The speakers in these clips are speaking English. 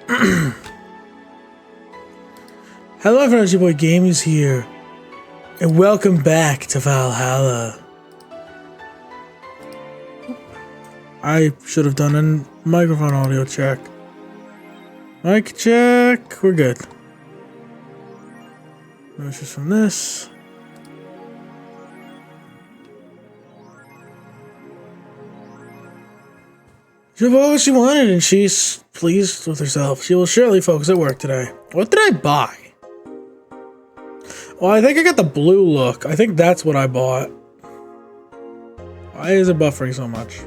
Hello everyone, your boy Gamey's here, and welcome back to Valhalla. I should have done a microphone audio check. Mic check, we're good. That's just from this. She bought what she wanted and she's pleased with herself. She will surely focus at work today. What did I buy? Well, I think I got the blue look. I think that's what I bought. Why is it buffering so much?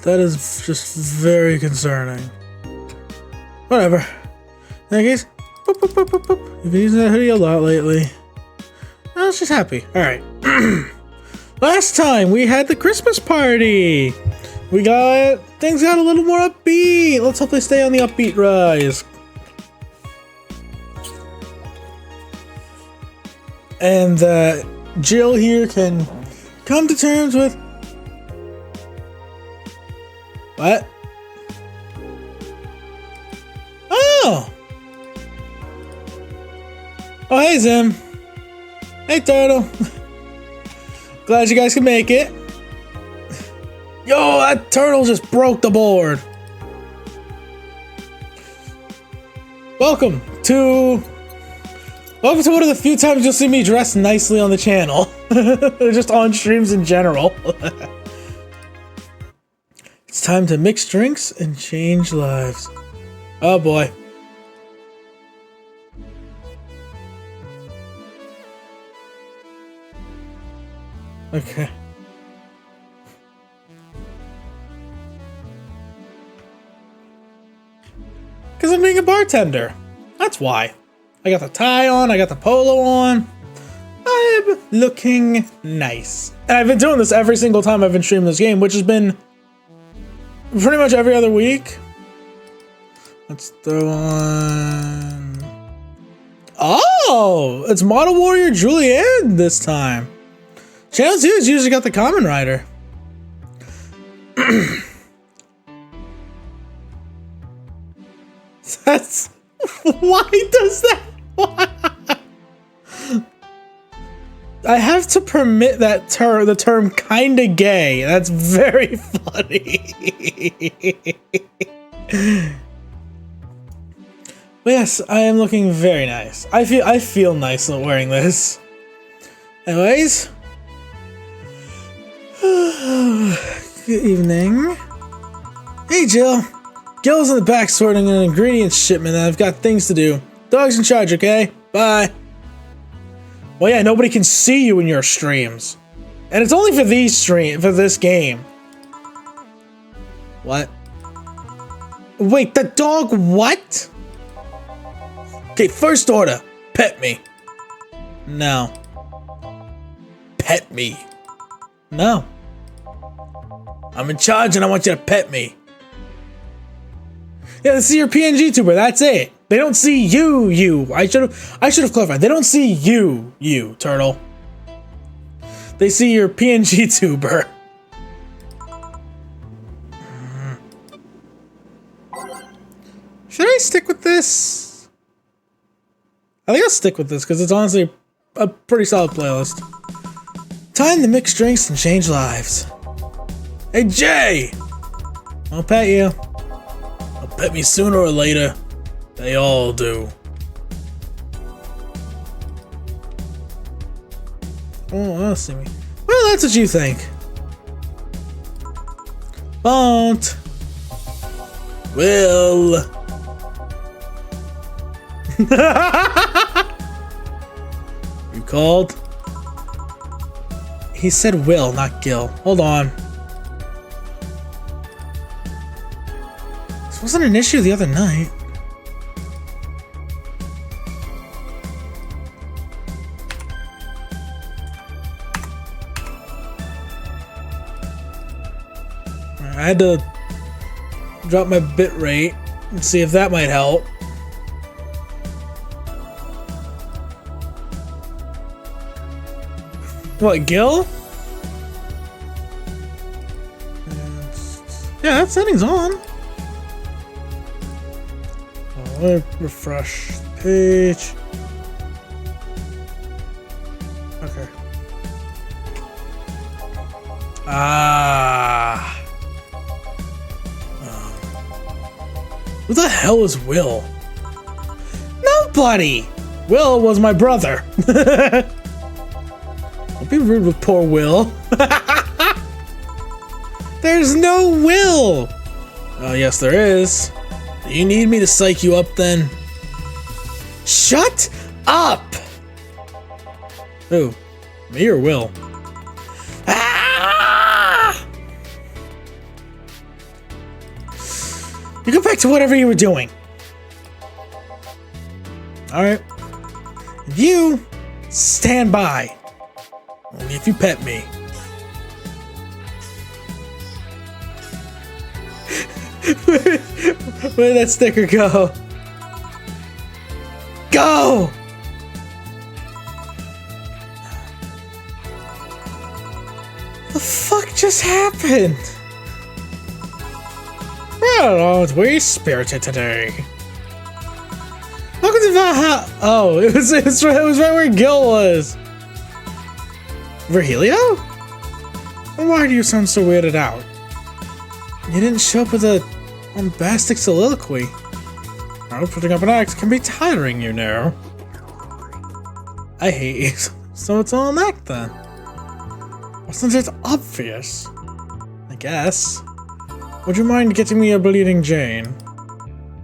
That is just very concerning. Whatever. In that case, boop, boop, boop, boop, boop. You've been using that hoodie a lot lately. I was just happy. Alright. Last time we had the Christmas party. Things got a little more upbeat. Let's hope they stay on the upbeat rise. And Jill here can come to terms with... What? Oh! Oh, hey, Zim. Hey, Turtle. Glad you guys can make it. Yo, that turtle just broke the board. Welcome to one of the few times you'll see me dressed nicely on the channel. Just on streams in general. It's time to mix drinks and change lives. Oh boy. Okay. Because I'm being a bartender. That's why. I got the tie on, I got the polo on. I'm looking nice. And I've been doing this every single time I've been streaming this game, which has been pretty much every other week. Let's throw on... Oh! It's Model Warrior Julianne this time. Channel 2 has usually got the Common Rider. That's... Why does that... I have to permit that the term kinda gay. That's very funny. But yes, I am looking very nice. I feel nice wearing this. Anyways. Good evening. Hey, Jill. Gil's in the back sorting an ingredients shipment and I've got things to do. Dog's in charge, okay? Bye. Well, yeah, nobody can see you in your streams. And it's only for this game. What? Wait, the dog what? Okay, first order. Pet me. No. Pet me. No. I'm in charge and I want you to pet me. Yeah, this is your PNG tuber, that's it. They don't see you. I should have clarified. They don't see you, turtle. They see your PNG tuber. Should I stick with this? I think I'll stick with this because it's honestly a pretty solid playlist. Time to mix drinks and change lives. Hey, Jay! I'll pet you. I'll pet me sooner or later. They all do. Oh, I'll see me. Well, that's what you think. Won't. Will. You called? He said Will, not Gil. Hold on. This wasn't an issue the other night. I had to drop my bit rate and see if that might help. What, Gil? Yeah, that setting's on. Let me refresh the page. Okay. Ah. Who the hell is Will? Nobody! Will was my brother. Don't be rude with poor Will. There's no Will! Oh, yes, there is. You need me to psych you up then? Shut up! Who? Me or Will? Ah! You go back to whatever you were doing. Alright. You stand by. Only if you pet me. Where did that sticker go? Go! The fuck just happened? Well, it's very spirited today. Welcome to Valhalla. Oh, it was right where Gil was. Virgilio? Why do you sound so weirded out? You didn't show up with a bombastic soliloquy. Oh, putting up an act can be tiring, you know. I hate you. So it's all an act then. Wasn't it obvious? I guess. Would you mind getting me a bleeding Jane?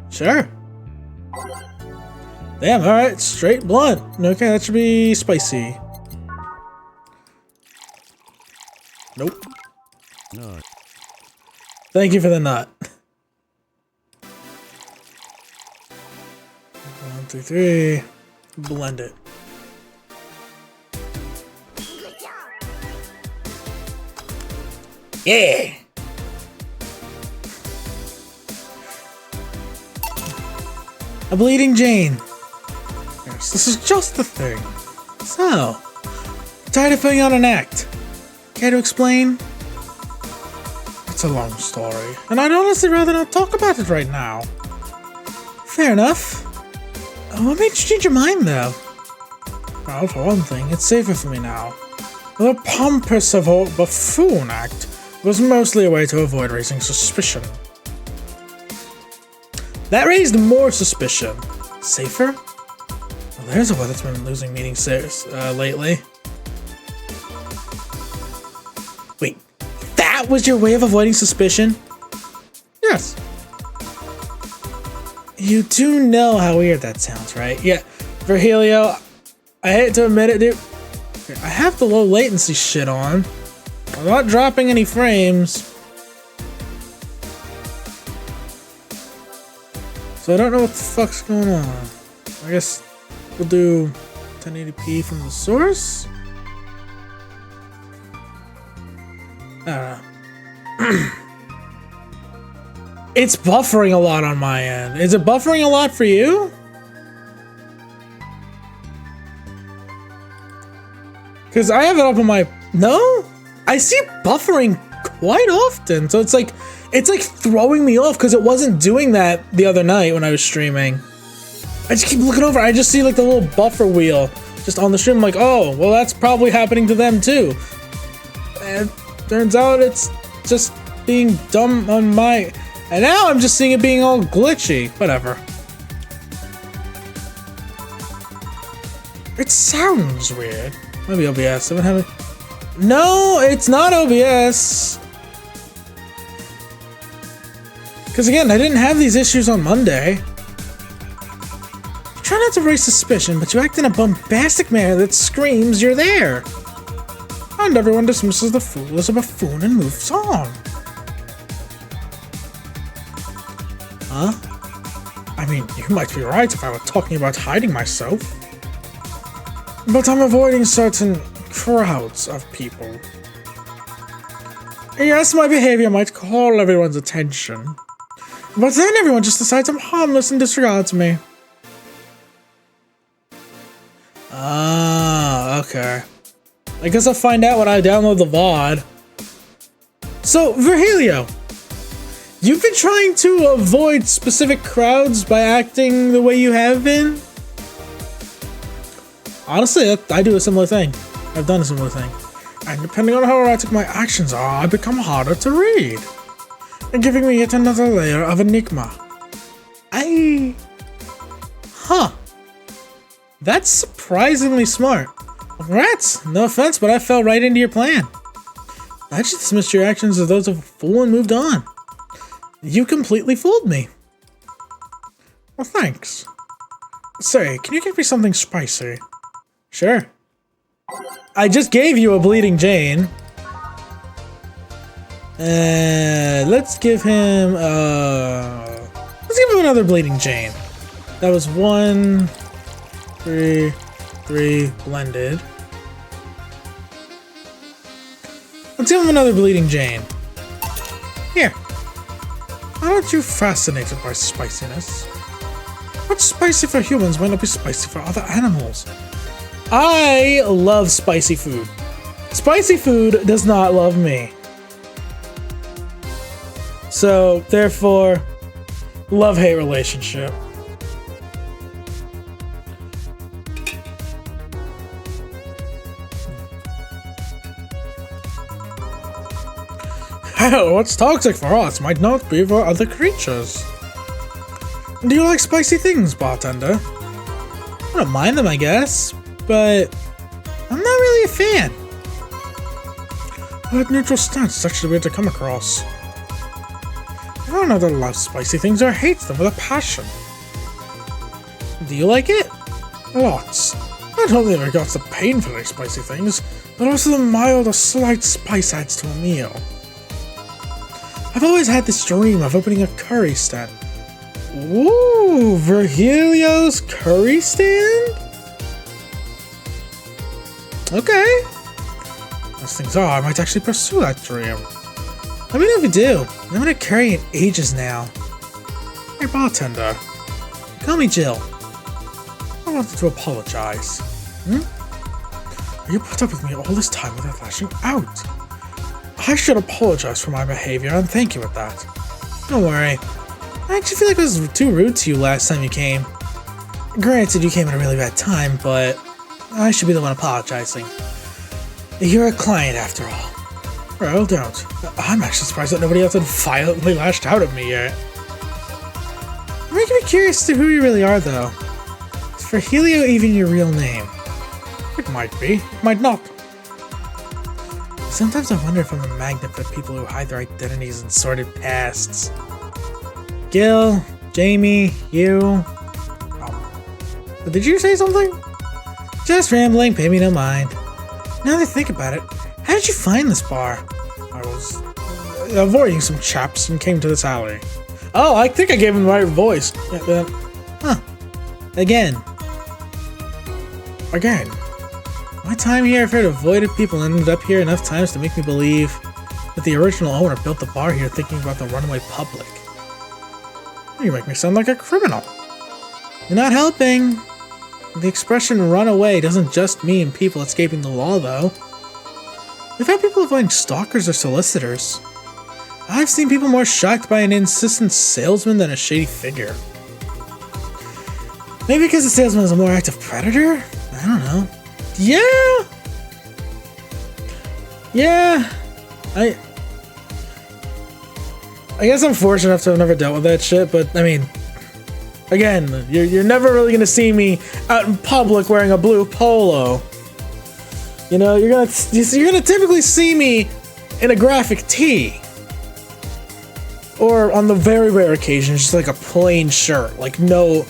Sure. Damn, alright, straight blood. Okay, that should be spicy. Nope. No. Thank you for the nut. 1, 2, 3. Blend it. Yeah! A bleeding Jane. Yes, this is just the thing. So, tired of putting on an act. Care to explain? It's a long story, and I'd honestly rather not talk about it right now. Fair enough. What made you change your mind, though? Well, for one thing, it's safer for me now. The pompous buffoon act was mostly a way to avoid raising suspicion. That raised more suspicion. Safer? Well, there's a word that's been losing meaning lately. Wait, that was your way of avoiding suspicion? Yes. You do know how weird that sounds, right? Yeah, Virgilio, I hate to admit it, dude. I have the low latency shit on. I'm not dropping any frames. So I don't know what the fuck's going on. I guess we'll do 1080p from the source. I don't know. It's buffering a lot on my end. Is it buffering a lot for you? Because I have it up on my... No? I see it buffering quite often. So it's like throwing me off because it wasn't doing that the other night when I was streaming. I just keep looking over. I just see like the little buffer wheel just on the stream. I'm like, oh, well, that's probably happening to them too. And turns out it's just being dumb on my... And now I'm just seeing it being all glitchy. Whatever. It sounds weird. Maybe OBS. I've been having... No, it's not OBS. Because again, I didn't have these issues on Monday. You try not to raise suspicion, but you act in a bombastic manner that screams you're there. And everyone dismisses the fool as a buffoon and moves on. Huh? I mean, you might be right if I were talking about hiding myself. But I'm avoiding certain crowds of people. Yes, my behavior might call everyone's attention. But then everyone just decides I'm harmless and disregards me. Ah, okay. I guess I'll find out when I download the VOD. So, Virgilio, You've been trying to avoid specific crowds by acting the way you have been? Honestly, I do a similar thing. I've done a similar thing. And depending on how erratic my actions are, I become harder to read. And giving me yet another layer of enigma. Huh. That's surprisingly smart. Congrats! No offense, but I fell right into your plan. I just dismissed your actions as those of a fool and moved on. You completely fooled me. Well, thanks. Say, can you give me something spicy? Sure. I just gave you a Bleeding Jane. Let's give him another Bleeding Jane. That was 1, 3, 3 blended. Let's give him another Bleeding Jane. Here. Aren't you fascinated by spiciness? What's spicy for humans might not be spicy for other animals. I love spicy food. Spicy food does not love me. So, therefore, love-hate relationship. What's toxic for us might not be for other creatures. Do you like spicy things, bartender? I don't mind them, I guess, but I'm not really a fan. That neutral stance is actually weird to come across. Everyone either loves spicy things or hates them with a passion. Do you like it? Lots. Not only in regards to painfully spicy things, but also the mild or slight spice adds to a meal. I've always had this dream of opening a curry stand. Ooh, Virgilio's curry stand? Okay. As things are, I might actually pursue that dream. Let me know if you do. I haven't had curry in ages now. Hey, bartender. Call me Jill. I wanted to apologize. You put up with me all this time without lashing out. I should apologize for my behavior and thank you with that. Don't worry. I actually feel like I was too rude to you last time you came. Granted, you came at a really bad time, but I should be the one apologizing. You're a client after all. Well, don't. I'm actually surprised that nobody else had violently lashed out at me yet. I'm making me curious to who you really are, though. Is Virgilio even your real name? It might be. It might not. Sometimes I wonder if I'm a magnet for people who hide their identities in sordid pasts. Gil, Jamie, you. Did you say something? Just rambling, pay me no mind. Now that I think about it, how did you find this bar? I was avoiding some chaps and came to this alley. Oh, I think I gave him the right voice. Again. My time here, I've heard avoided people and ended up here enough times to make me believe that the original owner built the bar here thinking about the runaway public. You make me sound like a criminal. You're not helping. The expression run away doesn't just mean people escaping the law, though. We've had people avoiding stalkers or solicitors. I've seen people more shocked by an insistent salesman than a shady figure. Maybe because the salesman is a more active predator? I don't know. Yeah. I guess I'm fortunate enough to have never dealt with that shit, but I mean, again, you're never really gonna see me out in public wearing a blue polo. You know, you're gonna typically see me in a graphic tee, or on the very rare occasion, just like a plain shirt, like no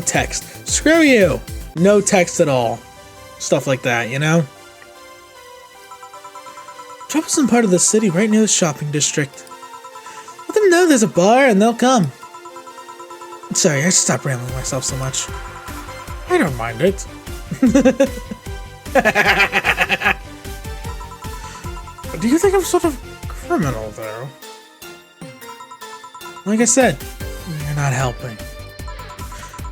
text. Screw you, no text at all, stuff like that, you know. Troublesome part of the city, right near the shopping district. Let them know there's a bar and they'll come. Sorry, I should stop rambling myself so much. I don't mind it. Do you think I'm sort of criminal, though? Like I said, you're not helping.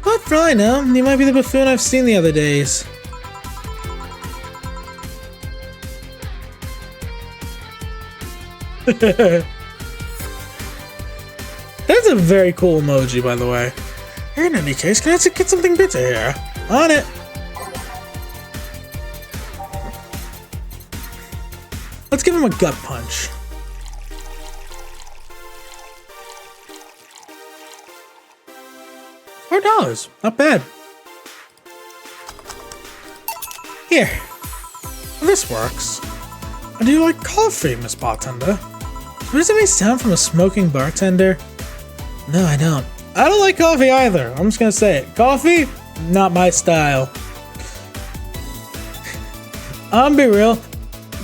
But for all I know, you might be the buffoon I've seen the other days. That's a very cool emoji, by the way. In any case, can I get something bitter here? On it. Let's give him a gut punch. $4. Not bad. Here. This works. Do you like coffee, Miss Bartender? What does it may sound from a smoking bartender? No, I don't. I don't like coffee either. I'm just gonna say it. Coffee? Not my style. I'm be real.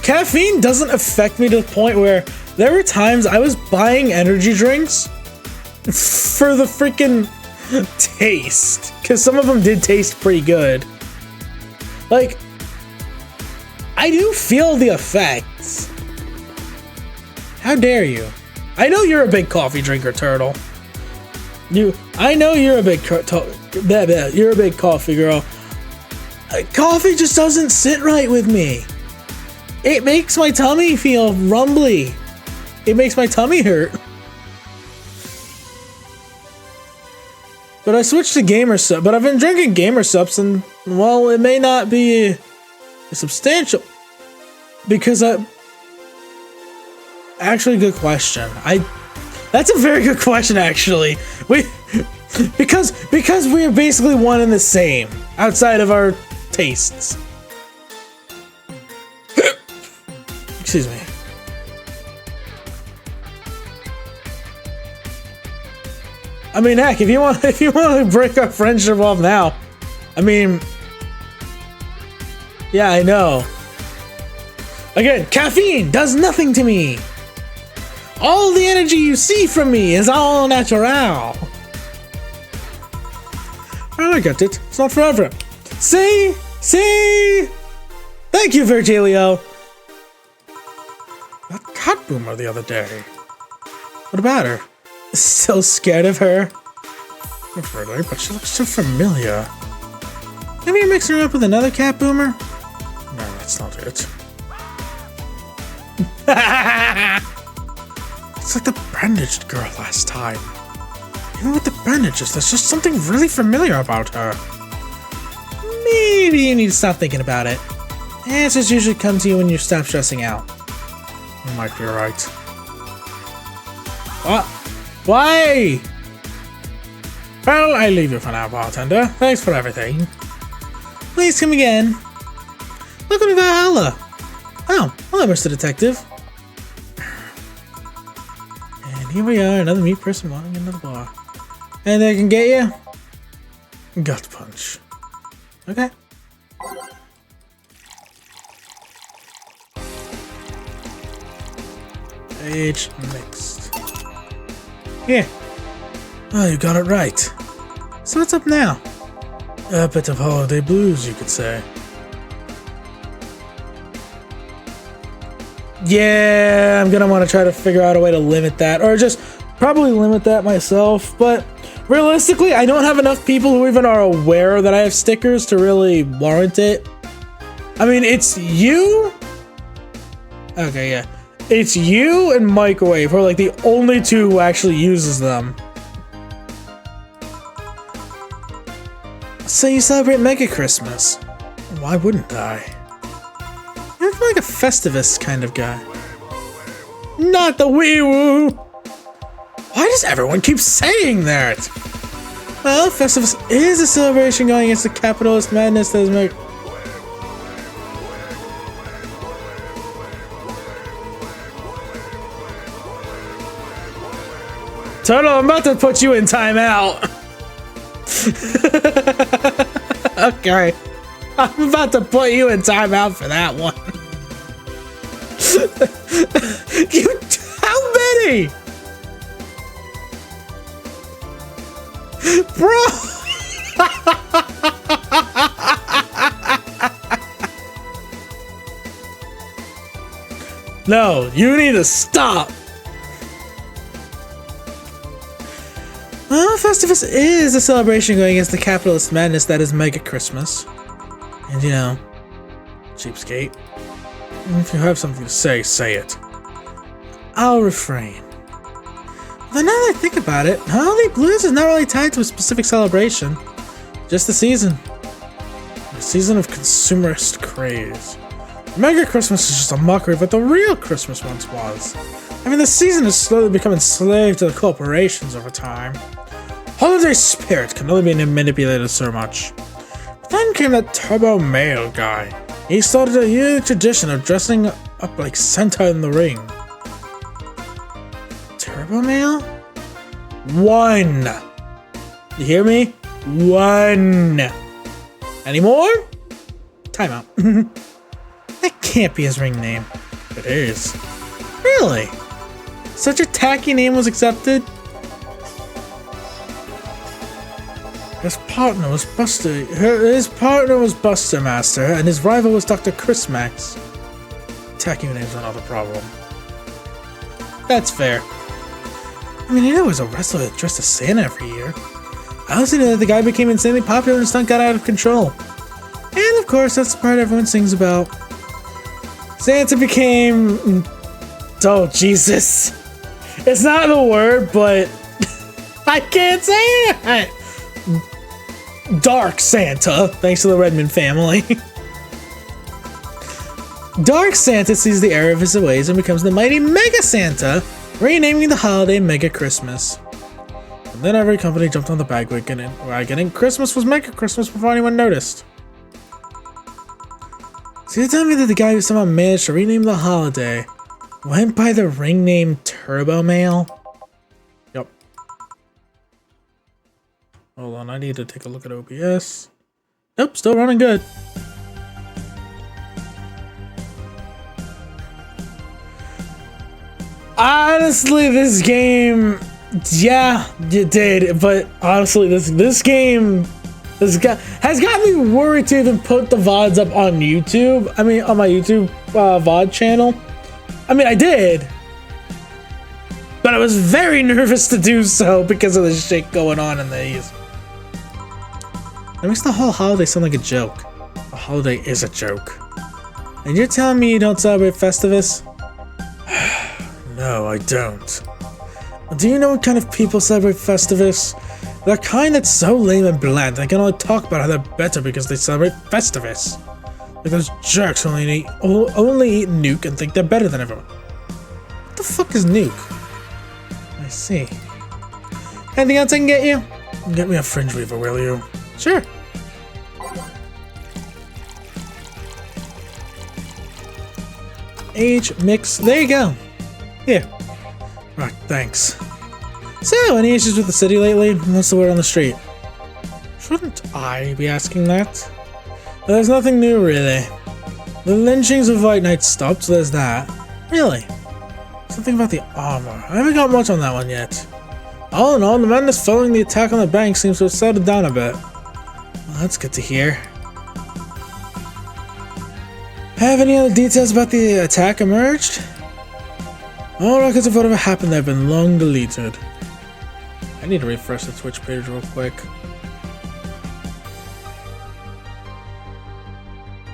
Caffeine doesn't affect me to the point where there were times I was buying energy drinks for the freaking taste. Because some of them did taste pretty good. Like, I do feel the effects. How dare you? I know you're a big coffee drinker, Turtle. I know you're a big you're a big coffee girl. Coffee just doesn't sit right with me. It makes my tummy feel rumbly. It makes my tummy hurt. But I switched to Gamer Sup. But I've been drinking Gamer Sups, and well, it may not be substantial because actually, good question. That's a very good question, actually. Because we're basically one and the same outside of our tastes. Excuse me. I mean, heck, if you want to break our friendship off now, I mean, yeah, I know. Again, caffeine does nothing to me. All the energy you see from me is all natural. Well, I get it. It's not forever. See? Thank you, Virgilio. That cat boomer the other day. What about her? So scared of her. Not really, but she looks so familiar. Maybe you're mixing her up with another cat boomer? No, that's not it. It's like the bandaged girl last time. Even with the bandages, there's just something really familiar about her. Maybe you need to stop thinking about it. Answers usually come to you when you stop stressing out. You might be right. What? Why? Well, I leave you for now, bartender. Thanks for everything. Please come again. Welcome to Valhalla. Oh, hello, Mr. Detective. And here we are, another meat person wanting another bar. And they can get you? Gut punch. Okay. Age mixed. Here. Oh, you got it right. So what's up now? A bit of holiday blues, you could say. Yeah, I'm gonna want to try to figure out a way to limit that, or just probably limit that myself, but realistically, I don't have enough people who even are aware that I have stickers to really warrant it. I mean, it's you? Okay, yeah. It's you and Microwave who are like the only two who actually uses them. So you celebrate Mega Christmas. Why wouldn't I? You look like a Festivus kind of guy. Not the wee-woo! Why does everyone keep saying that? Well, Festivus is a celebration going against the capitalist madness that is made. Turtle, I'm about to put you in timeout. Okay. I'm about to put you in timeout for that one. How many? Bro! No, you need to stop. Well, Festivus is a celebration going against the capitalist madness that is Mega Christmas. And you know, cheapskate. If you have something to say, say it. I'll refrain. But now that I think about it, Holiday Blues is not really tied to a specific celebration. Just the season. A season of consumerist craze. Mega Christmas is just a mockery of what the real Christmas once was. I mean, the season has slowly become enslaved to the corporations over time. Holiday spirit can only be manipulated so much. But then came that Turbo Male guy. He started a yearly tradition of dressing up like Santa in the ring. Turbo Male? One. You hear me? One. Any more? Timeout. That can't be his ring name. It is. Really? Such a tacky name was accepted? His partner was Buster Master, and his rival was Dr. Chris Max. Tacky names are not a problem. That's fair. I mean, there was a wrestler that dressed as Santa every year. I also knew that the guy became insanely popular and the stunt got out of control. And of course, that's the part everyone sings about. Santa became... Oh, Jesus. It's not the word, but... I can't say it! Dark Santa, thanks to the Redmond family. Dark Santa sees the error of his ways and becomes the mighty Mega Santa, renaming the holiday Mega Christmas. And then every company jumped on the bandwagon and Christmas was Mega Christmas before anyone noticed. So you're telling me that the guy who somehow managed to rename the holiday went by the ring name Turbo Male? Yup. Hold on, I need to take a look at OBS. Nope, still running good. Honestly, this game, yeah, you did, but honestly, this game has got me worried to even put the VODs up on YouTube. I mean, on my YouTube VOD channel. I mean, I did, but I was very nervous to do so because of the shit going on in these. It makes the whole holiday sound like a joke. A holiday is a joke. And you're telling me you don't celebrate Festivus? No, I don't. Do you know what kind of people celebrate Festivus? The kind that's so lame and bland they can only talk about how they're better because they celebrate Festivus. Like those jerks who only eat Nuke and think they're better than everyone. What the fuck is Nuke? I see. Anything else I can get you? Get me a Fringe Weaver, will you? Sure. Age mix. There you go. Here. Right, thanks. So, any issues with the city lately? What's the word on the street? Shouldn't I be asking that? There's nothing new, really. The lynchings of White Knights stopped, so there's that. Really? Something about the armor. I haven't got much on that one yet. All in all, the madness following the attack on the bank seems to have settled down a bit. Well, that's good to hear. Have any other details about the attack emerged? All records of whatever happened there have been long deleted. I need to refresh the Twitch page real quick.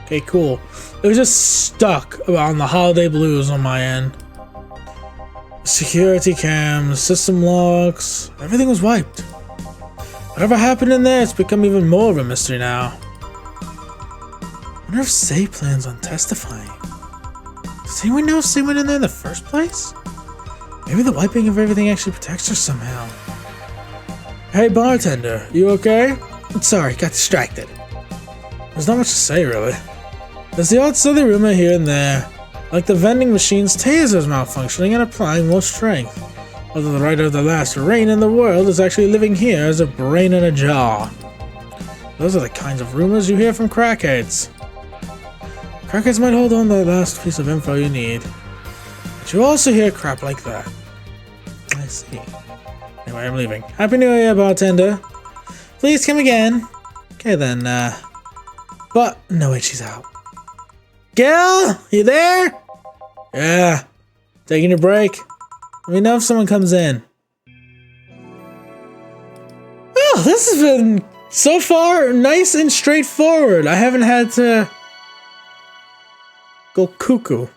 Okay, cool. It was just stuck on the holiday blues on my end. Security cams, system locks, everything was wiped. Whatever happened in there, it's become even more of a mystery now. I wonder if Say plans on testifying. Does anyone know if Say went in there in the first place? Maybe the wiping of everything actually protects her somehow. Hey bartender, you okay? Sorry, got distracted. There's not much to say really. There's the odd silly rumor here and there, like the vending machine's tasers malfunctioning and applying more strength. Whether the writer of the last reign in the world is actually living here as a brain in a jar. Those are the kinds of rumors you hear from crackheads. Crackheads might hold on to the last piece of info you need. But you also hear crap like that. I see. Anyway, I'm leaving. Happy New Year, bartender. Please come again. Okay then, but no wait, she's out. Gil, you there? Yeah. Taking a break. Let me know if someone comes in. Oh, this has been so far nice and straightforward. I haven't had to go cuckoo.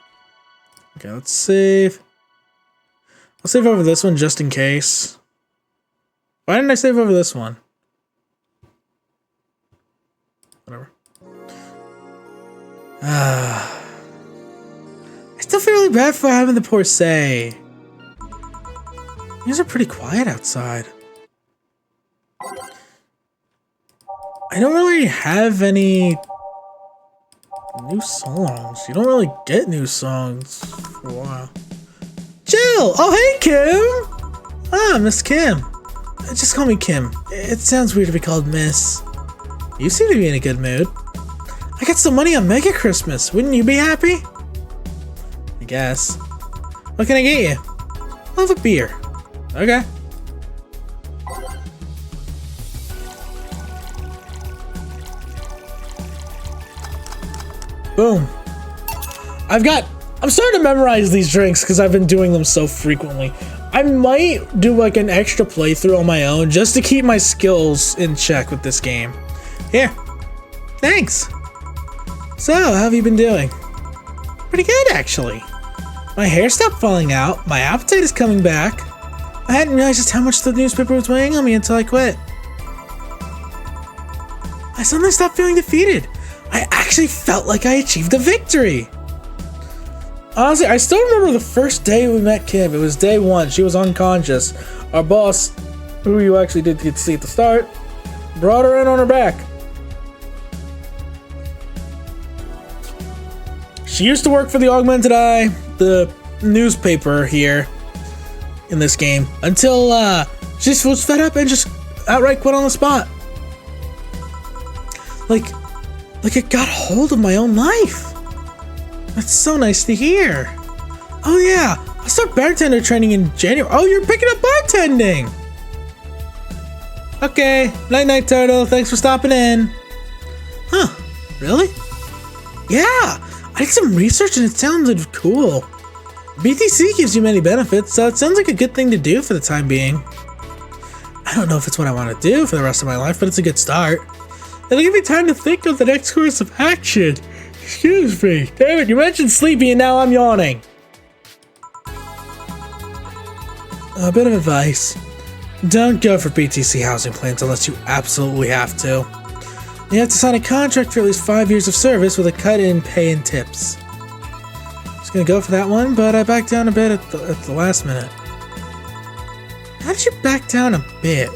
Okay, let's save. I'll save over this one just in case. Why didn't I save over this one? Whatever. I still feel really bad for having the poor say. These are pretty quiet outside. I don't really have any new songs. You don't really get new songs for a while. Jill! Oh, hey, Kim! Ah, Miss Kim. Just call me Kim. It sounds weird to be called Miss. You seem to be in a good mood. I got some money on Mega Christmas. Wouldn't you be happy? I guess. What can I get you? I'll have a beer. Okay. Boom. I'm starting to memorize these drinks because I've been doing them so frequently. I might do like an extra playthrough on my own just to keep my skills in check with this game. Here. Thanks. So, how have you been doing? Pretty good, actually. My hair stopped falling out, my appetite is coming back. I hadn't realized just how much the newspaper was weighing on me until I quit. I suddenly stopped feeling defeated. I actually felt like I achieved a victory. Honestly, I still remember the first day we met Kim. It was day one. She was unconscious. Our boss, who you actually did get to see at the start, brought her in on her back. She used to work for the Augmented Eye, the newspaper here in this game, until she just was fed up and just outright quit on the spot. Like it got hold of my own life. That's so nice to hear. Oh yeah, I'll start bartender training in January. Oh, you're picking up bartending. Okay, night-night, Turtle. Thanks for stopping in. Huh, really? Yeah, I did some research and it sounded cool. BTC gives you many benefits, so it sounds like a good thing to do for the time being. I don't know if it's what I want to do for the rest of my life, but it's a good start. It'll give me time to think of the next course of action. Excuse me. Damn it, you mentioned sleepy and now I'm yawning. A bit of advice. Don't go for BTC housing plans unless you absolutely have to. You have to sign a contract for at least 5 years of service with a cut in pay and tips. I was gonna go for that one, but I backed down a bit at the last minute. How did you back down a bit?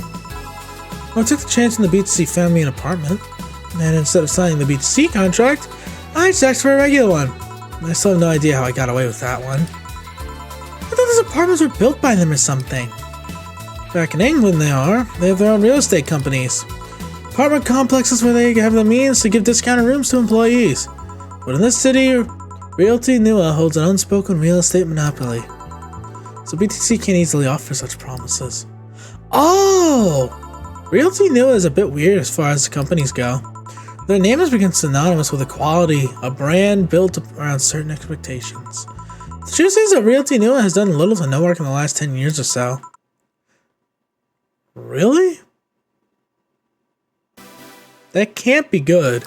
Well, I took the chance and the BTC found me an apartment, and instead of signing the BTC contract, I just asked for a regular one. I still have no idea how I got away with that one. I thought those apartments were built by them or something. Back in England they are. They have their own real estate companies. Apartment complexes where they have the means to give discounted rooms to employees. But in this city, Realty Nua holds an unspoken real estate monopoly. So BTC can't easily offer such promises. Oh! Realty Nua is a bit weird as far as the companies go. Their name has become synonymous with equality, a brand built around certain expectations. The truth is that Realty Nua has done little to no work in the last 10 years or so. Really? That can't be good.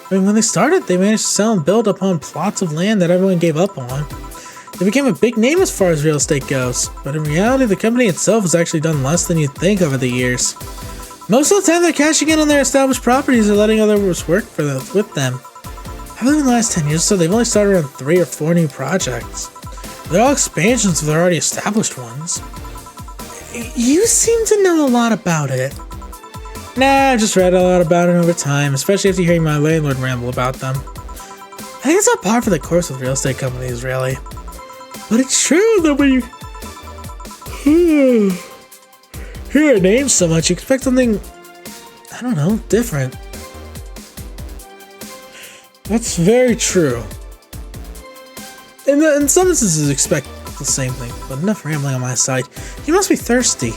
I mean, when they started, they managed to sell and build upon plots of land that everyone gave up on. They became a big name as far as real estate goes, but in reality, the company itself has actually done less than you'd think over the years. Most of the time, they're cashing in on their established properties or letting others work with them. I believe in the last 10 years or so, they've only started around 3 or 4 new projects. They're all expansions of their already established ones. You seem to know a lot about it. Nah, I've just read a lot about it over time, especially after hearing my landlord ramble about them. I think it's all par for the course with real estate companies, really. But it's true that when you hear a name so much, you expect something, I don't know, different. That's very true. In some instances, expect the same thing, but enough rambling on my side. You must be thirsty.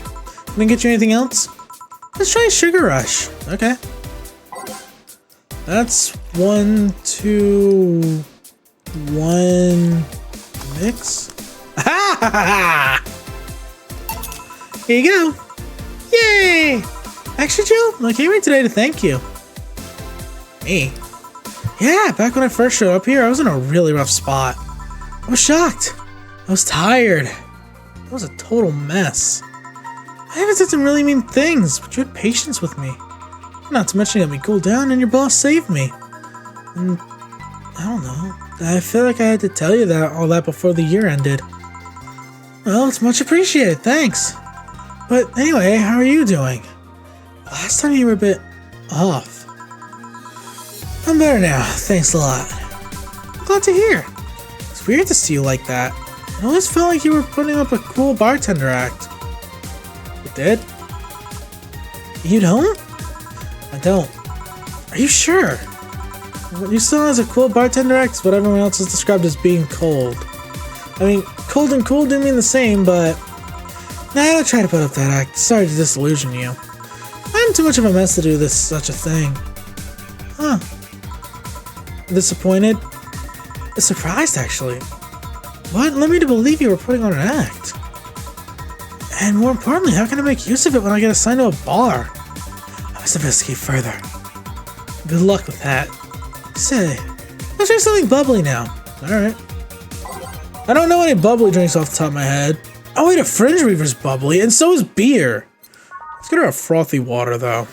Can I get you anything else? Let's try a sugar rush. Okay. That's 1, 2, 1 mix. Here you go. Yay! Actually, Joe, I came here today to thank you. Me? Yeah, back when I first showed up here, I was in a really rough spot. I was shocked. I was tired. was a total mess. I even said some really mean things, but you had patience with me. Not to mention you let me cool down and your boss saved me. And I don't know. I feel like I had to tell you all that before the year ended. Well, it's much appreciated, thanks. But anyway, how are you doing? Last time you were a bit off. I'm better now, thanks a lot. I'm glad to hear. It's weird to see you like that. I always felt like you were putting up a cool bartender act. You did? You don't? I don't. Are you sure? What you saw as a cool bartender act is what everyone else has described as being cold. I mean, cold and cool do mean the same, but... Nah, I don't try to put up that act. Sorry to disillusion you. I'm too much of a mess to do such a thing. Huh. Disappointed? Surprised, actually. What led me to believe you were putting on an act? And more importantly, how can I make use of it when I get assigned to a bar? I must investigate further. Good luck with that. Say, let's try something bubbly now. Alright. I don't know any bubbly drinks off the top of my head. Oh wait, a Fringe Reaver's bubbly, and so is beer. Let's get her a frothy water, though.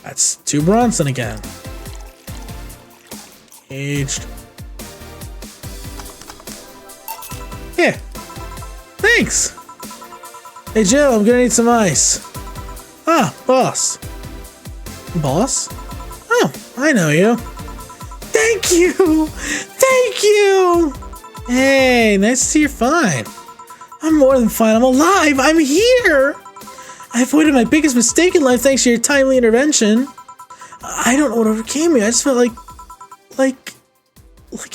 That's 2 Bronson again. Aged. Here. Thanks. Hey Jill, I'm gonna need some ice. Ah, boss. Boss? Oh, I know you. Thank you! Thank you! Hey, nice to see you're fine. I'm more than fine. I'm alive! I'm here! I avoided my biggest mistake in life thanks to your timely intervention. I don't know what overcame me. I just felt like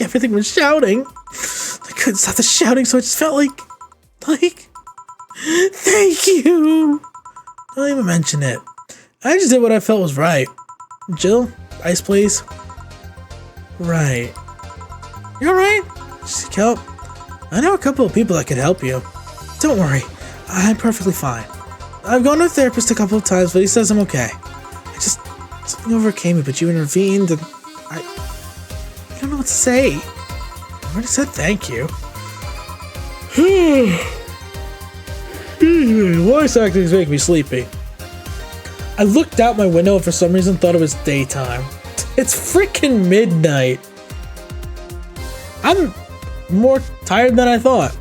everything was shouting. I couldn't stop the shouting, so I just felt like... Thank you! Don't even mention it. I just did what I felt was right. Jill, ice please. Right. You alright? Seek help? I know a couple of people that could help you. Don't worry, I'm perfectly fine. I've gone to a therapist a couple of times, but he says I'm okay. Something overcame me, but you intervened, and I don't know what to say. I already said thank you. Voice acting is making me sleepy. I looked out my window and for some reason thought it was daytime. It's freaking midnight. I'm more tired than I thought.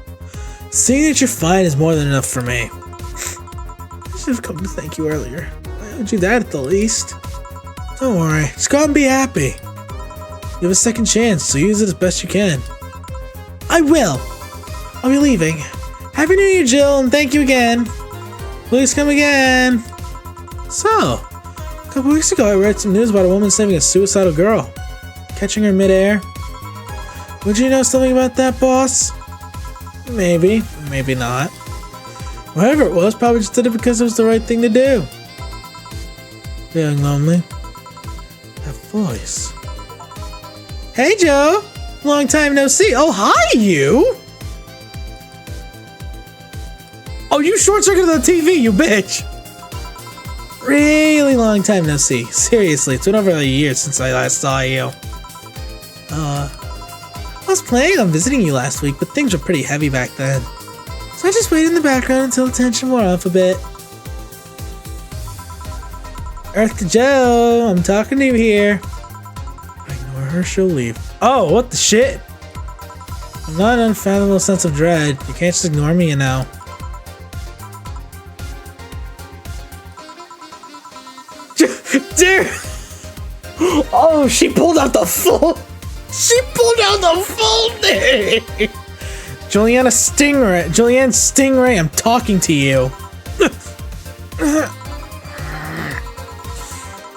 Seeing that you're fine is more than enough for me. I should have come to thank you earlier. I owed you that at the least. Don't worry, just go out and be happy. You have a second chance, so use it as best you can. I will. I'll be leaving. Happy New Year, Jill, and thank you again. Please come again. So, a couple weeks ago I read some news about a woman saving a suicidal girl, catching her midair. Would you know something about that, boss? Maybe, maybe not. Whatever it was, probably just did it because it was the right thing to do. Feeling lonely? That voice. Hey, Joe! Long time no see. Oh, hi, you! Oh, you short-circuited the TV, you bitch! Really long time no see. Seriously, it's been over a year since I last saw you. I was planning on visiting you last week, but things were pretty heavy back then. So I just waited in the background until the tension wore off a bit. Earth to Joe, I'm talking to you here. If I ignore her, she'll leave. Oh, what the shit? I'm not an unfathomable sense of dread. You can't just ignore me, you know. Dude! Oh, she pulled out the full... She pulled out the full thing! Julianne Stingray, I'm talking to you.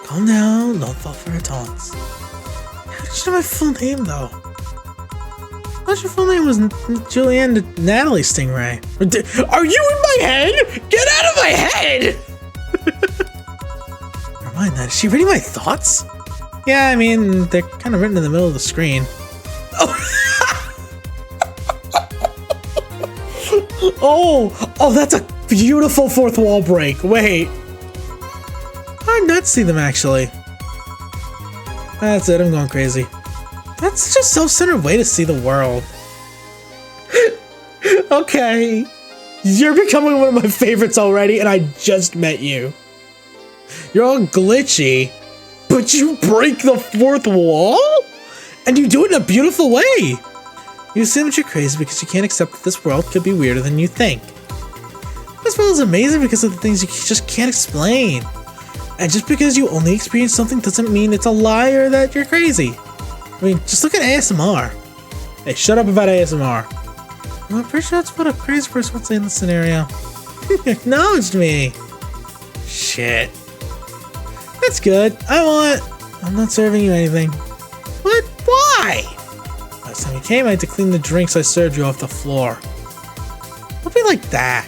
Calm down, don't fall for her taunts. How did you know my full name, though? I thought your full name was Julianne Natalie Stingray. Are you in my head? Get out of my head! Never mind that. Is she reading my thoughts? Yeah, I mean, they're kind of written in the middle of the screen. Oh, that's a beautiful fourth wall break. Wait. I did not see them, actually. That's it, I'm going crazy. That's such a self-centered way to see the world. Okay. You're becoming one of my favorites already, and I just met you. You're all glitchy, but you break the fourth wall? And you do it in a beautiful way. You assume that you're crazy because you can't accept that this world could be weirder than you think. This world is amazing because of the things you just can't explain. And just because you only experience something doesn't mean it's a lie or that you're crazy. I mean, just look at ASMR. Hey, shut up about ASMR. Well, I'm pretty sure that's what a crazy person would say in this scenario. You acknowledged me. Shit. That's good. I'm not serving you anything. What? Why? Last time you came, I had to clean the drinks I served you off the floor. Don't be like that.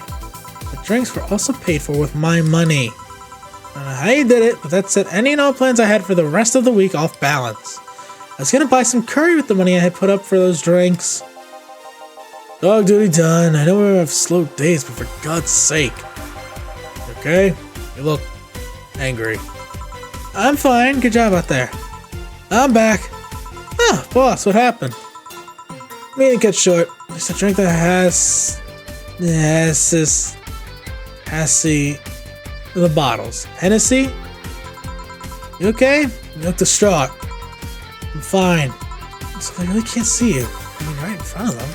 The drinks were also paid for with my money. I don't know how you did it, but that set any and all plans I had for the rest of the week off balance. I was gonna buy some curry with the money I had put up for those drinks. Dog duty done. I know we have slow days, but for God's sake. Okay? You look angry. I'm fine. Good job out there. I'm back. Ah, boss, what happened? Meeting cut short. Just a drink that has the bottles. Hennessy? You okay? You look distraught. I'm fine. So they really can't see you. I mean, right in front of them.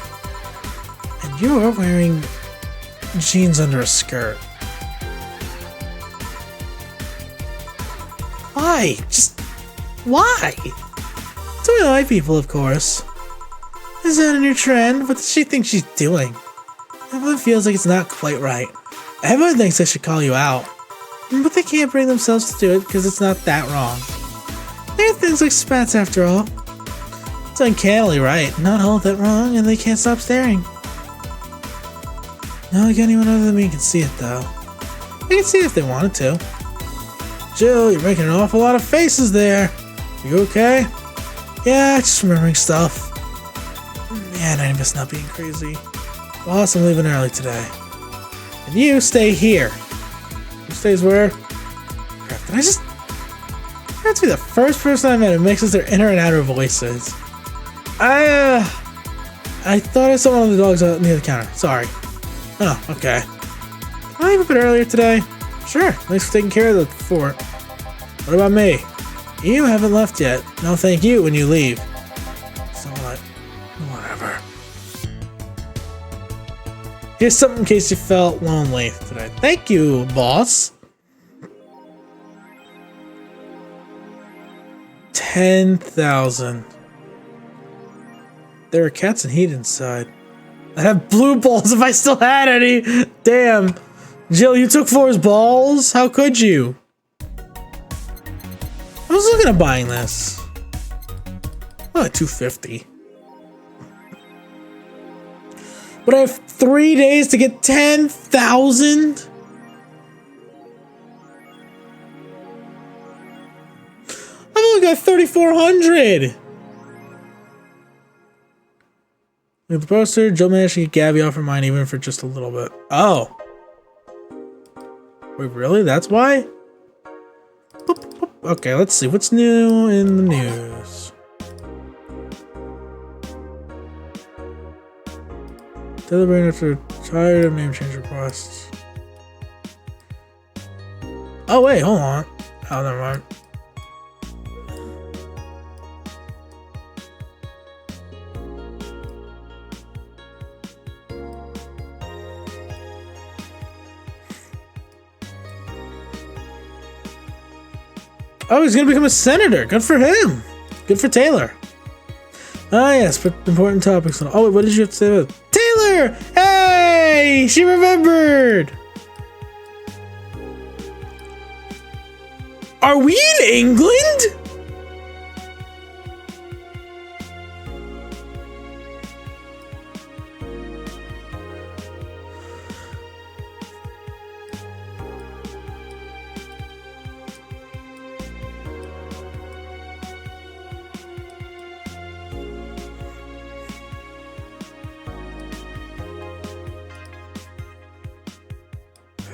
And you're wearing jeans under a skirt. Why? Just why? So we like people, of course. Is that a new trend? What does she think she's doing? Everyone feels like it's not quite right. Everyone thinks I should call you out. But they can't bring themselves to do it because it's not that wrong. They're things like spats after all. It's uncannily right, not all that wrong, and they can't stop staring. Not like anyone other than me can see it though. They can see it if they wanted to. Jill, you're making an awful lot of faces there. You okay? Yeah, just remembering stuff. Man, I miss not being crazy. Boss, I'm leaving early today. And you stay here. Who stays where? Crap, did I just... That's be the first person I met who mixes their inner and outer voices. I thought I saw one of the dogs out near the counter. Sorry. Oh, okay. Can I leave a bit earlier today? Sure, thanks for taking care of the fort. What about me? You haven't left yet. No thank you when you leave. So what? Whatever. Here's something in case you felt lonely today. Thank you, boss. 10,000. There are cats and heat inside. I'd have blue balls if I still had any. Damn. Jill, you took Floor's balls? How could you? I was looking at buying this. Oh, $250. But I have 3 days to get 10,000? I've only got 3,400. Look at the poster. Jill managed to get Gabby off her mind even for just a little bit. Oh. Wait, really? That's why? Boop, boop. Okay, let's see. What's new in the news? Deliberating after tired of name change requests. Oh, wait, hold on. Oh, never mind. Oh, he's gonna become a senator. Good for him. Good for Taylor. Ah, yes, but important topics. Oh, wait, what did you have to say about it? Taylor! Hey! She remembered! Are we in England?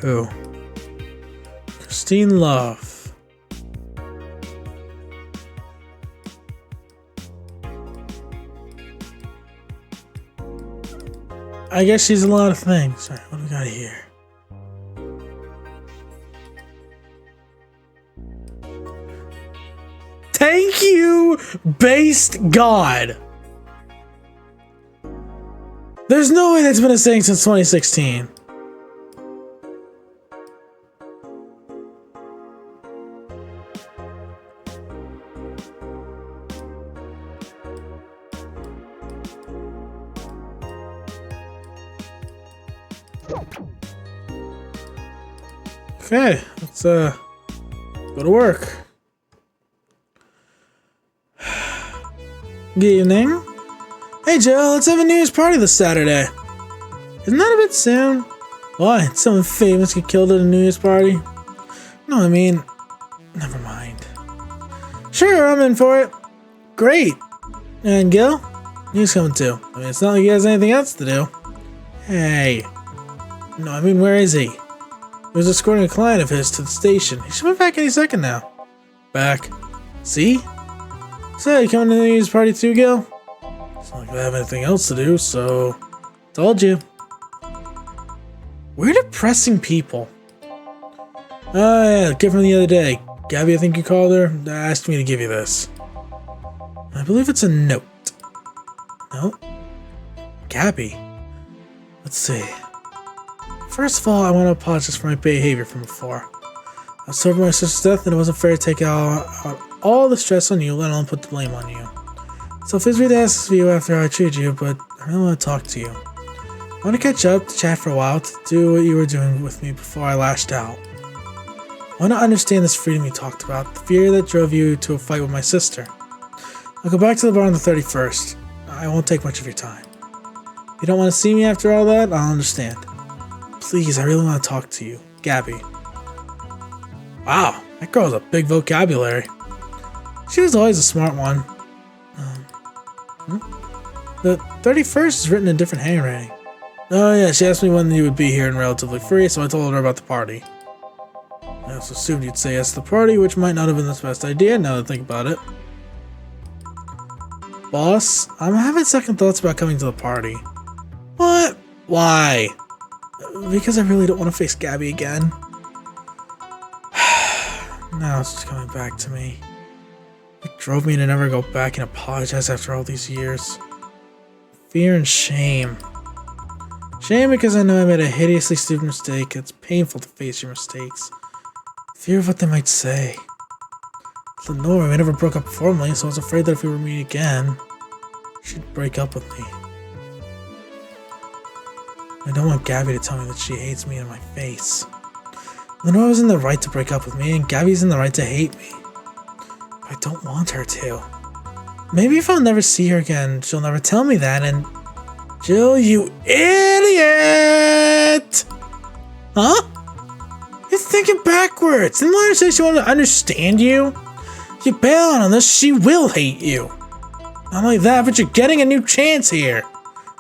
Who? Christine Love. I guess she's a lot of things. Alright, what do we got here? Thank you, based God. There's no way that's been a saying since 2016. Okay, let's go to work. Good evening. Hey Joe, let's have a New Year's party this Saturday. Isn't that a bit soon? Why? Someone famous get killed at a New Year's party? No, I mean, never mind. Sure, I'm in for it. Great. And Gil? He's coming too. I mean, it's not like he has anything else to do. Hey. No, I mean, where is he? He was escorting a client of his to the station. He should be back any second now. Back. See? So, you coming to the New Year's party too, Gil? It's not like I have anything else to do, so... Told you. We're depressing people. Oh yeah, the kid from the other day. Gabby, I think you called her, asked me to give you this. I believe it's a note. No? Gabby? Let's see. First of all, I want to apologize for my behavior from before. I was sorry for my sister's death and it wasn't fair to take out all the stress on you, let alone put the blame on you. So feel free to ask this of you after I treated you, but I really want to talk to you. I want to catch up, to chat for a while, to do what you were doing with me before I lashed out. I want to understand this freedom you talked about, the fear that drove you to a fight with my sister. I'll go back to the bar on the 31st. I won't take much of your time. If you don't want to see me after all that, I'll understand. Please, I really want to talk to you. Gabby. Wow, that girl has a big vocabulary. She was always a smart one. The 31st is written in different handwriting. Oh yeah, she asked me when you would be here and relatively free, so I told her about the party. I also assumed you'd say yes to the party, which might not have been the best idea now that I think about it. Boss, I'm having second thoughts about coming to the party. What? Why? Because I really don't want to face Gabby again. Now it's just coming back to me. It drove me to never go back and apologize after all these years. Fear and shame. Shame because I know I made a hideously stupid mistake. It's painful to face your mistakes. Fear of what they might say. Lenore, we never broke up formally, so I was afraid that if we were to meet again, she'd break up with me. I don't want Gabby to tell me that she hates me in my face. Lenore was in the right to break up with me, and Gabby's in the right to hate me. But I don't want her to. Maybe if I'll never see her again, she'll never tell me that, and... Jill, you idiot! Huh? You're thinking backwards. Didn't Lana say she wanted to understand you? If you bail on this, she will hate you. Not only that, but you're getting a new chance here.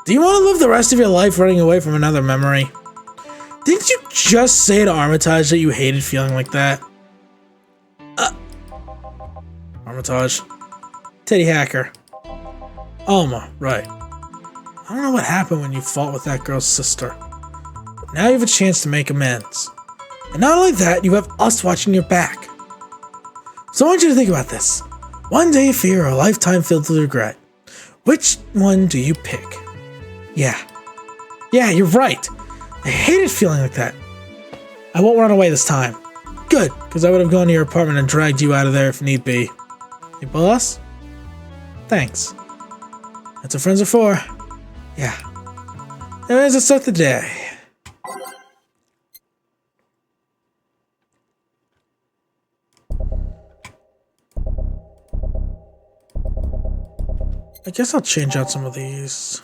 Do you want to live the rest of your life running away from another memory? Didn't you just say to Armitage that you hated feeling like that? Armitage. Teddy Hacker. Alma, right. I don't know what happened when you fought with that girl's sister. But now you have a chance to make amends. And not only that, you have us watching your back. So I want you to think about this. One day of fear or a lifetime filled with regret. Which one do you pick? Yeah, you're right. I hated feeling like that. I won't run away this time. Good, because I would have gone to your apartment and dragged you out of there if need be. Hey, boss? Thanks. That's what friends are for. Yeah. Anyways, let's start the day. I guess I'll change out some of these.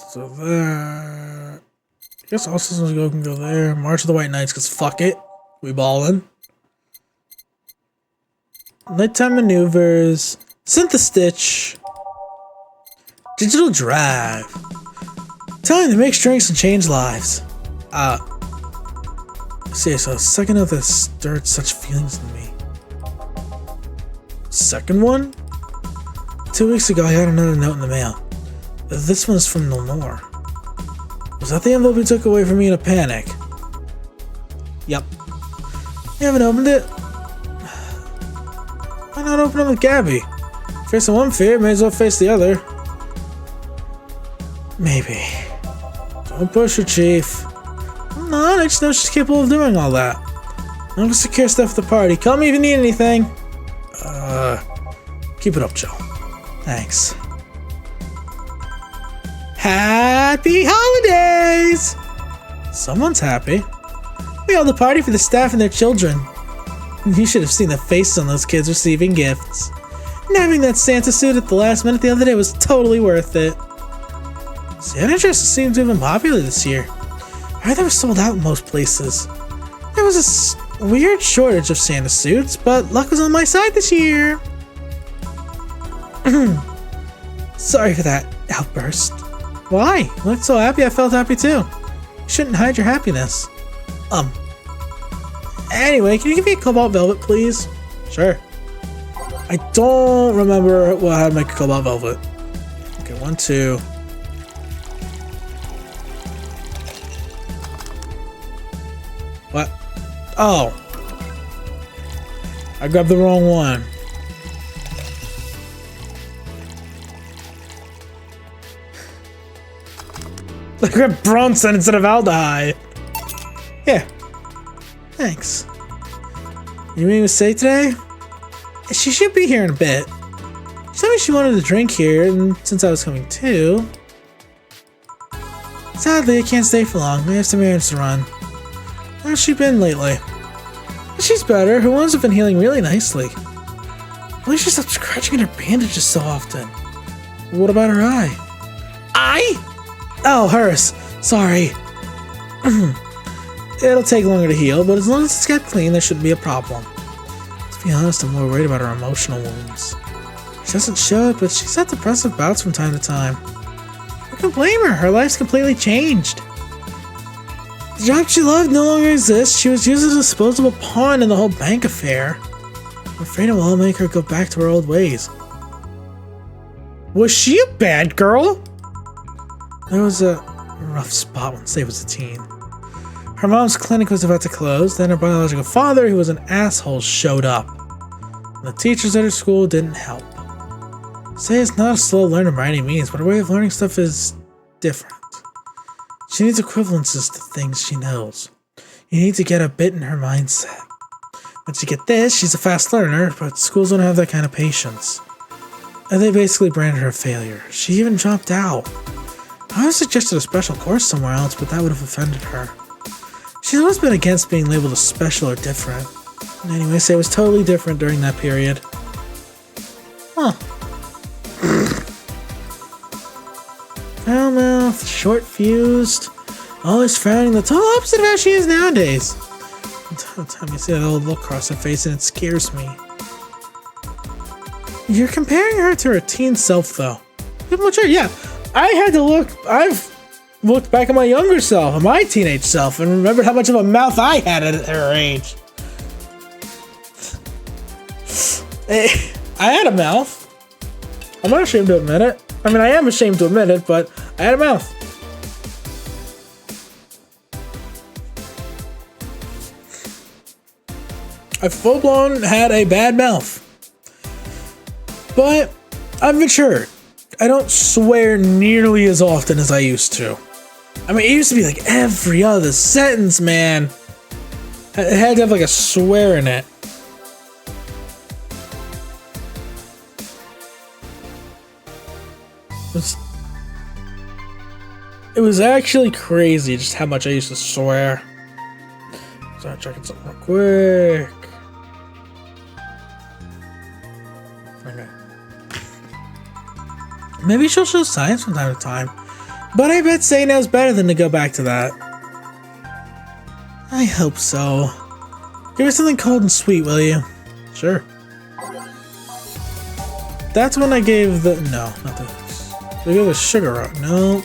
So there. I guess all systems go can go there. March of the White Knights, because fuck it. We ballin'. Nighttime maneuvers. Synthestitch. Digital drive. Time to make drinks and change lives. See, so second of this stirred such feelings in me. Second one? 2 weeks ago, I got another note in the mail. This one's from Lenore. Was that the envelope you took away from me in a panic? Yep. You haven't opened it? Why not open it with Gabby? Facing one fear, may as well face the other. Maybe. Don't push her, Chief. I'm not, I just know she's capable of doing all that. I'm gonna secure stuff at the party. Call me if you need anything. Keep it up, Joe. Thanks. Happy holidays! Someone's happy. We held a party for the staff and their children. You should have seen the faces on those kids receiving gifts. And having that Santa suit at the last minute the other day was totally worth it. Santa dresses seem to have been popular this year. I heard they were sold out in most places. There was a weird shortage of Santa suits, but luck was on my side this year. Sorry for that outburst. Why? You looked so happy, I felt happy too. You shouldn't hide your happiness. Anyway, can you give me a cobalt velvet, please? Sure. I don't remember how to make a cobalt velvet. Okay, 1, 2. What? Oh. I grabbed the wrong one. I grabbed Bronson instead of aldehyde. Here. Thanks. You mean to say today? She should be here in a bit. She told me she wanted to drink here, and since I was coming too. Sadly, I can't stay for long. I have some errands to run. How's she been lately? She's better. Her wounds have been healing really nicely. Why she stopped scratching at her bandages so often? What about her eye? Eye? Oh, hers. Sorry. It'll take longer to heal, but as long as it's kept clean, there shouldn't be a problem. To be honest, I'm more worried about her emotional wounds. She doesn't show it, but she's had depressive bouts from time to time. I can blame her. Her life's completely changed. The job she loved no longer exists. She was used as a disposable pawn in the whole bank affair. I'm afraid it will all make her go back to her old ways. Was she a bad girl? There was a rough spot when Say was a teen. Her mom's clinic was about to close, then her biological father, who was an asshole, showed up. And the teachers at her school didn't help. Say is not a slow learner by any means, but her way of learning stuff is different. She needs equivalences to things she knows. You need to get a bit in her mindset. Once you get this, she's a fast learner, but schools don't have that kind of patience. And they basically branded her a failure. She even dropped out. I would have suggested a special course somewhere else, but that would have offended her. She's always been against being labeled as special or different. Anyway, Say was totally different during that period. Huh. Foul-mouthed, short-fused, always frowning, the total opposite of how she is nowadays. Every time you see that old look across her face, and it scares me. You're comparing her to her teen self, though. Sure, yeah. I've looked back at my younger self, my teenage self, and remembered how much of a mouth I had at her age. I had a mouth. I'm not ashamed to admit it. I mean, I am ashamed to admit it, but I had a mouth. I full-blown had a bad mouth. But I've matured. I don't swear nearly as often as I used to. I mean, it used to be like every other sentence, man. It had to have like a swear in it. It was actually crazy just how much I used to swear. Start checking something real quick. Okay. Maybe she'll show signs from time to time. But I bet Say knows better than to go back to that. I hope so. Give me something cold and sweet, will you? Sure. That's when I gave the... No, not this. I gave a sugar rock. No.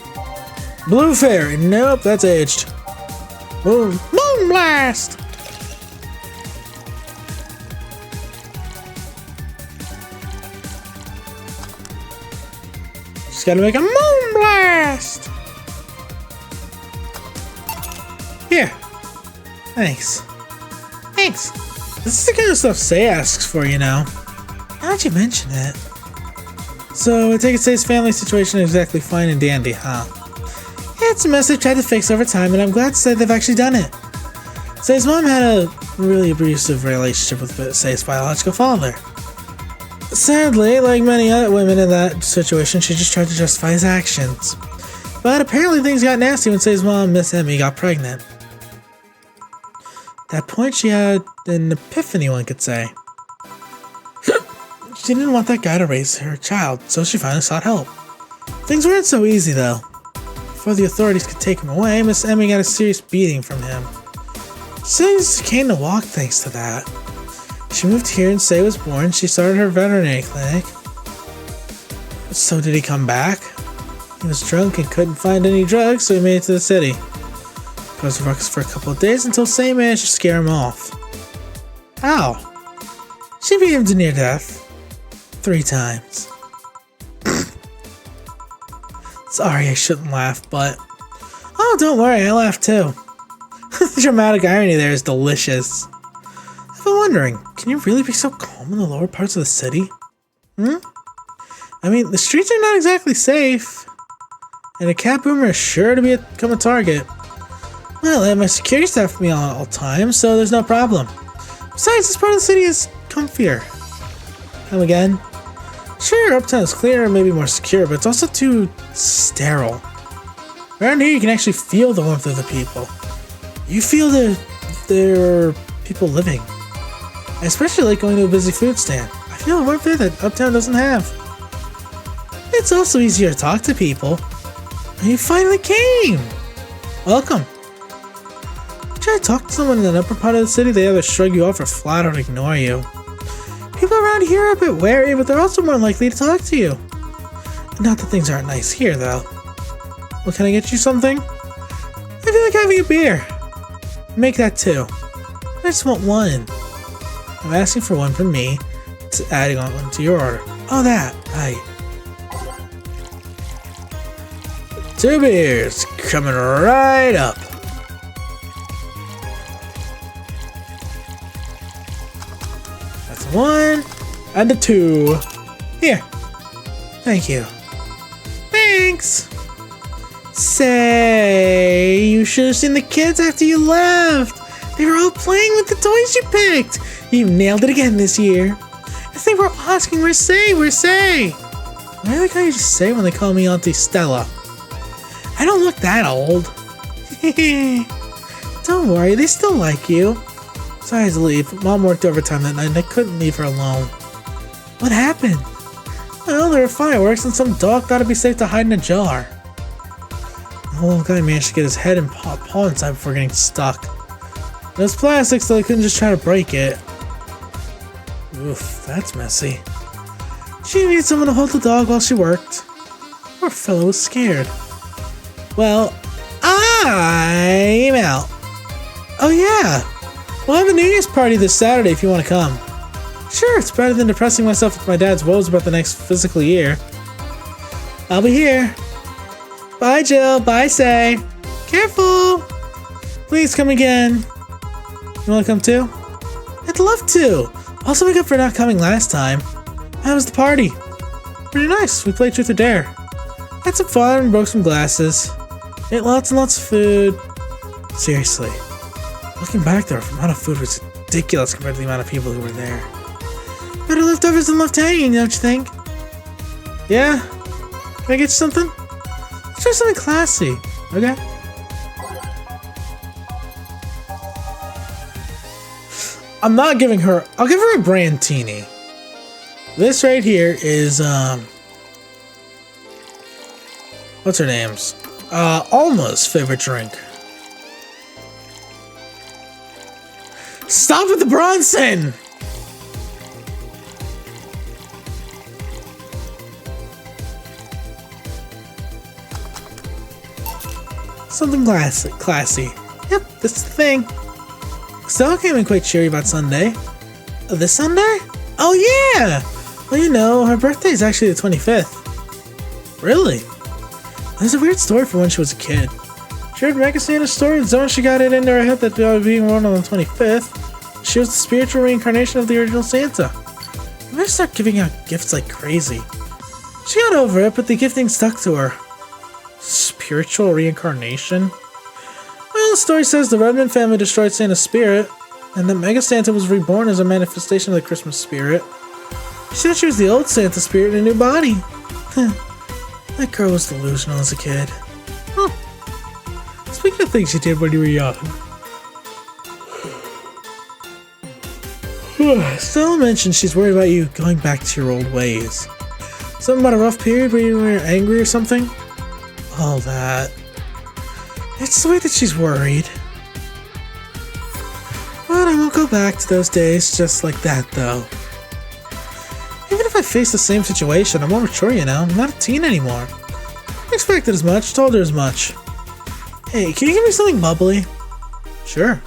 Blue fairy. Nope, that's aged. Boom. Moon blast! Just gotta make a moon blast! Here. Thanks. Thanks. This is the kind of stuff Say asks for, you know. Now that you mention it. So, I take it Say's family situation is exactly fine and dandy, huh? Yeah, it's a mess they've tried to fix over time, and I'm glad to say they've actually done it. Say's mom had a really abusive relationship with Say's biological father. Sadly, like many other women in that situation, she just tried to justify his actions. But apparently things got nasty when Say's mom, Miss Emmy, got pregnant. At that point, she had an epiphany, one could say. She didn't want that guy to raise her child, so she finally sought help. Things weren't so easy, though. Before the authorities could take him away, Miss Emmy got a serious beating from him. Say came to walk thanks to that. She moved here and Say was born. She started her veterinary clinic. So did he come back? He was drunk and couldn't find any drugs, so he made it to the city. Caused ruckus for a couple of days until Say managed to scare him off. How? She beat him to near death. 3 times. Sorry, I shouldn't laugh, but... Oh, don't worry, I laughed too. The dramatic irony there is delicious. I've been wondering, can you really be so calm in the lower parts of the city? I mean, the streets are not exactly safe. And a cat boomer is sure to become a target. Well, I have my security staff with me all times, so there's no problem. Besides, this part of the city is comfier. Come again? Sure, uptown is cleaner and maybe more secure, but it's also too sterile. Around here, you can actually feel the warmth of the people. You feel there are people living. I especially like going to a busy food stand. I feel a warmth there that uptown doesn't have. It's also easier to talk to people. And you finally came! Welcome. You try to talk to someone in an upper part of the city, they either shrug you off or flat out ignore you. People around here are a bit wary, but they're also more likely to talk to you. Not that things aren't nice here, though. Well, can I get you something? I feel like having a beer. Make that 2. I just want 1. I'm asking for 1 from me, adding on 1 to your order. Oh, that. Aye. 2 beers, coming right up. That's 1, and a 2. Here. Thank you. Thanks. Say, you should have seen the kids after you left. They were all playing with the toys you picked. You nailed it again this year. As they were asking, where's Say? Where's Say? Why do they call you just Say when they call me Auntie Stella? I don't look that old. Don't worry, they still like you. Sorry I had to leave. Mom worked overtime that night and I couldn't leave her alone. What happened? Well, there were fireworks and some dog thought it'd be safe to hide in a jar. The little guy managed to get his head and paw inside before getting stuck. It was plastic, so they couldn't just try to break it. Oof, that's messy. She needed someone to hold the dog while she worked. Poor fellow was scared. Well, I'm out. Oh yeah, we'll have a New Year's party this Saturday if you want to come. Sure, it's better than depressing myself with my dad's woes about the next physical year. I'll be here. Bye, Jill. Bye, Say. Careful. Please come again. You want to come too? I'd love to. Also, make up for not coming last time. How was the party? Pretty nice. We played Truth or Dare. Had some fun and broke some glasses. Ate lots and lots of food. Seriously. Looking back, the amount of food was ridiculous compared to the amount of people who were there. Better leftovers than left hanging, don't you think? Yeah? Can I get you something? Let's try something classy, okay? I'm not giving her... I'll give her a Brandtini. This right here is, what's her name's? Alma's favorite drink. Stop with the Bronson! Something classy. Yep, that's the thing. Stella came in quite cheery about Sunday. This Sunday? Oh yeah! Well, you know, her birthday is actually the 25th. Really? There's a weird story for when she was a kid. She heard Mega Santa's story, and so she got it into her head that they were being born on the 25th. She was the spiritual reincarnation of the original Santa. You better start giving out gifts like crazy. She got over it, but the gifting stuck to her. Spiritual reincarnation? Well, the story says the Redmond family destroyed Santa's spirit, and that Mega Santa was reborn as a manifestation of the Christmas spirit. She said she was the old Santa spirit in a new body. That girl was delusional as a kid. Huh. Speaking of things you did when you were young. Stella mentioned she's worried about you going back to your old ways. Something about a rough period where you were angry or something? All that. It's the way that she's worried. But I won't go back to those days just like that, though. Even if I face the same situation, I'm more mature, you know? I'm not a teen anymore. I expected as much, told her as much. Hey, can you give me something bubbly? Sure.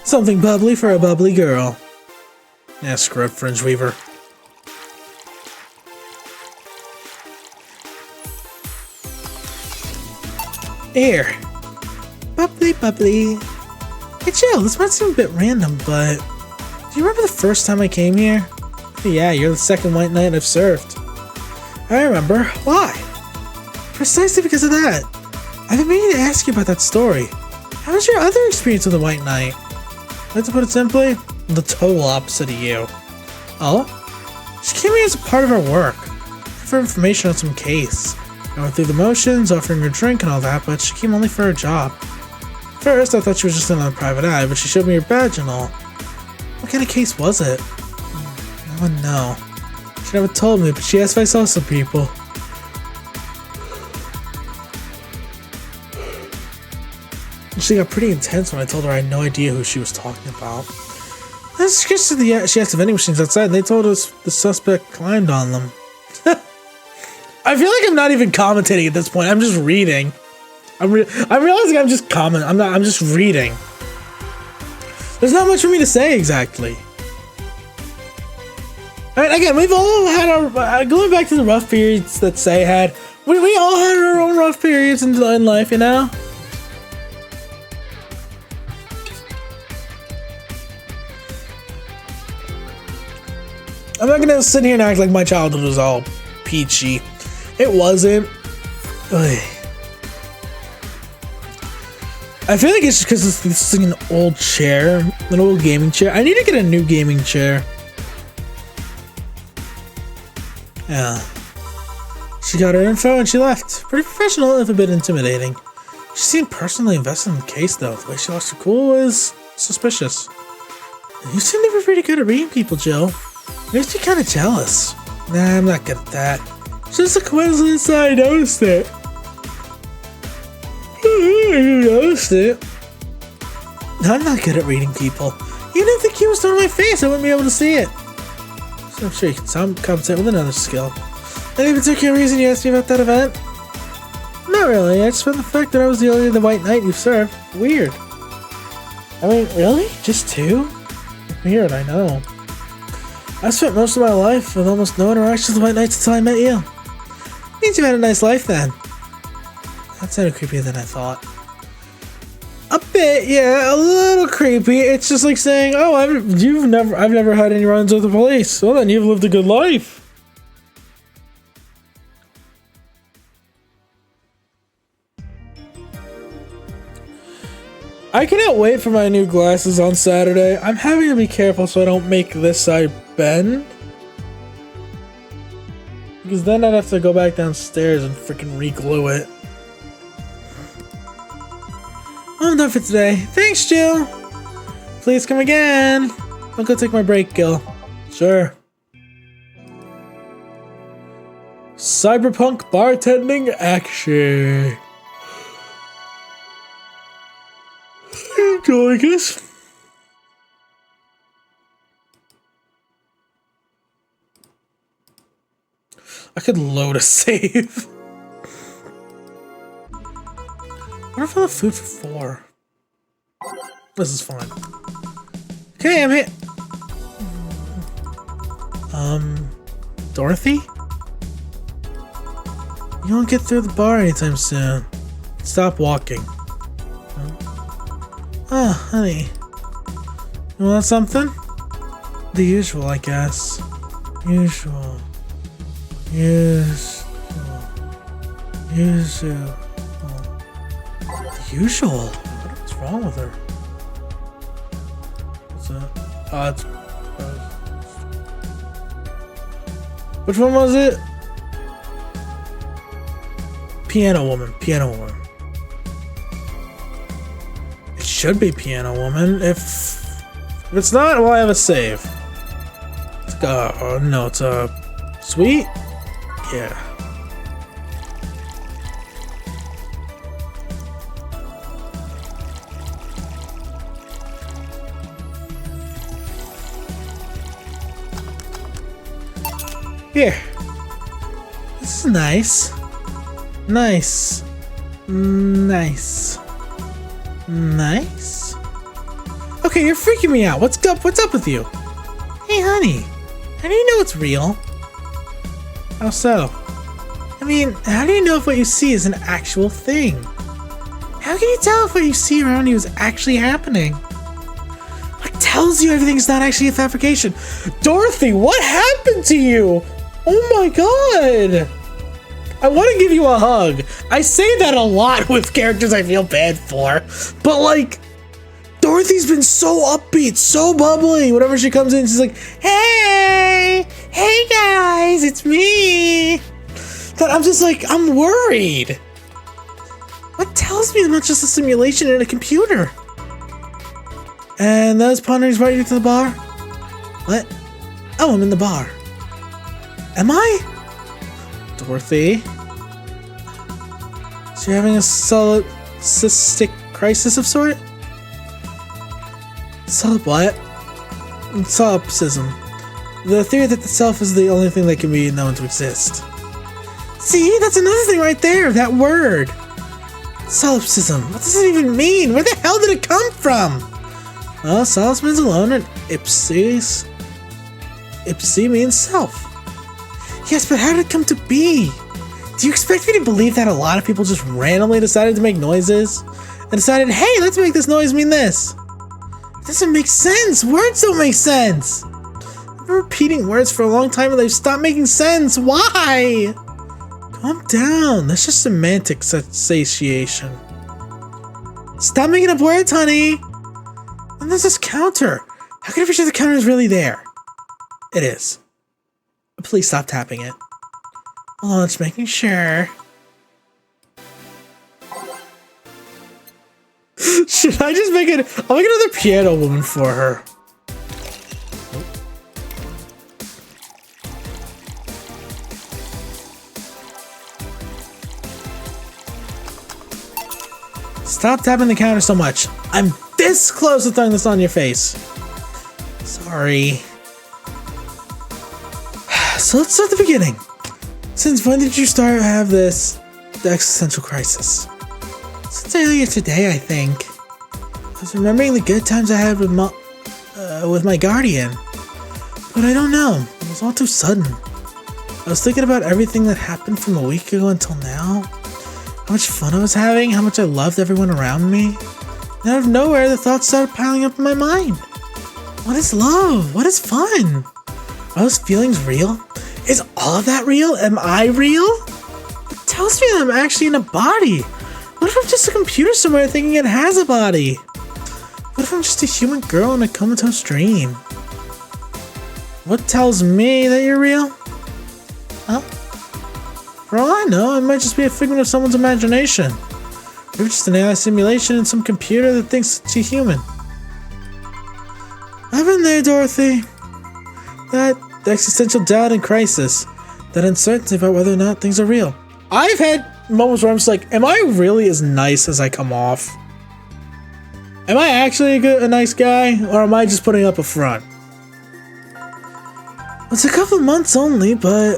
Something bubbly for a bubbly girl. Yeah, screw it, Fringe Weaver. Here. Bubbly, bubbly. Hey, chill, this might seem a bit random, but... Do you remember the first time I came here? Yeah, you're the second white knight I've served. I remember. Why? Precisely because of that. I've been meaning to ask you about that story. How was your other experience with the white knight? To put it simply, the total opposite of you. Oh? She came here as a part of her work. For information on some case. I went through the motions, offering her a drink and all that, but she came only for her job. First, I thought she was just in on a private eye, but she showed me her badge and all. What kind of case was it? I wouldn't know. She never told me, but she asked if I saw some people. She got pretty intense when I told her I had no idea who she was talking about. She asked if any machines outside, and they told us the suspect climbed on them. I feel like I'm not even commentating at this point. I'm just reading. I'm realizing I'm just I'm just reading. There's not much for me to say exactly. Alright, again, we've all had our going back to the rough periods that Say had. We all had our own rough periods in life, you know. I'm not gonna sit here and act like my childhood was all peachy. It wasn't. Ugh. I feel like it's just because this is like an old chair, an old gaming chair. I need to get a new gaming chair. Yeah. She got her info and she left. Pretty professional, if a bit intimidating. She seemed personally invested in the case, though. The way she lost her cool was suspicious. You seem to be pretty good at reading people, Jill. Makes me kind of jealous. Nah, I'm not good at that. It's just a coincidence that I noticed it. You noticed it? I'm not good at reading people. Even if the cue was on my face, I wouldn't be able to see it. So I'm sure you can compensate with another skill. Any particular reason you asked me about that event? Not really. I just found the fact that I was the only white knight you've served weird. I mean, really? Just two? Weird, I know. I spent most of my life with almost no interactions with white knights until I met you. Means you had a nice life then. That sounded creepier than I thought. A bit, yeah, a little creepy. It's just like saying, "Oh, I've never had any runs with the police." Well, then you've lived a good life. I cannot wait for my new glasses on Saturday. I'm having to be careful so I don't make this side bend. Because then I'd have to go back downstairs and freaking re-glue it. I'm done for today. Thanks, Jill. Please come again. I'll go take my break, Gil. Sure. Cyberpunk bartending action. Enjoying this? I could load a save. What if I have food for 4? This is fine. Okay, I'm here. Dorothy? You won't get through the bar anytime soon. Stop walking. Oh, honey. You want something? The usual, I guess. Usual. Usual. The usual? What's wrong with her? What's that? Oh, it's... Which one was it? Piano Woman. Piano Woman. It should be Piano Woman. If it's not, well, I have a save. It's no, it's Sweet? Yeah. Here. This is nice. Nice. Nice. Nice. Okay, you're freaking me out. What's up? What's up with you? Hey, honey. How do you know it's real? How so? I mean, how do you know if what you see is an actual thing? How can you tell if what you see around you is actually happening? What tells you everything's not actually a fabrication? Dorothy, what happened to you? Oh my god! I want to give you a hug. I say that a lot with characters I feel bad for, but like, Dorothy's been so upbeat, so bubbly. Whenever she comes in, she's like, hey guys, it's me. That I'm just like, I'm worried. What tells me I'm not just a simulation in a computer? And those ponderings brought you to the bar? What? Oh, I'm in the bar. Am I? Dorothy? So you're having a solipsistic crisis of sort? What? Solipsism. The theory that the self is the only thing that can be known to exist. See, that's another thing right there, that word. Solipsism. What does it even mean? Where the hell did it come from? Well, solipse means alone, and ipsi means self. Yes, but how did it come to be? Do you expect me to believe that a lot of people just randomly decided to make noises? And decided, hey, let's make this noise mean this? It doesn't make sense. Words don't make sense. I've been repeating words for a long time and they've stopped making sense. Why? Calm down. That's just semantic satiation. Stop making up words, honey. And there's this counter. How can I be sure the counter is really there? It is. Please stop tapping it. Hold on, just making sure. Should I just make it? I'll make another Piano Woman for her. Stop tapping the counter so much. I'm this close to throwing this on your face. Sorry. So let's start the beginning. Since when did you start to have this existential crisis? Since earlier today, I think. I was remembering the good times I had with my guardian. But I don't know. It was all too sudden. I was thinking about everything that happened from a week ago until now. How much fun I was having, how much I loved everyone around me. And out of nowhere, the thoughts started piling up in my mind. What is love? What is fun? Are those feelings real? Is all of that real? Am I real? It tells me that I'm actually in a body. What if I'm just a computer somewhere thinking it has a body? What if I'm just a human girl in a comatose dream? What tells me that you're real? Huh? For all I know, it might just be a figment of someone's imagination. Maybe just an AI simulation in some computer that thinks it's a human. I've been there, Dorothy. That existential doubt and crisis. That uncertainty about whether or not things are real. I've had moments where I'm just like, am I really as nice as I come off? Am I actually a nice guy? Or am I just putting up a front? It's a couple of months only, but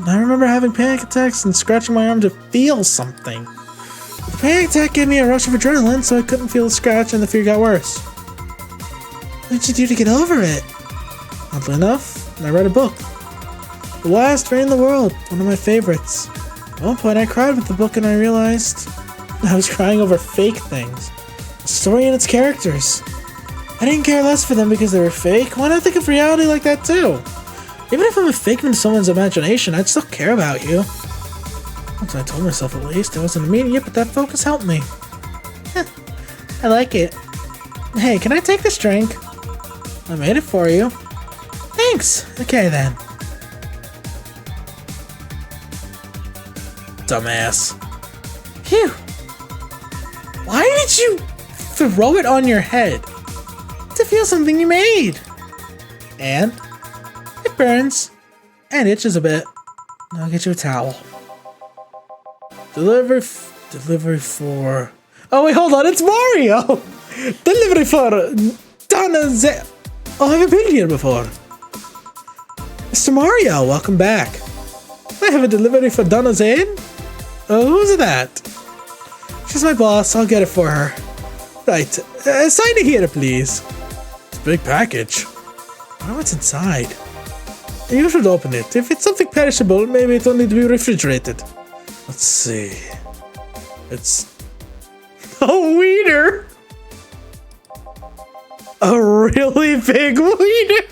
I remember having panic attacks and scratching my arm to feel something. The panic attack gave me a rush of adrenaline, so I couldn't feel the scratch and the fear got worse. What did you do to get over it? Oddly enough, I read a book. The Last Rain in the World, one of my favorites. At one point I cried with the book and I realized I was crying over fake things. The story and its characters. I didn't care less for them because they were fake. Why not think of reality like that too? Even if I'm a figment of someone's imagination, I'd still care about you. That's what I told myself at least. I wasn't immediate, but that focus helped me. I like it. Hey, can I take this drink? I made it for you. Thanks. Okay then. Dumbass. Phew. Why did you throw it on your head? To feel something you made. And it burns. And itches a bit. I'll get you a towel. Delivery for... Oh wait, hold on, it's Mario! Delivery for Donna Z... Oh, I haven't been here before. Mr. Mario, welcome back. I have a delivery for Donna Zane? Oh, who's that? She's my boss, I'll get it for her. Right, sign it here, please. It's a big package. I wonder what's inside. You should open it. If it's something perishable, maybe it will need to be refrigerated. Let's see. It's... a wiener! A really big wiener!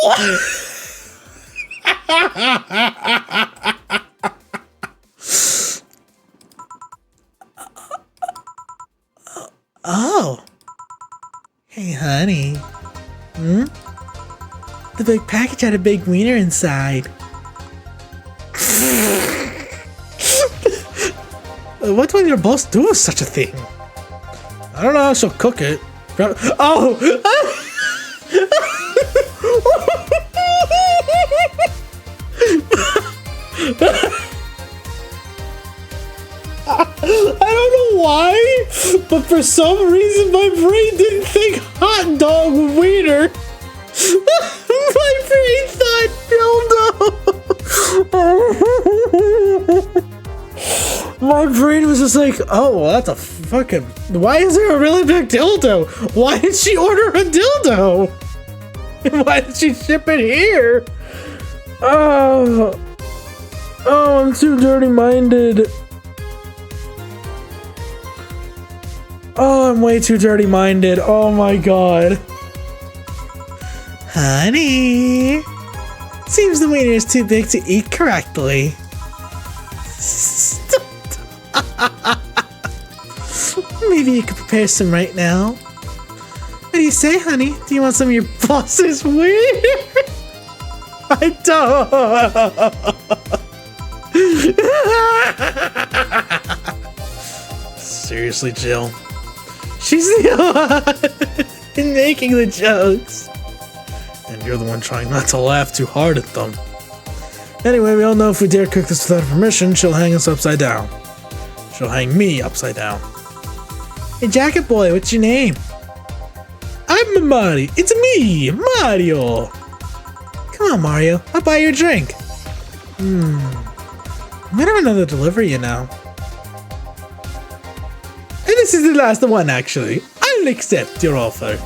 What? Oh. Hey, honey. Hmm? The big package had a big wiener inside. What will your boss do with such a thing? I don't know, she'll cook it. Oh! I don't know why, but for some reason my brain didn't think hot dog wiener. My brain thought dildo. My brain was just like, oh, well, that's a fucking... Why is there a really big dildo? Why did she order a dildo? Why did she ship it here? Oh, I'm too dirty-minded. Oh, I'm way too dirty-minded. Oh my god. Honey. Seems the wiener is too big to eat correctly. Maybe you could prepare some right now. What do you say, honey? Do you want some of your boss's wiener? I don't. Seriously, Jill. She's the one making the jokes. And you're the one trying not to laugh too hard at them. Anyway, we all know if we dare cook this without her permission, she'll hang us upside down. She'll hang me upside down. Hey, Jacket Boy, what's your name? I'm Mario. It's me, Mario. Come on, Mario. I'll buy you a drink. I might have another delivery, you know. And this is the last one, actually. I'll accept your offer.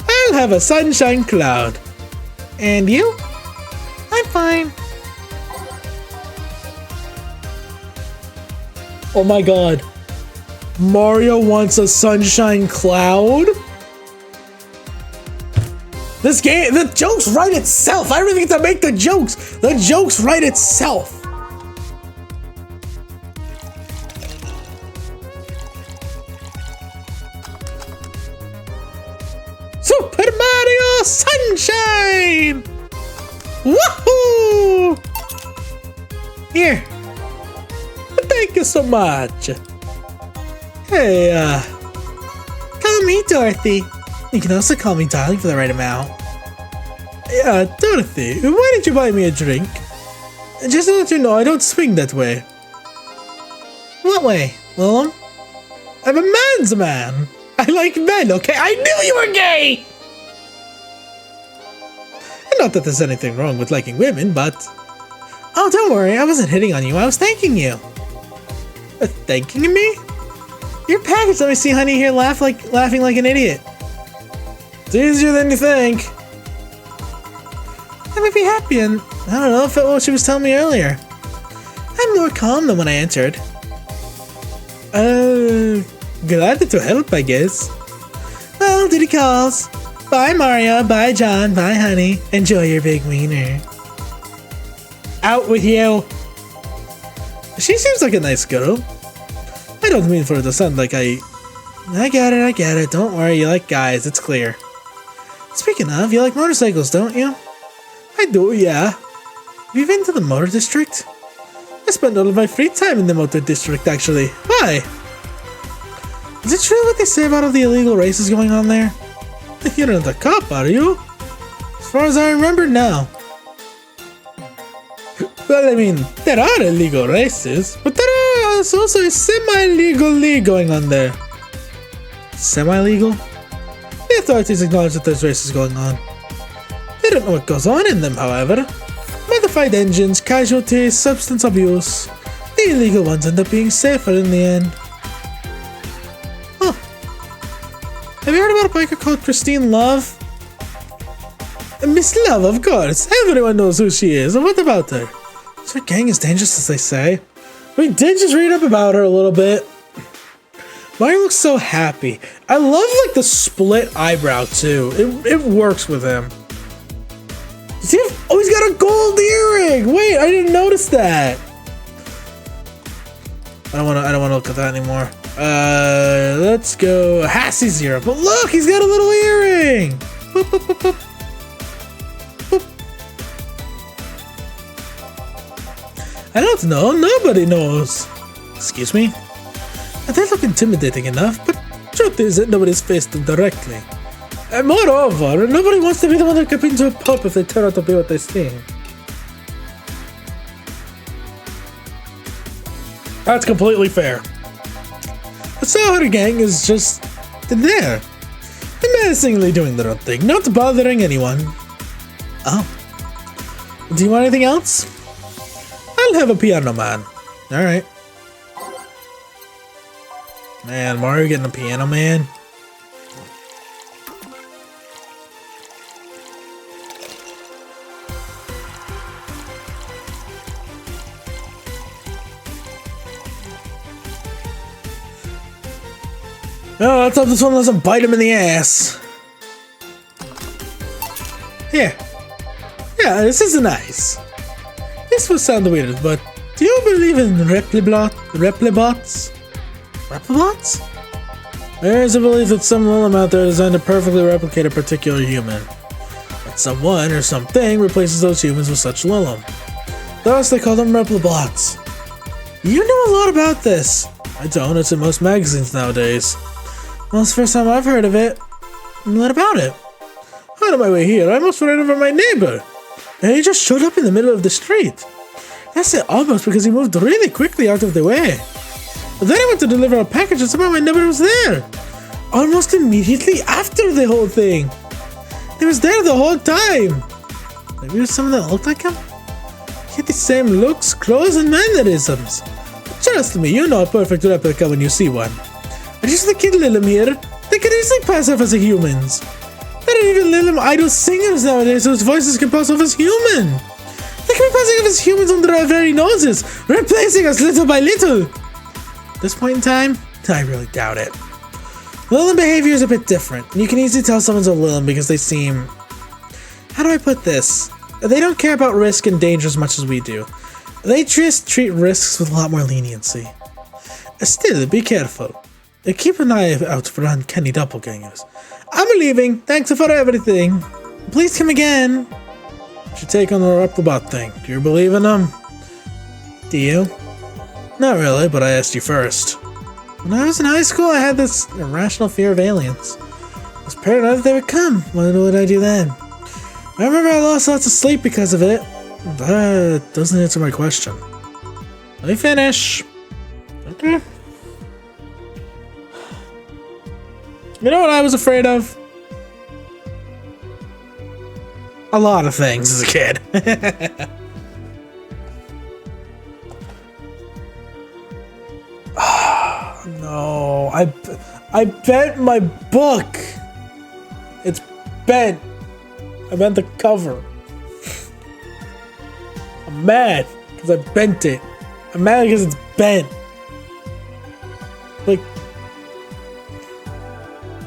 I'll have a sunshine cloud. And you? I'm fine. Oh my god. Mario wants a sunshine cloud? This game, the jokes write itself. I really need to make the jokes. The jokes write itself. Super Mario Sunshine! Woohoo! Here. Thank you so much. Hey, call me Dorothy. You can also call me darling for the right amount. Yeah, Dorothy, why did you buy me a drink? Just to let you know, I don't swing that way. What way, Willem? I'm a man's man. I like men, okay? I knew you were gay! And not that there's anything wrong with liking women, but... Oh, don't worry, I wasn't hitting on you, I was thanking you. Thanking me? Your package let me see honey here laughing like an idiot. It's easier than you think. I might be happy and I don't know if it was what she was telling me earlier. I seemed more calm than when I entered. Glad to help, I guess. Well, duty calls. Bye, Mario. Bye, John. Bye, honey. Enjoy your big wiener. Out with you. She seems like a nice girl. I don't mean for it to sound like I get it. Don't worry, you like guys. It's clear. Speaking of, you like motorcycles, don't you? I do, yeah. Have you been to the motor district? I spend all of my free time in the motor district, actually. Why? Is it true what they say about all the illegal races going on there? You're not a cop, are you? As far as I remember, no. Well, I mean, there are illegal races, but there is also a semi-legal league going on there. Semi-legal? The authorities acknowledge that there's races going on. They don't know what goes on in them, however. Modified engines, casualties, substance abuse. The illegal ones end up being safer in the end. Huh. Have you heard about a biker called Christine Love? Miss Love, of course. Everyone knows who she is. And what about her? Is her gang as dangerous as they say? We did just read up about her a little bit. Mario looks so happy. I love like the split eyebrow too. It works with him. See? Oh, he's got a gold earring. Wait, I didn't notice that. I don't want to look at that anymore. Let's go Hassy Zero. But look, he's got a little earring. Boop, boop, boop, boop. Boop. I don't know. Nobody knows. Excuse me? They look intimidating enough, but truth is that nobody's faced them directly. And moreover, nobody wants to be the one that gets into a pub if they turn out to be what they seem. That's completely fair. So her gang is just there, menacingly doing their own thing, not bothering anyone. Oh. Do you want anything else? I'll have a piano man. Alright. Man, Mario getting a piano man? Oh, let's hope this one doesn't bite him in the ass. Here. Yeah, this is nice. This will sound weird, but do you believe in replibots? Replibots? There is a belief that some Lilum out there designed to perfectly replicate a particular human. That someone or something replaces those humans with such Lilum. Thus, they call them replibots. You know a lot about this. I don't, it's in most magazines nowadays. Well, it's the first time I've heard of it. What about it? On my way here, I almost ran over my neighbor. And he just showed up in the middle of the street. That's it, almost, because he moved really quickly out of the way. But then I went to deliver a package and somehow my neighbor was there. Almost immediately after the whole thing. He was there the whole time. Maybe it was someone that looked like him? He had the same looks, clothes, and mannerisms. Trust me, you know a perfect replica when you see one. And just the kid Lilum here, they can easily pass off as humans. There are even Lilum idol singers nowadays whose voices can pass off as human. They can be passing off as humans under our very noses, replacing us little by little. At this point in time, I really doubt it. Lilum behavior is a bit different, and you can easily tell someone's a Lilum because they seem... How do I put this? They don't care about risk and danger as much as we do. They just treat risks with a lot more leniency. Still, be careful. Keep an eye out for uncanny doppelgangers. I'm leaving. Thanks for everything. Please come again. What's your take on the Reprobot thing? Do you believe in them? Do you? Not really, but I asked you first. When I was in high school, I had this irrational fear of aliens. I was paranoid that they would come. What would I do then? I remember I lost lots of sleep because of it. That doesn't answer my question. Let me finish. Okay. You know what I was afraid of? A lot of things as a kid. Oh, no, I bent my book. It's bent. I bent the cover. I'm mad because I bent it. I'm mad because it's bent. Like,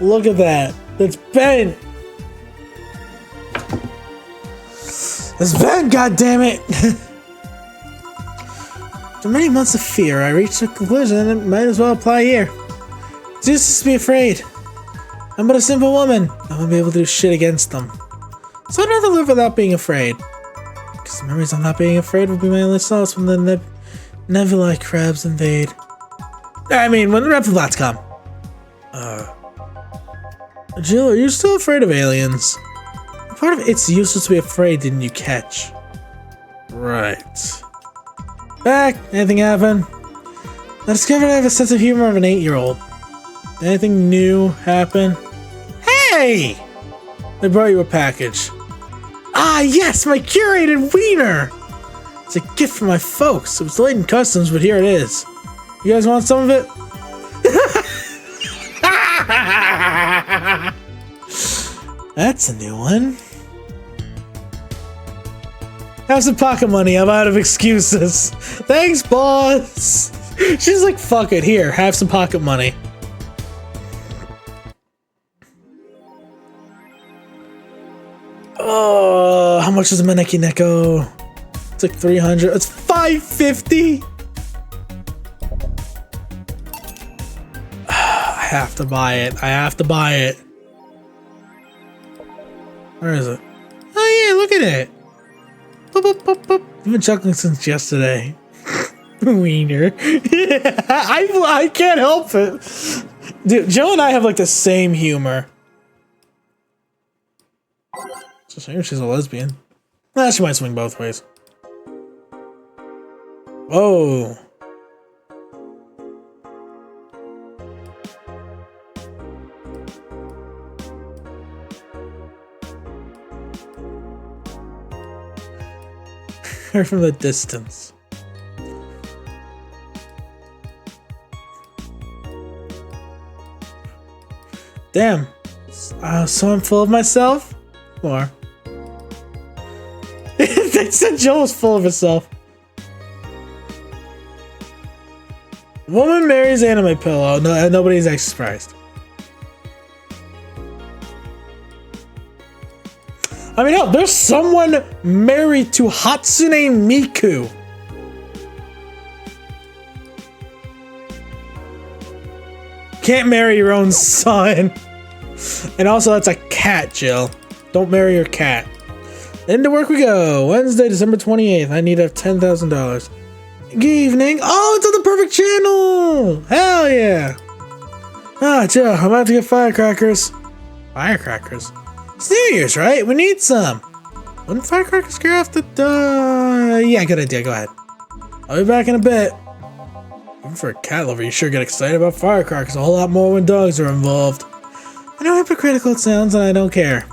look at that. It's bent. It's bent, goddammit! After many months of fear, I reached a conclusion that it might as well apply here. It's useless to be afraid. I'm but a simple woman. I won't be able to do shit against them. So I'd rather live without being afraid. Because the memories of not being afraid will be my only solace when the nebulae crabs invade. I mean, when the Reptilots come. Jill, are you still afraid of aliens? Part of it's useless to be afraid didn't you catch? Right. Back, anything happen? I discovered I have a sense of humor of an 8-year-old. Anything new happen? Hey! They brought you a package. Ah, yes, my curated wiener! It's a gift from my folks. It was delayed in customs, but here it is. You guys want some of it? That's a new one. Have some pocket money. I'm out of excuses. Thanks, boss. She's like, fuck it. Here, have some pocket money. Oh, how much is a Maneki Neko? It's like 300. It's 550. I have to buy it. I have to buy it. Where is it? Oh yeah, look at it. Boop, boop, boop, boop. I've been chuckling since yesterday. Wiener. I can't help it. Dude, Joe and I have like the same humor. It's a shame she's a lesbian. Nah, she might swing both ways. Whoa. Her from the distance. Damn. So I'm full of myself? More. They said Joe was full of herself. Woman marries anime pillow. No, nobody's actually surprised. I mean, hell, there's someone married to Hatsune Miku. Can't marry your own son. And also, that's a cat, Jill. Don't marry your cat. Into work we go. Wednesday, December 28th. I need to have $10,000. Good evening. Oh, it's on the perfect channel. Hell yeah. Ah, Jill, I'm about to get firecrackers. Firecrackers? It's New Year's, right? We need some. Wouldn't firecrackers scare off the yeah, good idea. Go ahead. I'll be back in a bit. Even for a cat lover, you sure get excited about firecrackers a whole lot more when dogs are involved. I know how hypocritical it sounds, and I don't care.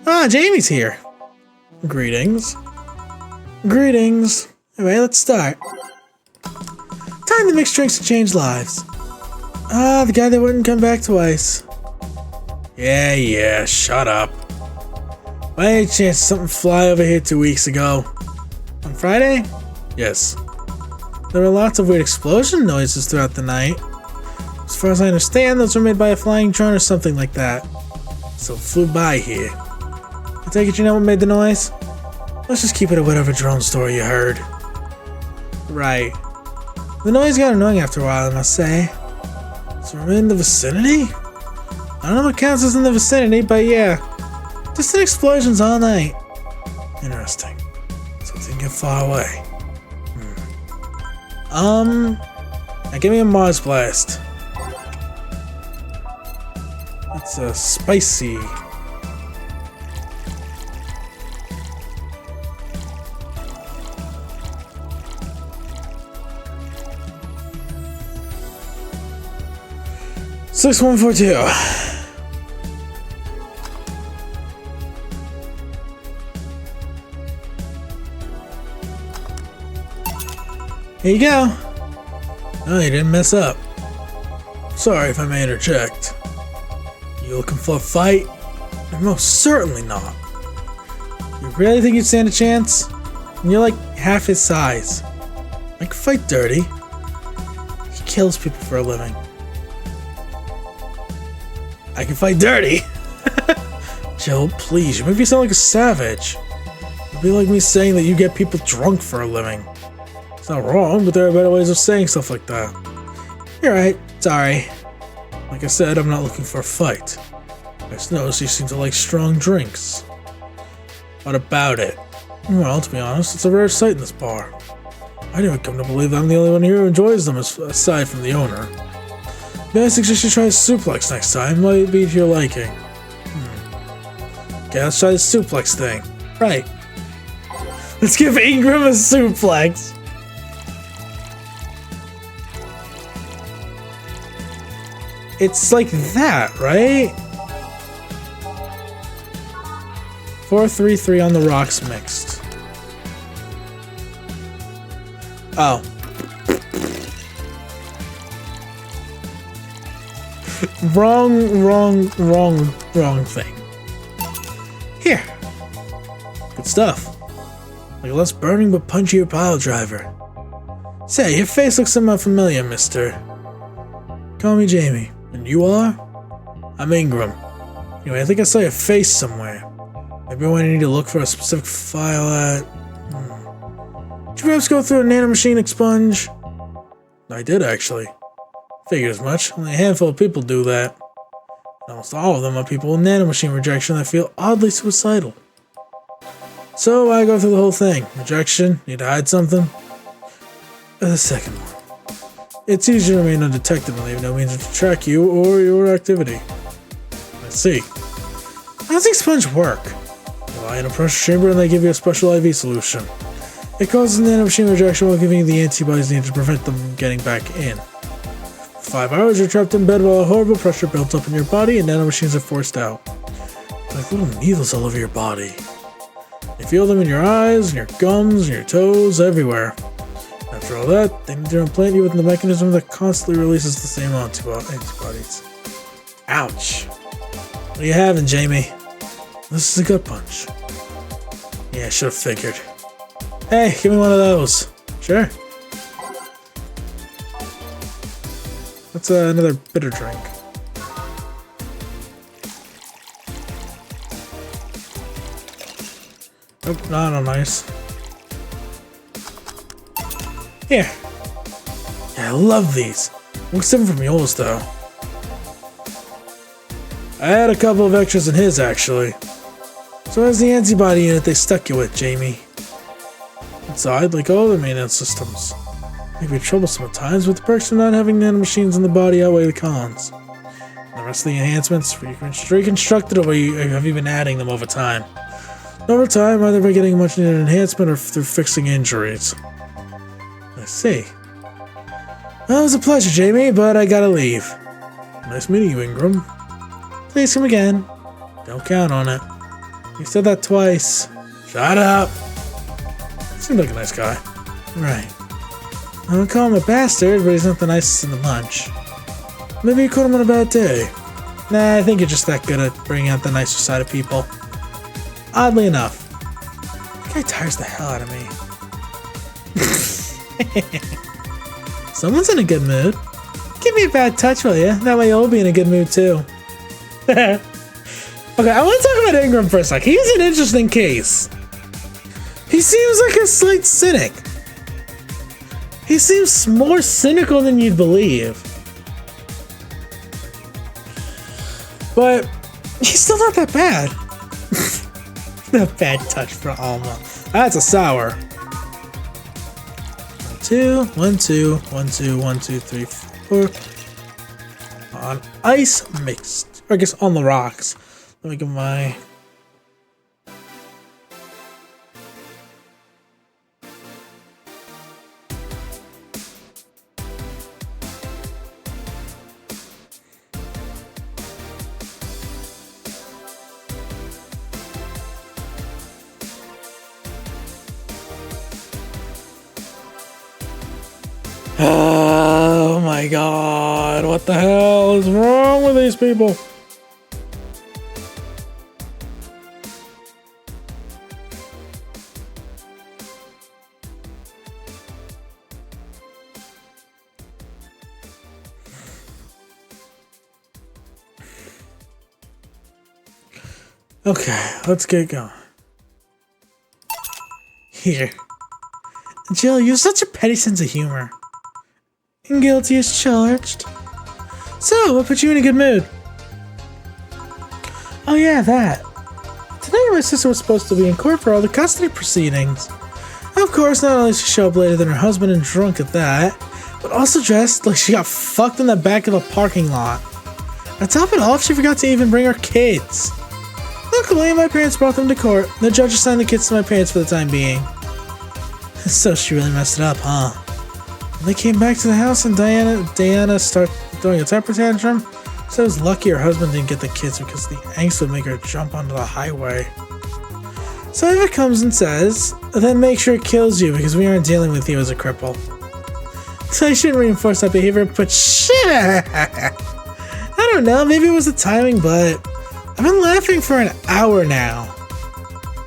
Ah, Jamie's here. Greetings. Greetings. Alright, let's start. Time to mix drinks and change lives. Ah, the guy that wouldn't come back twice. Yeah, shut up. By any chance something fly over here 2 weeks ago? On Friday? Yes. There were lots of weird explosion noises throughout the night. As far as I understand, those were made by a flying drone or something like that. So it flew by here. I take it you know what made the noise? Let's just keep it at whatever drone story you heard. Right. The noise got annoying after a while, I must say. So we're in the vicinity? I don't know what counts as in the vicinity, but yeah. Distant explosions all night. Interesting. So it didn't get far away. Now give me a Mars Blast. It's a spicy. Six 142. Here you go. Oh, you didn't mess up. Sorry if I may interject. You looking for a fight? Most certainly not. You really think you'd stand a chance? And you're like half his size. I can fight dirty. He kills people for a living. I can fight dirty. Joe, please, you make me sound like a savage. It'd be like me saying that you get people drunk for a living. It's not wrong, but there are better ways of saying stuff like that. You're right, sorry. Like I said, I'm not looking for a fight. I just noticed you seem to like strong drinks. What about it? Well, to be honest, it's a rare sight in this bar. I didn't come to believe that I'm the only one here who enjoys them, aside from the owner. May I suggest you try a suplex next time? Might be to your liking. Okay, let's try the suplex thing. Right. Let's give Ingram a suplex. It's like that, right? 4-3-3 on the rocks mixed. Oh. Wrong thing. Here. Good stuff. Like a less burning but punchier pile driver. Say, your face looks somewhat familiar, mister. Call me Jamie. And you are? I'm Ingram. Anyway, I think I saw your face somewhere. Maybe when I need to look for a specific file at... Did you perhaps go through a nanomachine expunge? I did, actually. Figured as much. Only a handful of people do that. Almost all of them are people with nanomachine rejection that feel oddly suicidal. So I go through the whole thing. Rejection? Need to hide something? The second one. It's easier to remain undetected when they have no means to track you or your activity. Let's see. How does the expunge work? You lie in a pressure chamber and they give you a special IV solution. It causes nanomachine rejection while giving you the antibodies needed to prevent them getting back in. For 5 hours, you're trapped in bed while a horrible pressure builds up in your body and nanomachines are forced out. It's like little needles all over your body. You feel them in your eyes, and your gums, and your toes, everywhere. After all that, they need to implant you with the mechanism that constantly releases the same antibodies. Ouch. What are you having, Jamie? This is a gut punch. Yeah, I should have figured. Hey, give me one of those. Sure. What's another bitter drink? Oh, not nice. Here. Yeah, I love these. Looks different from yours, though. I had a couple of extras in his, actually. So how's the antibody unit they stuck you with, Jamie? Inside, like all the maintenance systems. It can be troublesome at times, but the perks of not having nanomachines in the body outweigh the cons. The rest of the enhancements reconstructed, or have you been adding them over time? Over time, either by getting a much needed enhancement or through fixing injuries. I see. Well, it was a pleasure, Jamie, but I gotta leave. Nice meeting you, Ingram. Please come again. Don't count on it. You said that twice. Shut up! Seemed like a nice guy. Right. I don't call him a bastard, but he's not the nicest in the bunch. Maybe you caught him on a bad day. Nah, I think you're just that good at bringing out the nicer side of people. Oddly enough. That guy tires the hell out of me. Someone's in a good mood. Give me a bad touch, will ya? That way you'll be in a good mood too. Okay, I want to talk about Ingram for a sec. He's an interesting case. He seems like a slight cynic. He seems more cynical than you'd believe. But he's still not that bad. Not bad touch for Alma. That's a sour. 1, 2, 1, 2, 1, 2, 3, 4. On ice mixed. Or I guess on the rocks. Let me get my... Oh my god, what the hell is wrong with these people? Okay, let's get going. Here. Jill, you have such a petty sense of humor. And guilty as charged. So, what put you in a good mood? Oh yeah, that. Today my sister was supposed to be in court for all the custody proceedings. Of course, not only did she show up later than her husband and drunk at that, but also dressed like she got fucked in the back of a parking lot. On top of it all, she forgot to even bring her kids. Luckily, my parents brought them to court. The judge assigned the kids to my parents for the time being. So she really messed it up, huh? When they came back to the house and Diana started throwing a temper tantrum, so it was lucky her husband didn't get the kids because the angst would make her jump onto the highway. So if it comes and says, then make sure it kills you because we aren't dealing with you as a cripple. So I shouldn't reinforce that behavior, but shit! I don't know, maybe it was the timing, but I've been laughing for an hour now.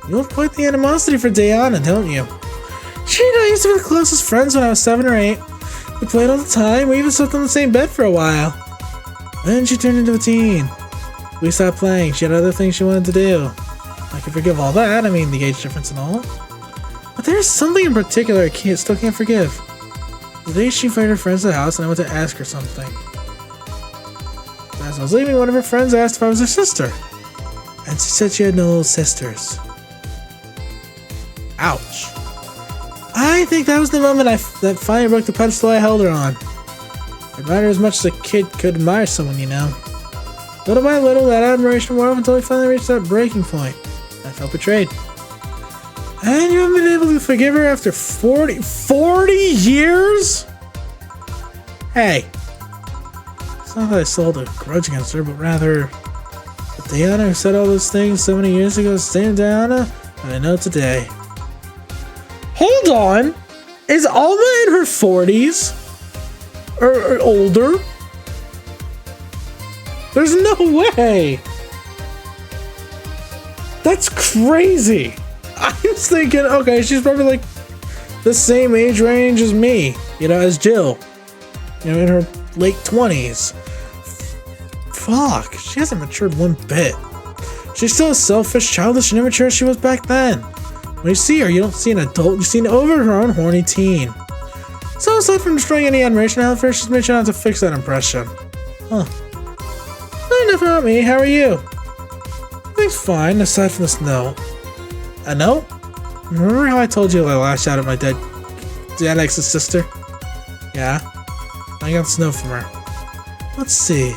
You have quite the animosity for Diana, don't you? She and I used to be the closest friends when I was 7 or 8. We played all the time, we even slept on the same bed for a while. Then she turned into a teen. We stopped playing, she had other things she wanted to do. I can forgive all that, I mean the age difference and all. But there's something in particular I still can't forgive. The day she invited her friends to the house and I went to ask her something. As I was leaving, one of her friends asked if I was her sister. And she said she had no little sisters. Ouch. I think that was the moment that finally broke the pedestal I held her on. I admired her as much as a kid could admire someone, you know. Little by little, that admiration wore off until we finally reached that breaking point. I felt betrayed. And you haven't been able to forgive her after 40 years? Hey. It's not that I still hold a grudge against her, but rather that Diana who said all those things so many years ago is the same Diana that I know today. Hold on! Is Alma in her 40s? Or older? There's no way! That's crazy! I was thinking, okay, she's probably like the same age range as me, you know, as Jill. You know, in her late 20s. Fuck, she hasn't matured one bit. She's still as selfish, childish, and immature as she was back then. When you see her, you don't see an adult, you see an overgrown, horny teen. So aside from destroying any admiration out of her, she's made sure not to fix that impression. Huh. Well, enough about me, how are you? Everything's fine, aside from this note. A note? Remember how I told you I lashed out at my dead ex's sister? Yeah? I got this note from her. Let's see.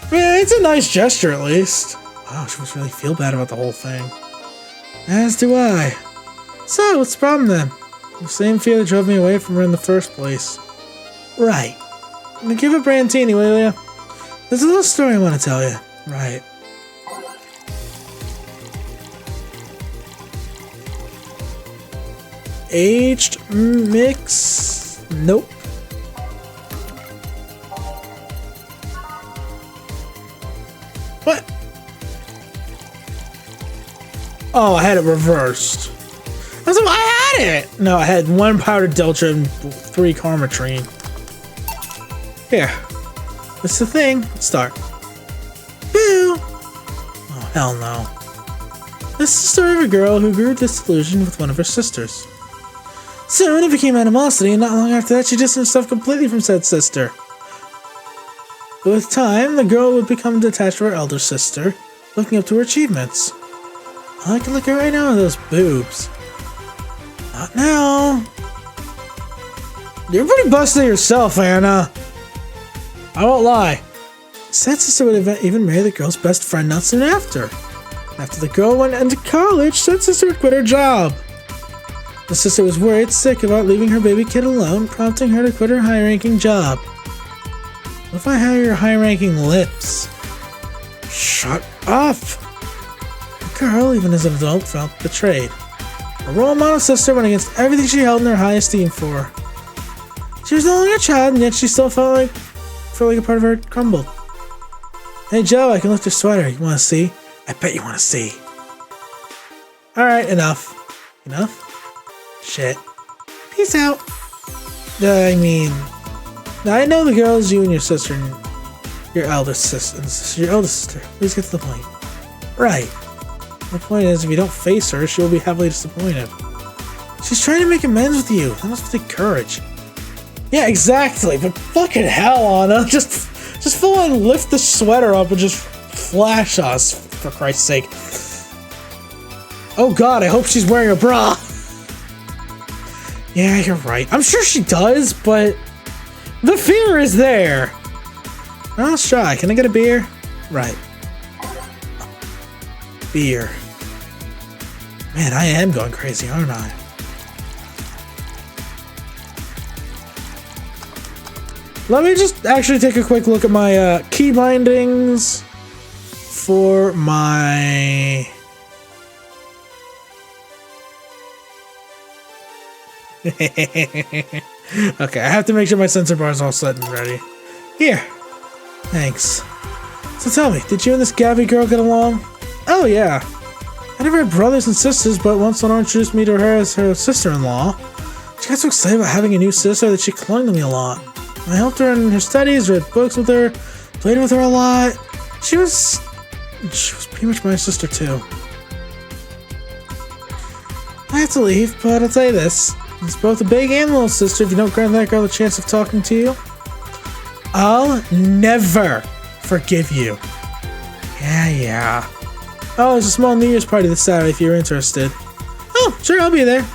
I mean, it's a nice gesture at least. Wow, she must really feel bad about the whole thing. As do I. So, what's the problem then? The same fear that drove me away from her in the first place. Right. Now give a Brantini, will ya? There's a little story I want to tell you. Right. Aged mix? Nope. What? Oh, I had it reversed. I had it! No, I had 1 powdered Delta and 3 Karmatrine. Here. That's the thing. Let's start. Boo! Oh, hell no. This is the story of a girl who grew disillusioned with one of her sisters. Soon it became animosity, and not long after that she distanced herself completely from said sister. But with time, the girl would become detached from her elder sister, looking up to her achievements. I can look at right now at those boobs. Not now. You're pretty busted yourself, Anna. I won't lie. Said sister would even marry the girl's best friend not soon after. After the girl went into college, said sister would quit her job. The sister was worried sick about leaving her baby kid alone, prompting her to quit her high-ranking job. What if I have your high-ranking lips? Shut up! The girl, even as an adult, felt betrayed. Her role model sister went against everything she held in her high esteem for. She was no longer a child, and yet she still felt like a part of her had crumbled. Hey Joe, I can lift your sweater. You want to see? I bet you want to see. Alright, enough. Enough? Shit. Peace out. I mean, I know the girls, you and your sister, and your eldest sister. Please get to the point. Right. The point is, if you don't face her, she'll be heavily disappointed. She's trying to make amends with you. That must take courage. Yeah, exactly. But fucking hell, Anna. Just full on lift the sweater up and just flash us, for Christ's sake. Oh god, I hope she's wearing a bra. Yeah, you're right. I'm sure she does, but the fear is there. I'll try. Can I get a beer? Right. Beer. Man, I am going crazy, aren't I? Let me just actually take a quick look at my key bindings for my... Okay, I have to make sure my sensor bar is all set and ready. Here. Thanks. So tell me, did you and this Gabby girl get along? Oh yeah. I never had brothers and sisters, but once someone introduced me to her as her sister-in-law, she got so excited about having a new sister that she clung to me a lot. I helped her in her studies, read books with her, played with her a lot. She was pretty much my sister too. I have to leave, but I'll tell you this. It's both a big and little sister if you don't grant that girl the chance of talking to you. I'll never forgive you. Yeah. Oh, there's a small New Year's party this Saturday if you're interested. Oh, sure, I'll be there.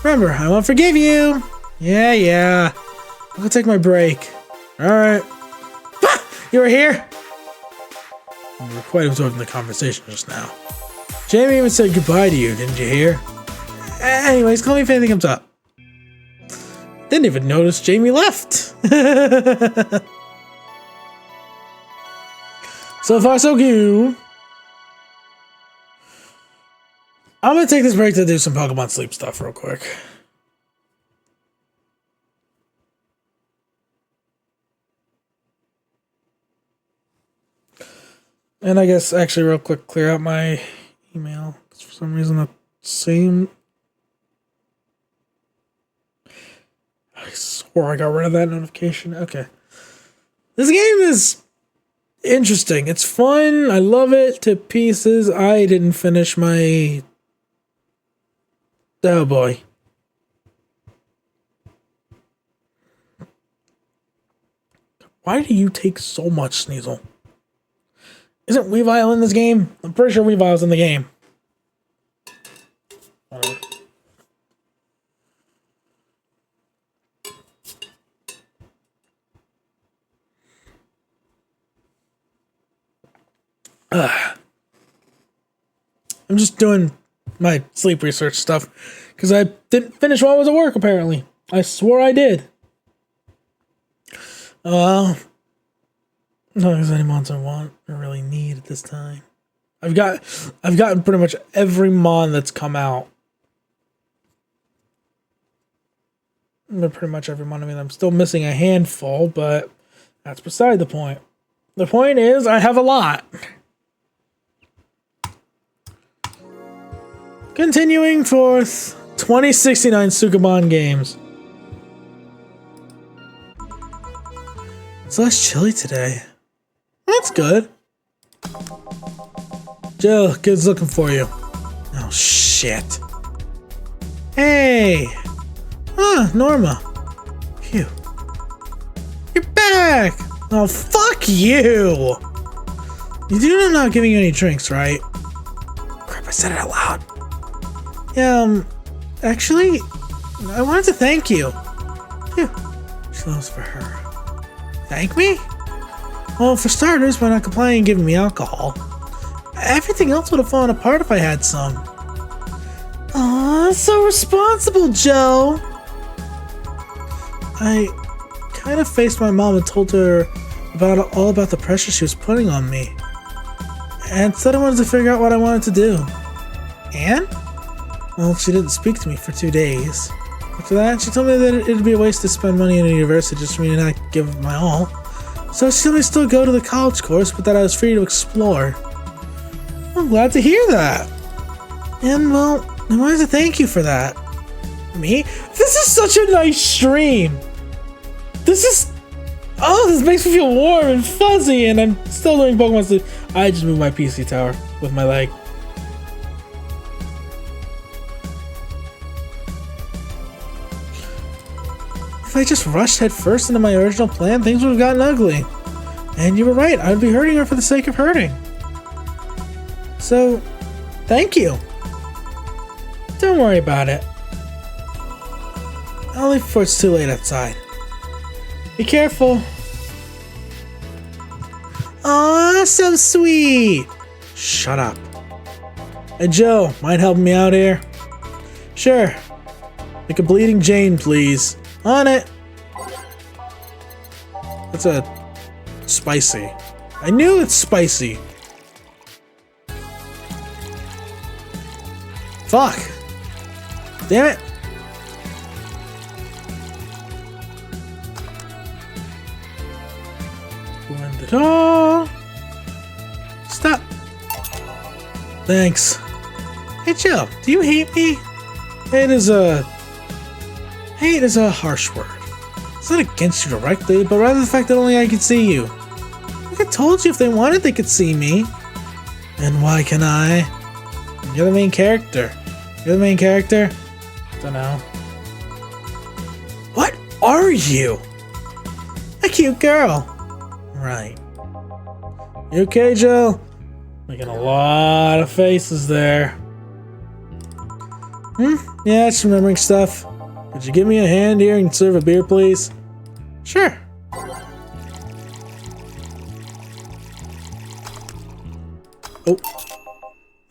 Remember, I won't forgive you. Yeah. I'll go take my break. Alright. You were here? You were quite absorbed in the conversation just now. Jamie even said goodbye to you, didn't you hear? Anyways, call me if anything comes up. Didn't even notice Jamie left. So far, so good. I'm gonna take this break to do some Pokemon Sleep stuff real quick. And I guess actually real quick clear out my email. Because for some reason the same... I swore I got rid of that notification. Okay. This game is interesting. It's fun. I love it to pieces. I didn't finish my... Oh boy. Why do you take so much, Sneasel? Isn't Weavile in this game? I'm pretty sure Weavile's in the game. I'm just doing my sleep research stuff because I didn't finish while I was at work, apparently. I swore I did. Not as any monster I want or really need at this time. I've gotten pretty much every mon that's come out. Pretty much every mon. I mean, I'm still missing a handful, but that's beside the point. The point is, I have a lot. Continuing forth, 2069 Sukamon games. It's less chilly today. That's good. Jill, kid's looking for you. Oh, shit. Hey! Ah, Norma. Phew. You're back! Oh, fuck you! You do know I'm not giving you any drinks, right? Crap, I said it out loud. Yeah, actually, I wanted to thank you. Phew. She loves for her. Thank me? Well, for starters, by not complying and giving me alcohol. Everything else would have fallen apart if I had some. Aw, so responsible, Joe. I kind of faced my mom and told her all about the pressure she was putting on me. And said I wanted to figure out what I wanted to do. And? Well, she didn't speak to me for 2 days. After that, she told me that it'd be a waste to spend money in a university just for me to not give my all. So she told me to still go to the college course, but that I was free to explore. I'm glad to hear that. And, well, I wanted to thank you for that. Me? This is such a nice stream. This is Oh, this makes me feel warm and fuzzy, and I'm still doing Pokemon Sleep. I just moved my PC tower with my leg. If I just rushed head first into my original plan, things would have gotten ugly. And you were right, I would be hurting her for the sake of hurting. So, thank you. Don't worry about it. I'll leave before it's too late outside. Be careful. Aw, so sweet. Shut up. Hey Joe, mind helping me out here? Sure. Like a bleeding Jane, please. On it. That's a spicy. I knew it's spicy. Fuck. Damn it. Blend it all. Stop. Thanks. Hey Joe, do you hate me? Hate is a harsh word. It's not against you directly, but rather the fact that only I can see you. Like I told you, if they wanted, they could see me. And why can I? You're the main character. You're the main character? Don't know. What are you? A cute girl. Right. You okay, Joe? Making a lot of faces there. Yeah, just remembering stuff. Could you give me a hand here and serve a beer, please? Sure. Oh.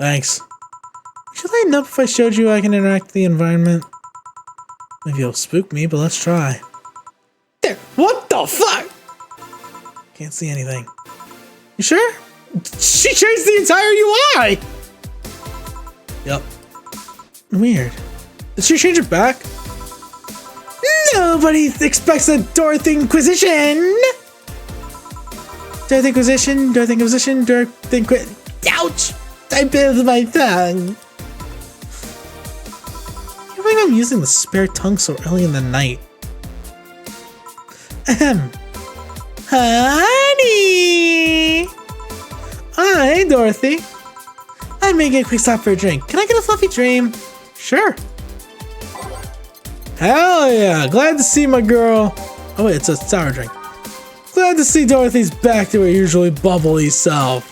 Thanks. Would you lighten up if I showed you I can interact with the environment? Maybe it'll spook me, but let's try. There! What the fuck? Can't see anything. You sure? She changed the entire UI! Yep. Weird. Did she change it back? Nobody expects a Dorothy Inquisition! Dorothy Inquisition, Dorothy Inquisition, Dorothy Inquisition. Ouch! I bit my tongue. Why am I using the spare tongue so early in the night? Ahem. Honey! Hi, Dorothy. I'm making a quick stop for a drink. Can I get a fluffy dream? Sure. Hell yeah! Glad to see my girl. Oh wait, it's a sour drink. Glad to see Dorothy's back to her usually bubbly self.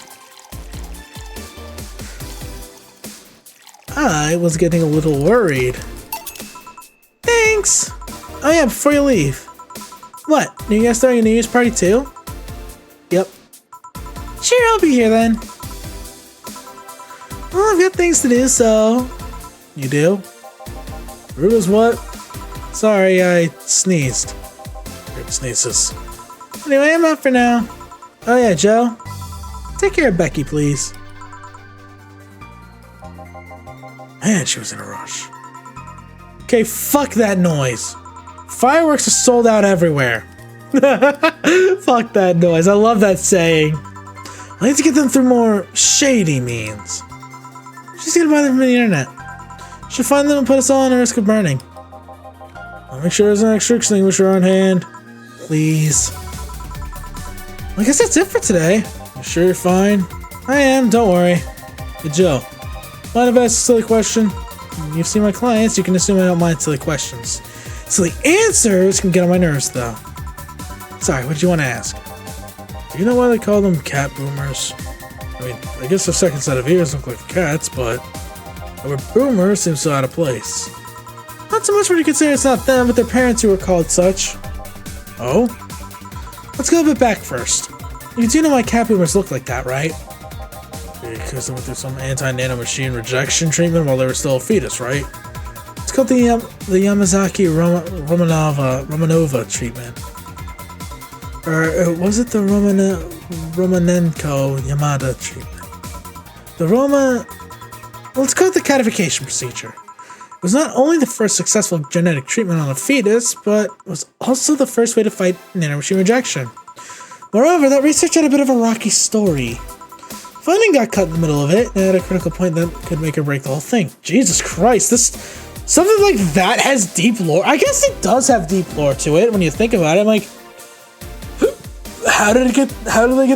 I was getting a little worried. Thanks! Oh yeah, before you leave. What? Are you guys throwing a New Year's party too? Yep. Sure, I'll be here then. Well, I've got things to do, so... You do? Rude as what? Sorry, I sneezed. Weird sneezes. Anyway, I'm out for now. Oh yeah, Joe. Take care of Becky, please. Man, she was in a rush. Okay, fuck that noise. Fireworks are sold out everywhere. Fuck that noise. I love that saying. I need to get them through more shady means. She's gonna buy them from the internet. She'll find them and put us all on the risk of burning. I'll make sure there's an extra extinguisher on hand. Please. I guess that's it for today. You sure you're fine? I am, don't worry. Hey Joe, mind if I ask a silly question? You've seen my clients, you can assume I don't mind silly questions. Silly answers can get on my nerves though. Sorry, what did you want to ask? Do you know why they call them cat boomers? I mean, I guess their second set of ears look like cats, but the word boomer seems so out of place. Not so much when you consider it's not them, but their parents who were called such. Oh? Let's go a bit back first. You do know why cat boomers look like that, right? Because they went through some anti-nanomachine rejection treatment while they were still a fetus, right? It's called the Yamazaki Romanova treatment. Or was it the Romanenko Yamada treatment? Well, it's called the catification procedure. It was not only the first successful genetic treatment on a fetus, but was also the first way to fight nanomachine rejection. Moreover, that research had a bit of a rocky story. Funding got cut in the middle of it, and at a critical point that could make or break the whole thing. Jesus Christ, something like that has deep lore. I guess it does have deep lore to it when you think about it. I'm like, who How did they get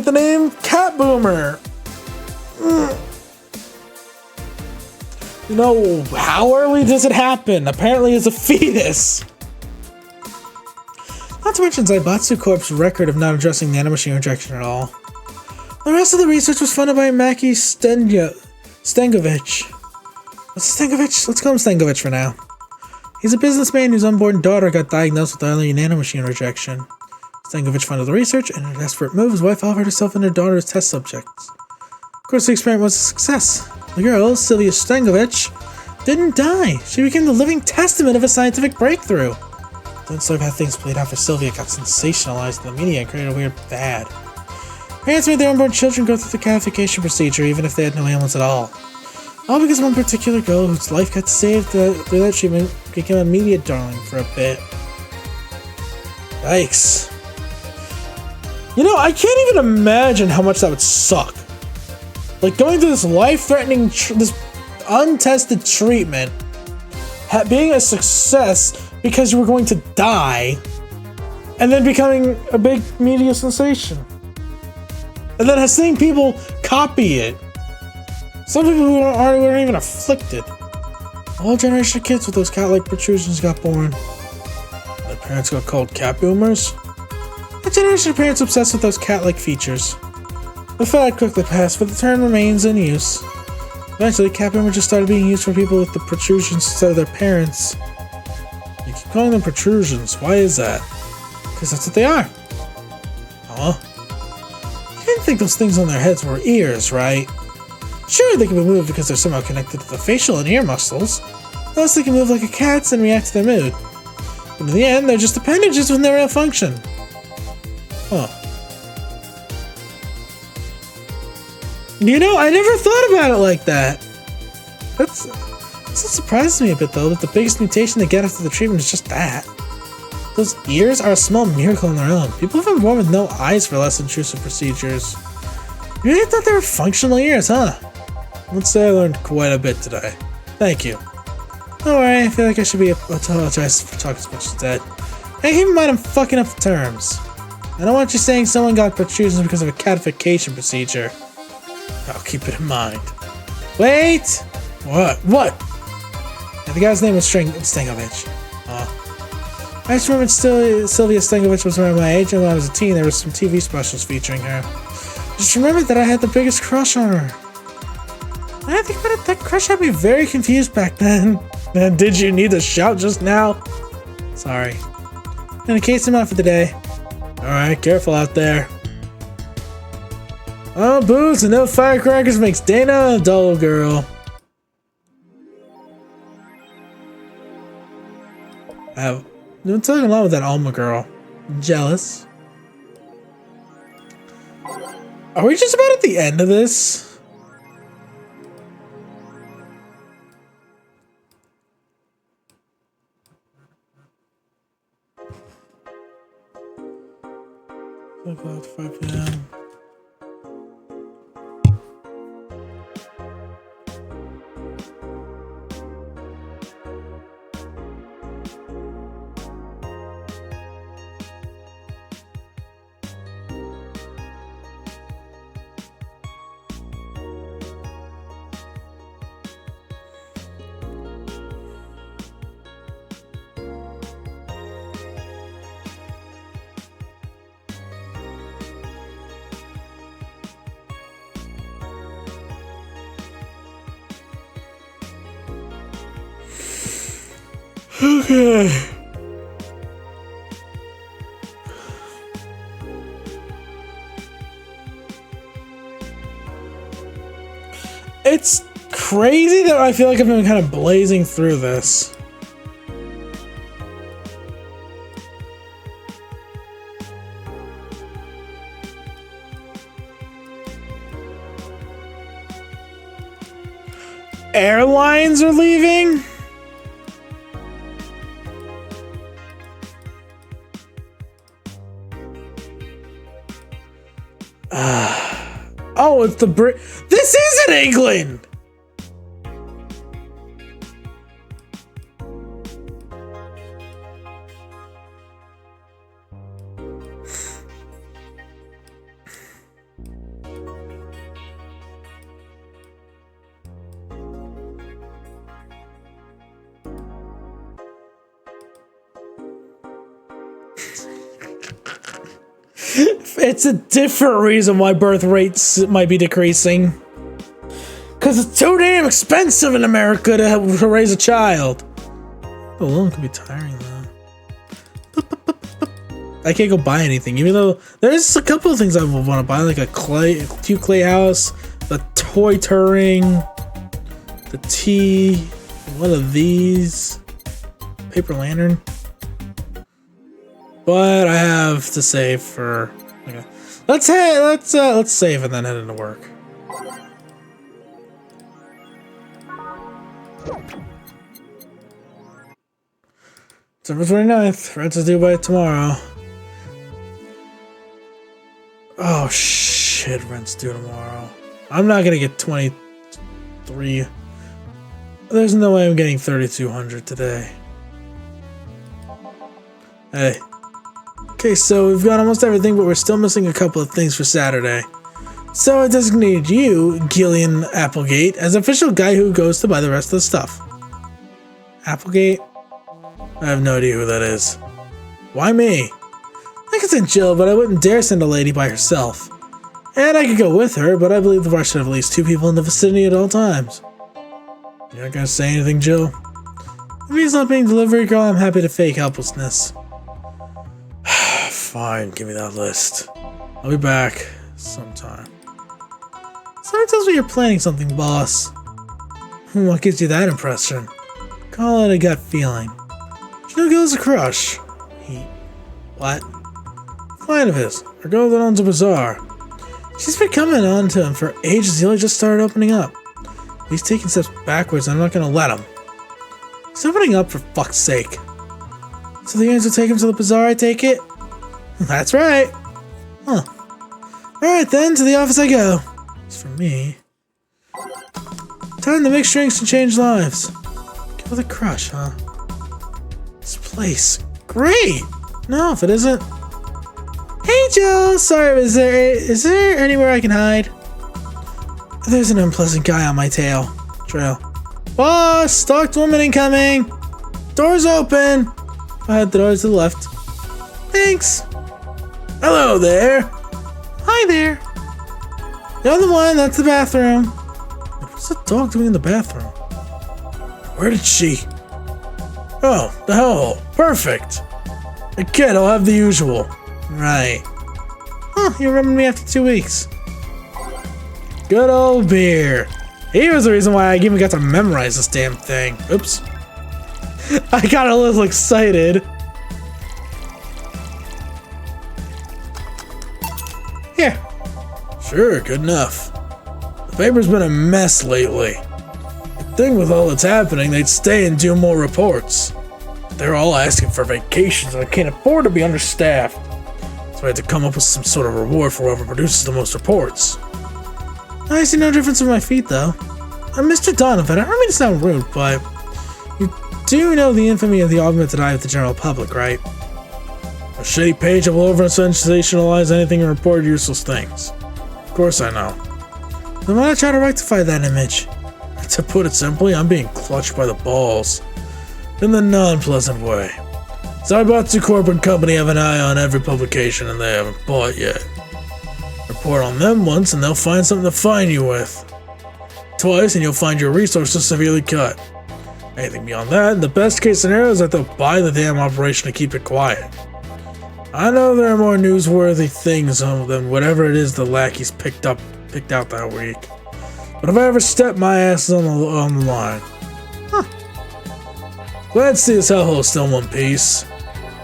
the name Cat Boomer? You know, how early does it happen? Apparently it's a fetus. Not to mention Zaibatsu Corp's record of not addressing nanomachine rejection at all. The rest of the research was funded by Maki Stengovich. What's Stengovich? Let's call him Stengovich for now. He's a businessman whose unborn daughter got diagnosed with early nanomachine rejection. Stengovich funded the research, and in a desperate move, his wife offered herself and her daughter as test subjects. Of course, the experiment was a success. The girl, Sylvia Stengovich, didn't die. She became the living testament of a scientific breakthrough. Don't look how things played out for Sylvia got sensationalized in the media and created a weird fad. Parents made their unborn children go through the codification procedure even if they had no ailments at all. All because one particular girl whose life got saved through that treatment became a media darling for a bit. Yikes. You know, I can't even imagine how much that would suck. Like, going through this life-threatening, this untested treatment, being a success because you were going to die, and then becoming a big media sensation. And then seeing people copy it. Some people who weren't even afflicted. A whole generation of kids with those cat-like protrusions got born. Their parents got called cat boomers. A generation of parents obsessed with those cat-like features. The fad quickly passed, but the term remains in use. Eventually, cat boomer just started being used for people with the protrusions instead of their parents. You keep calling them protrusions. Why is that? Because that's what they are. Huh? You didn't think those things on their heads were ears, right? Sure, they can be moved because they're somehow connected to the facial and ear muscles. Thus, they can move like a cat's and react to their mood. But in the end, they're just appendages with no real function. Huh. You know, I never thought about it like that. That surprises me a bit, though, that the biggest mutation they get after the treatment is just that. Those ears are a small miracle on their own. People have been born with no eyes for less intrusive procedures. You really thought they were functional ears, huh? Let's say I learned quite a bit today. Thank you. Don't worry, I feel like I should be apologized for talking so much instead. Hey, keep in mind I'm fucking up the terms. I don't want you saying someone got protrusions because of a catification procedure. I'll keep it in mind. Wait! What? Yeah, the guy's name was Stengovich. I just remembered Sylvia Stengovich was around my age, and when I was a teen, there was some TV specials featuring her. Just remembered that I had the biggest crush on her. When I think about it, that crush had me very confused back then. Man, did you need to shout just now? Sorry. In case I'm out for the day. Alright, careful out there. Oh, booze and no firecrackers makes Dana a dull girl. I've been talking a lot with that Alma girl. I'm jealous. Are we just about at the end of this? About 5 p.m. Okay. It's crazy that I feel like I've been kind of blazing through this. Airlines are leaving? Oh, it's the This isn't England! It's a different reason why birth rates might be decreasing. Because it's too damn expensive in America to raise a child. Alone can be tiring though. I can't go buy anything, even though there's a couple of things I want to buy, like a cute clay house, the toy Turing, the tea, one of these, paper lantern. But I have to save for. Okay. Let's save and then head into work. December 29th. Rent is due by tomorrow. Oh shit! Rent's due tomorrow. I'm not gonna get 23. There's no way I'm getting 3,200 today. Hey. Okay, so we've got almost everything, but we're still missing a couple of things for Saturday. So I designated you, Gillian Applegate, as official guy who goes to buy the rest of the stuff. Applegate? I have no idea who that is. Why me? I could send Jill, but I wouldn't dare send a lady by herself. And I could go with her, but I believe the bar should have at least 2 people in the vicinity at all times. You're not gonna say anything, Jill? If he's not being delivery girl, I'm happy to fake helplessness. Fine, give me that list. I'll be back sometime. Something tells me you're planning something, boss. What gives you that impression? Call it a gut feeling. You know Gil's a crush. What? Client of his, a girl that owns a bazaar. She's been coming on to him for ages. He only just started opening up. He's taking steps backwards, and I'm not gonna let him. He's opening up for fuck's sake. So the answer will take him to the bazaar, I take it? That's right. Huh. Alright then, to the office I go. As for me... Time to mix drinks and change lives. Get with a crush, huh? This place. Great! No, if it isn't... Hey Joe! Sorry, is there anywhere I can hide? There's an unpleasant guy on my trail. Boss! Stalked woman incoming! Doors open! I had the doors to the left. Thanks! Hello there! Hi there! You're the one, that's the bathroom. What's the dog doing in the bathroom? Where did she? Oh, the hellhole. Perfect! A kid, I'll have the usual. Right. Huh, you remembered me after 2 weeks. Good old beer. He was the reason why I even got to memorize this damn thing. Oops. I got a little excited. Here. Sure, good enough. The paper's been a mess lately. You'd think with all that's happening, they'd stay and do more reports. They're all asking for vacations and I can't afford to be understaffed. So I had to come up with some sort of reward for whoever produces the most reports. I see no difference in my feet, though. I'm Mr. Donovan. I don't mean to sound rude, but you do know the infamy of the augmented eye of the general public, right? A shitty page that will over-sensationalize anything and report useless things. Of course I know. Then why not try to rectify that image? To put it simply, I'm being clutched by the balls. In the non-pleasant way. So I bought two corporate company have an eye on every publication and they haven't bought yet. Report on them once and they'll find something to fine you with. Twice and you'll find your resources severely cut. Anything beyond that, the best case scenario is that they'll buy the damn operation to keep it quiet. I know there are more newsworthy things than whatever it is the lackeys picked out that week. But if I ever step my ass on the line. Huh. Glad to see this hellhole is still in one piece.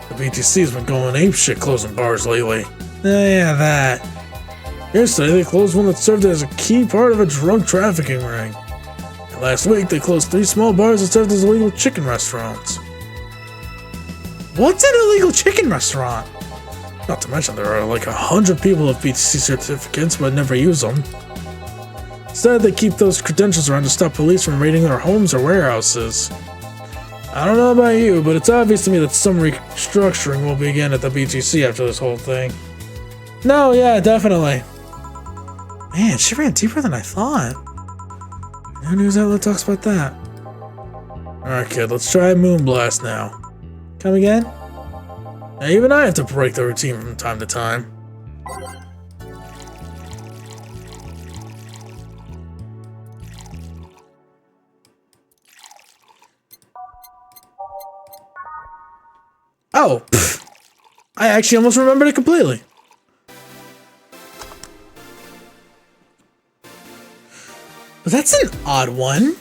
The BTC's been going apeshit closing bars lately. Oh yeah, that. Yesterday they closed one that served as a key part of a drug trafficking ring. And last week they closed 3 small bars that served as illegal chicken restaurants. What's an illegal chicken restaurant? Not to mention there are like 100 people with BTC certificates but never use them. Instead they keep those credentials around to stop police from raiding their homes or warehouses. I don't know about you, but it's obvious to me that some restructuring will begin at the BTC after this whole thing. No, yeah, definitely. Man, she ran deeper than I thought. No news outlet talks about that. Alright, kid, let's try Moonblast now. Come again? Now, even I have to break the routine from time to time. Oh, pfft. I actually almost remembered it completely. But that's an odd one.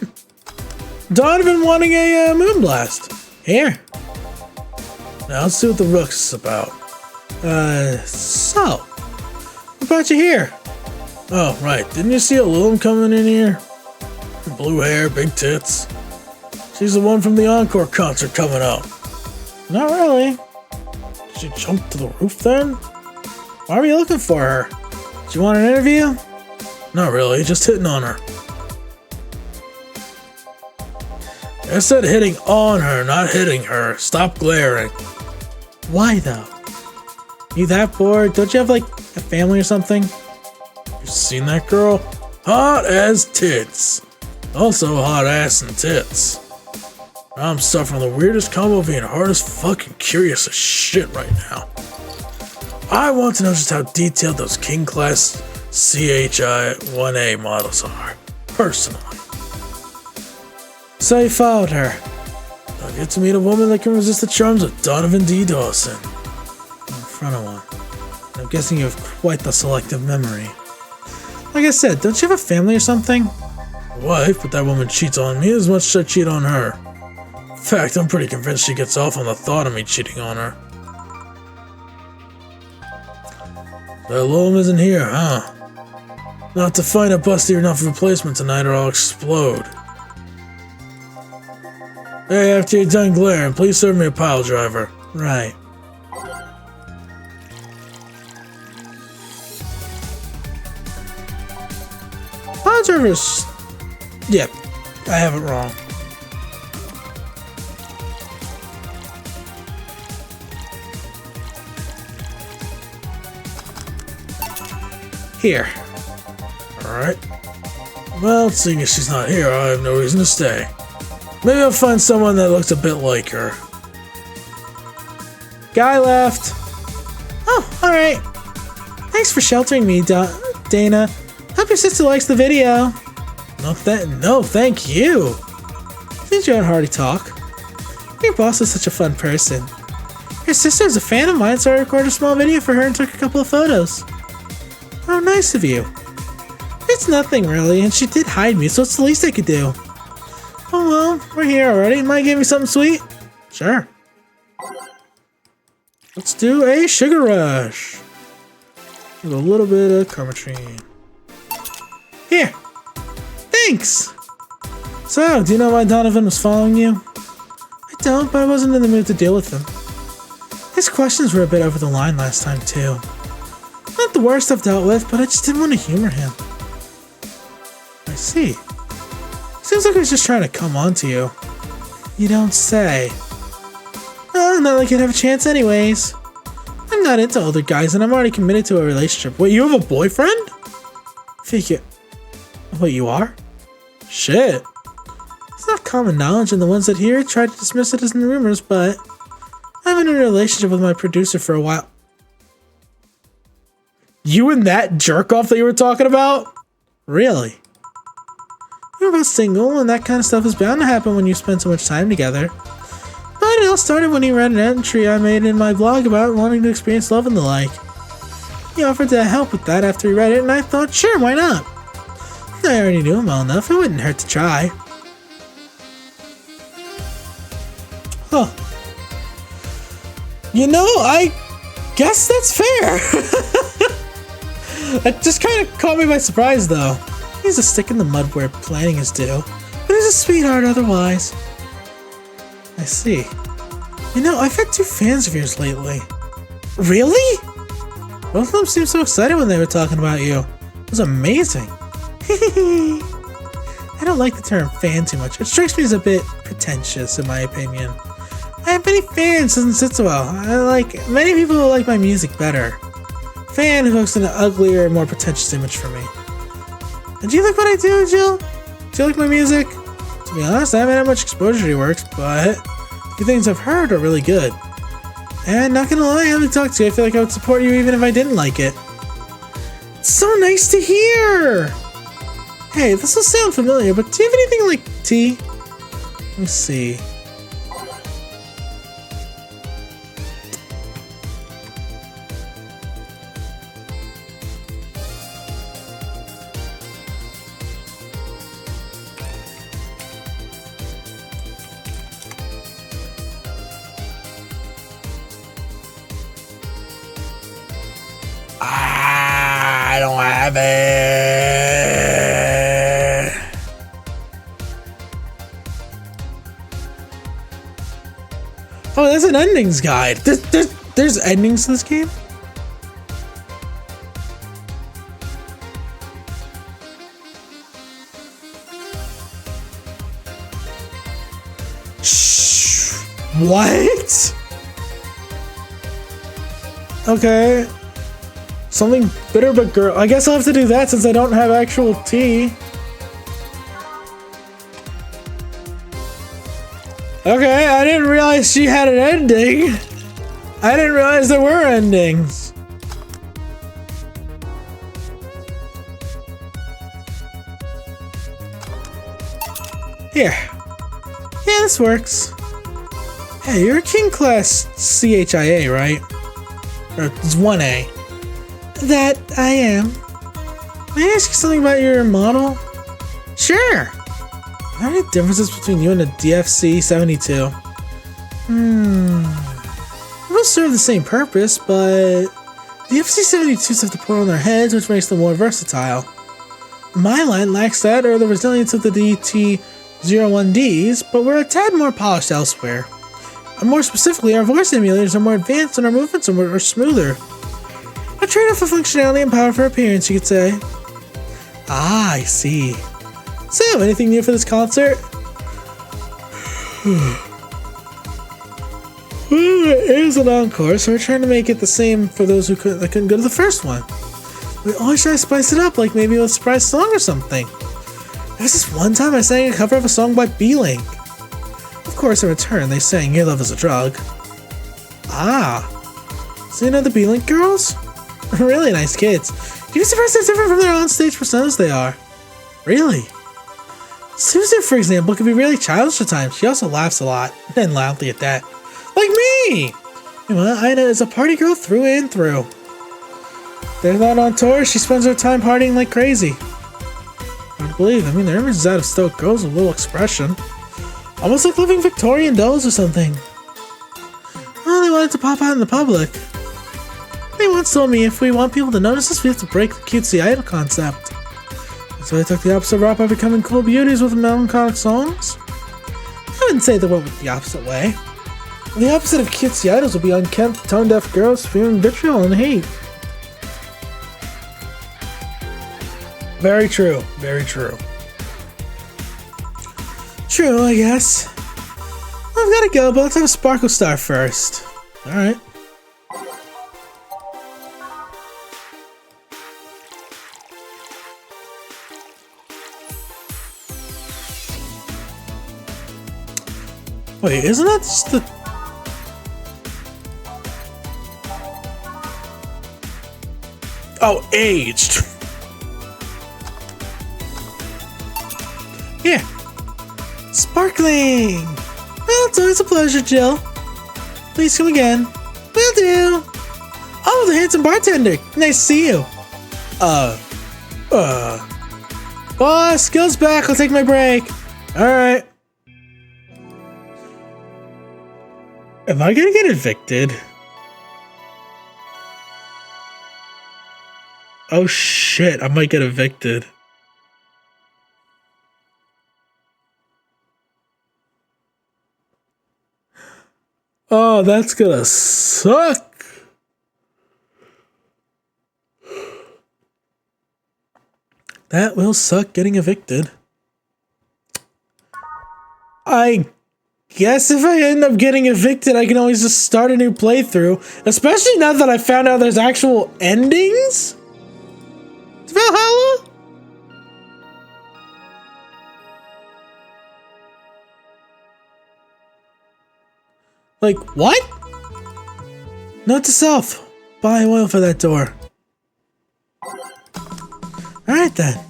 Donovan wanting a moonblast. Here. Now let's see what the Rook's is about. So. What brought you here? Oh, right. Didn't you see a Lilum coming in here? Blue hair, big tits. She's the one from the Encore concert coming up. Not really. Did she jump to the roof then? Why were you looking for her? Did you want an interview? Not really, just hitting on her. I said hitting on her, not hitting her. Stop glaring. Why though? You that bored? Don't you have like a family or something? You seen that girl? Hot as tits. Also hot ass and tits. I'm suffering the weirdest combo of being hard as fucking curious as shit right now. I want to know just how detailed those King Class CHI-1A models are, personally. So you followed her. I'll get to meet a woman that can resist the charms of Donovan D. Dawson. In front of one. I'm guessing you have quite the selective memory. Like I said, don't you have a family or something? Wife, but that woman cheats on me as much as I cheat on her. In fact, I'm pretty convinced she gets off on the thought of me cheating on her. That Lilum isn't here, huh? Not to find a busty enough replacement tonight or I'll explode. Hey, after you're done glaring, please serve me a pile driver. Right. Pile drivers. Yep, I have it wrong. Here. Alright. Well, seeing as she's not here, I have no reason to stay. Maybe I'll find someone that looks a bit like her. Guy left. Oh, alright. Thanks for sheltering me, Dana. Hope your sister likes the video. No, thank you. Since you're on Hearty Talk. Your boss is such a fun person. Your sister is a fan of mine, so I recorded a small video for her and took a couple of photos. Oh, nice of you. It's nothing really, and she did hide me, so it's the least I could do. Oh well, we're here already. Might give me something sweet? Sure. Let's do a sugar rush. With a little bit of Carmatrine. Here. Thanks. So, do you know why Donovan was following you? I don't, but I wasn't in the mood to deal with him. His questions were a bit over the line last time too. Not the worst I've dealt with, but I just didn't want to humor him. I see. Seems like he was just trying to come on to you. You don't say. Well, not like you'd have a chance anyways. I'm not into older guys and I'm already committed to a relationship. Wait, you have a boyfriend? Figure. Wait, you are? Shit. It's not common knowledge and the ones that hear try to dismiss it as rumors, but I've been in a relationship with my producer for a while. You and that jerk-off that you were talking about? Really? You're both single, and that kind of stuff is bound to happen when you spend so much time together. But it all started when he read an entry I made in my blog about wanting to experience love and the like. He offered to help with that after he read it, and I thought, sure, why not? I already knew him well enough, it wouldn't hurt to try. Huh. You know, I guess that's fair. That just kind of caught me by surprise, though. He's a stick in the mud where planning is due, but he's a sweetheart otherwise. I see. You know, I've had 2 fans of yours lately. Really? Both of them seemed so excited when they were talking about you. It was amazing. I don't like the term fan too much. It strikes me as a bit pretentious, in my opinion. I have many fans doesn't sit so well. Many people who like my music better. Fan evokes an uglier and more pretentious image for me. And do you like what I do, Jill? Do you like my music? To be honest, I haven't had much exposure to your works, but the things I've heard are really good. And not gonna lie, having talked to you, I feel like I would support you even if I didn't like it. So nice to hear! Hey, this will sound familiar, but do you have anything like tea? Let me see. I don't have it. Oh, that's an endings guide. There's endings to this game? Shh. What? Okay. Something bitter but girl. I guess I'll have to do that since I don't have actual tea. Okay, I didn't realize she had an ending. I didn't realize there were endings. Here. Yeah, this works. Hey, you're a King Class CHIA, right? Or it's 1A. That I am. May I ask you something about your model? Sure. Are there any differences between you and the DFC-72? They both serve the same purpose, but the FC-72s have the port on their heads, which makes them more versatile. My line lacks that or the resilience of the DT-01Ds, but we're a tad more polished elsewhere. And more specifically, our voice emulators are more advanced and our movements are smoother. A trade-off for functionality and power for appearance, you could say. Ah, I see. So, anything new for this concert? Well, it is an encore, so we're trying to make it the same for those who couldn't go to the first one. We always try to spice it up, like maybe a surprise song or something. There was this one time I sang a cover of a song by B-Link. Of course, in return, they sang Your Love Is a Drug. Ah. So you know the B-Link girls? Really nice kids. You'd be surprised how different from their on-stage personas they are. Really? Susan, for example, can be really childish at times. She also laughs a lot, and loudly at that. Like me! Well, Ina is a party girl through and through. They're not on tour, she spends her time partying like crazy. Hard to believe, I mean, their image is out of stoic girls with little expression. Almost like living Victorian dolls or something. Well, they wanted to pop out in the public. They once told me if we want people to notice us, we have to break the cutesy idol concept. So I took the opposite route by becoming cool beauties with melancholic songs. I wouldn't say they went with the opposite way. The opposite of cutesy idols would be unkempt, tone-deaf girls spewing vitriol and hate. Very true. Very true. True, I guess. Well, I've gotta go, but let's have a Sparkle Star first. Alright. Wait, isn't that just the... Oh, aged. Yeah. Sparkling! Well, it's always a pleasure, Jill. Please come again. Will do. Oh, the handsome bartender. Nice to see you. Boss, skills back. I'll take my break. Alright. Am I gonna get evicted? Oh shit, I might get evicted. Oh, that's gonna suck. That will suck getting evicted. I guess if I end up getting evicted, I can always just start a new playthrough. Especially now that I found out there's actual endings to Valhalla. Like, what? Note to self. Buy oil for that door. Alright then.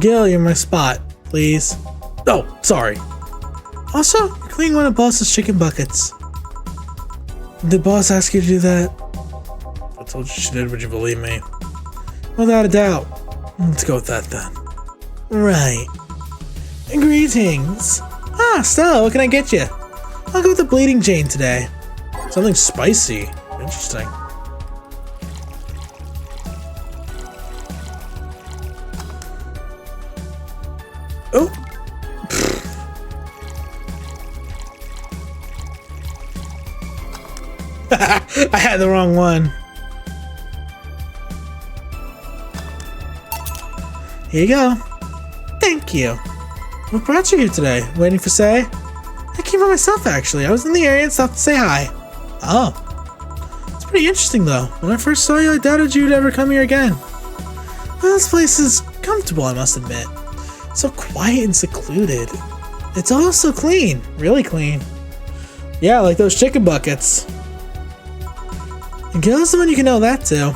Gil, you're my spot, please. Oh, sorry. Also, you're cleaning one of boss's chicken buckets. Did boss ask you to do that? I told you she did, would you believe me? Without a doubt. Let's go with that then. Right. Greetings. Ah, Stella, what can I get you? I'll go with the Bleeding Jane today. Something spicy. Interesting. Oh. I had the wrong one. Here you go. Thank you. What brought you here today? Waiting for Say? I came by myself, actually. I was in the area and stopped to say hi. Oh. It's pretty interesting, though. When I first saw you, I doubted you'd ever come here again. Well, this place is comfortable, I must admit. So quiet and secluded. It's all so clean. Really clean. Yeah, like those chicken buckets. And Gil's the one you can know that to.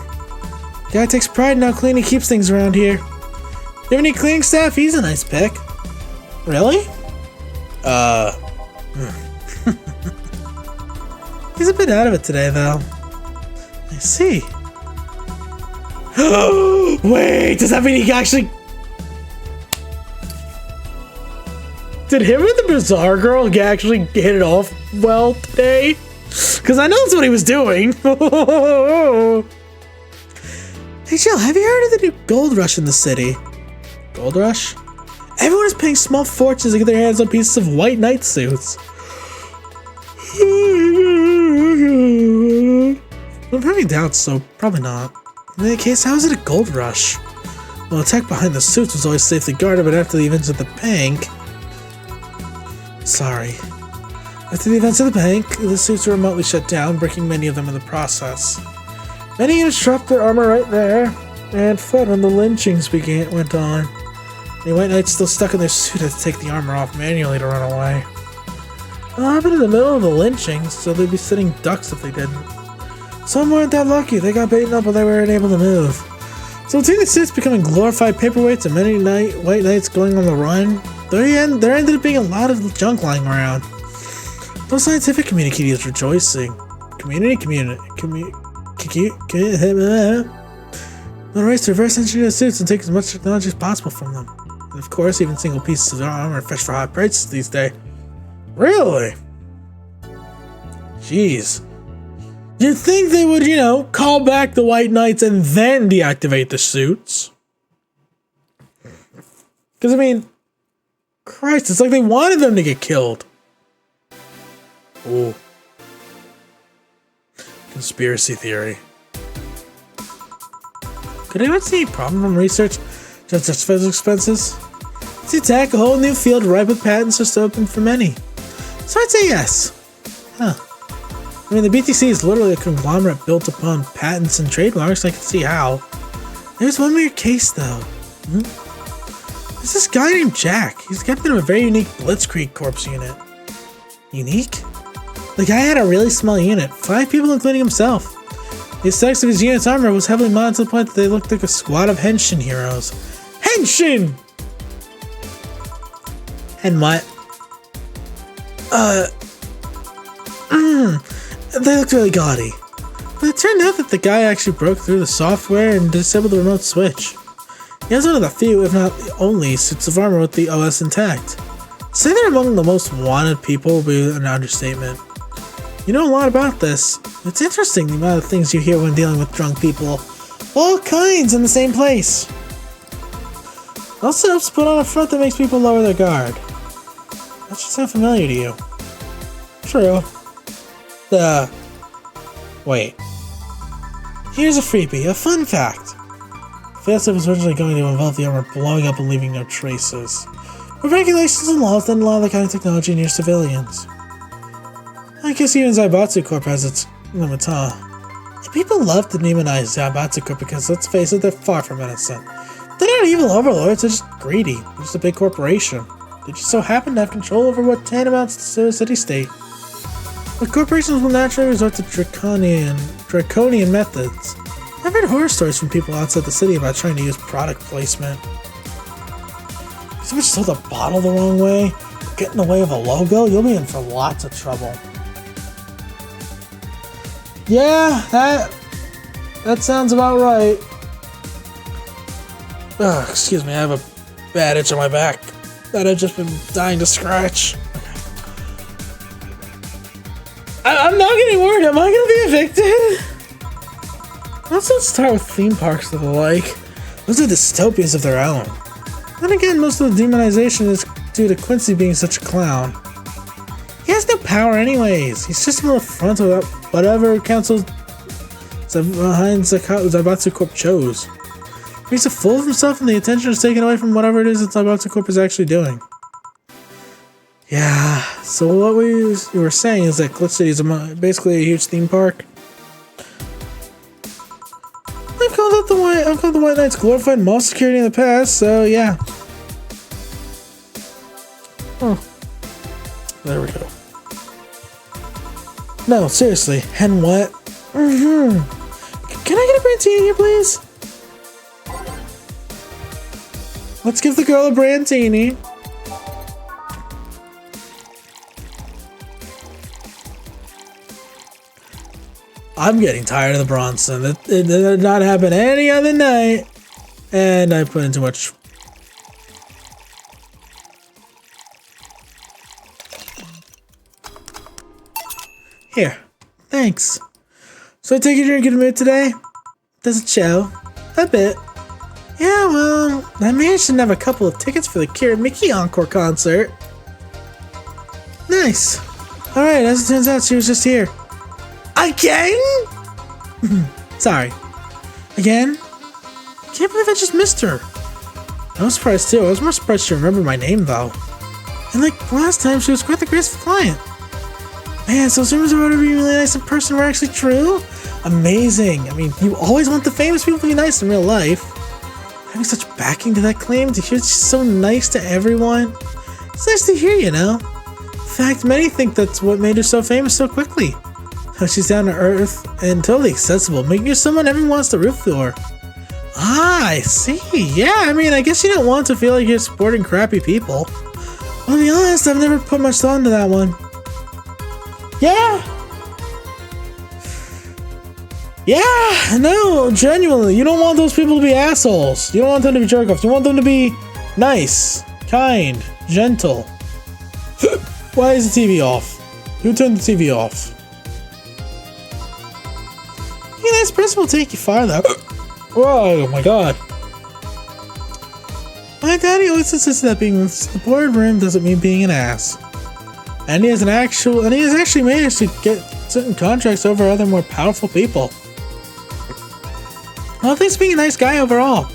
Guy takes pride in how clean he keeps things around here. You have any cleaning staff? He's a nice pick. Really? He's a bit out of it today, though. I see. Wait, does that mean he actually... Did him and the Bizarre Girl actually hit it off well today? Because I know that's what he was doing. Hey, Jill, have you heard of the new gold rush in the city? Gold rush? Everyone is paying small fortunes to get their hands on pieces of white knight suits. I'm having doubts, so probably not. In any case, how is it a gold rush? Well, the tech behind the suits was always safely guarded, but after the events at the bank... Sorry. After the events at the bank, the suits were remotely shut down, breaking many of them in the process. Many units dropped their armor right there, and fled when the lynchings went on. The white knights still stuck in their suit had to take the armor off manually to run away. It happened in the middle of the lynchings, so they'd be sitting ducks if they didn't. Some weren't that lucky, they got beaten up when they weren't able to move. So between the suits becoming glorified paperweights and many white knights going on the run, there ended up being a lot of junk lying around. The scientific community is rejoicing. The race to reverse engineer the suits and take as much technology as possible from them. And of course, even single pieces of armor are fetched for high prices these days. Really? Jeez. You'd think they would, call back the White Knights and then deactivate the suits. Because, I mean, Christ, it's like they wanted them to get killed. Ooh. Conspiracy theory. Could anyone see any problem from research just justify those expenses? It's the attack, a whole new field ripe with patents just open for many. So I'd say yes. Huh. I mean, the BTC is literally a conglomerate built upon patents and trademarks. I can see how. There's one weird case, though. There's this guy named Jack. He's captain of a very unique Blitzkrieg Corps unit. Unique? The guy had a really small unit, 5 people including himself. The aesthetics of his unit's armor was heavily modded to the point that they looked like a squad of henshin heroes. Henshin! And what? They looked really gaudy. But it turned out that the guy actually broke through the software and disabled the remote switch. He has one of the few, if not the only, suits of armor with the OS intact. To say they're among the most wanted people would be an understatement. You know a lot about this. It's interesting the amount of things you hear when dealing with drunk people. All kinds in the same place. It also helps put on a front that makes people lower their guard. That should sound familiar to you. True. Wait. Here's a freebie, a fun fact. Failsafe was originally going to involve the armor blowing up and leaving no traces. But regulations and laws didn't allow that kind of technology near civilians. I guess even Zaibatsu Corp has its limits, huh? And people love to demonize Zaibatsu Corp because, let's face it, they're far from innocent. They're not evil overlords, they're just greedy. They're just a big corporation. They just so happen to have control over what tantamounts to a city-state. But corporations will naturally resort to draconian methods. I've heard horror stories from people outside the city about trying to use product placement. If someone just hold a bottle the wrong way, get in the way of a logo, you'll be in for lots of trouble. Yeah, that sounds about right. Ugh, excuse me, I have a bad itch on my back that I've just been dying to scratch. I'm not getting worried. Am I gonna be evicted? Let's not start with theme parks and the like. Those are dystopias of their own. Then again, most of the demonization is due to Quincy being such a clown. He has no power anyways. He's just a little front of whatever council behind Zaibatsu Corp chose. He's a fool of himself and the attention is taken away from whatever it is that Zaibatsu Corp is actually doing. Yeah, so what we were saying is that Glitch City is basically a huge theme park. I've called the White Knights glorified mall security in the past, so yeah. Oh. There we go. No, seriously, and what? Can I get a Brantini here, please? Let's give the girl a Brantini. I'm getting tired of the Bronson. It did not happen any other night. And I put in too much. Here. Thanks. So I take it you're in a good mood today? Does it show? A bit. Yeah, well, I managed to have a couple of tickets for the Kira Mickey Encore concert. Nice. Alright, as it turns out, she was just here. Again? Sorry. Again? Can't believe I just missed her. I was surprised too. I was more surprised she remembered my name though. And like last time, she was quite the graceful client. Man, so rumors about her being really nice in person were actually true? Amazing. I mean, you always want the famous people to be nice in real life. Having such backing to that claim, to hear she's so nice to everyone. It's nice to hear, you know? In fact, many think that's what made her so famous so quickly. How she's down to earth and totally accessible, making her someone everyone wants to root for. Ah, I see. Yeah, I mean, I guess you don't want to feel like you're supporting crappy people. Well, to be honest, I've never put much thought into that one. Yeah! Yeah, no, genuinely, you don't want those people to be assholes. You don't want them to be jerk-offs. You want them to be nice, kind, gentle. Why is the TV off? Who turned the TV off? Yeah, this person will take you farther. Whoa, oh my god. My daddy always insisted that being in the boardroom doesn't mean being an ass. And he has actually managed to get certain contracts over other more powerful people. Well, thanks for being a nice guy overall.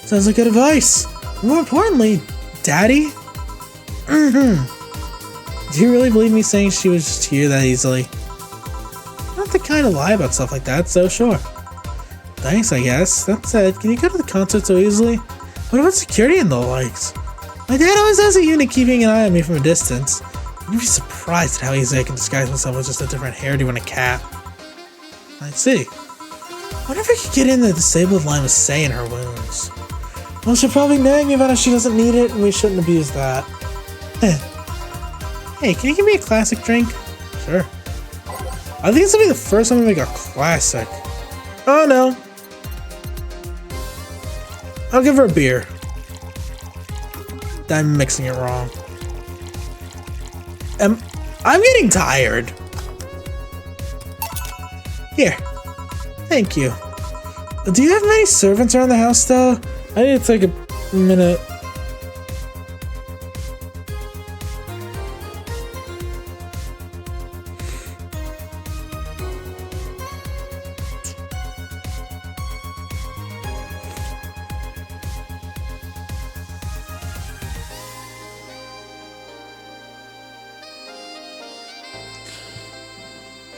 Sounds like good advice. More importantly, Daddy? Do you really believe me saying she was just here that easily? I'm not the kind to lie about stuff like that, so sure. Thanks, I guess. That said, can you go to the concert so easily? What about security and the likes? My dad always has a unit keeping an eye on me from a distance. You'd be surprised at how easily I can disguise myself with just a different hairdo and a cap. I see. I wonder if I could get in the disabled line with Say in her wounds. Well, she'll probably nag me about how she doesn't need it, and we shouldn't abuse that. Hey, can you give me a classic drink? Sure. I think this will be the first time we make a classic. Oh no. I'll give her a beer. I'm mixing it wrong. I'm getting tired. Here. Thank you. Do you have many servants around the house though? I need to take a minute.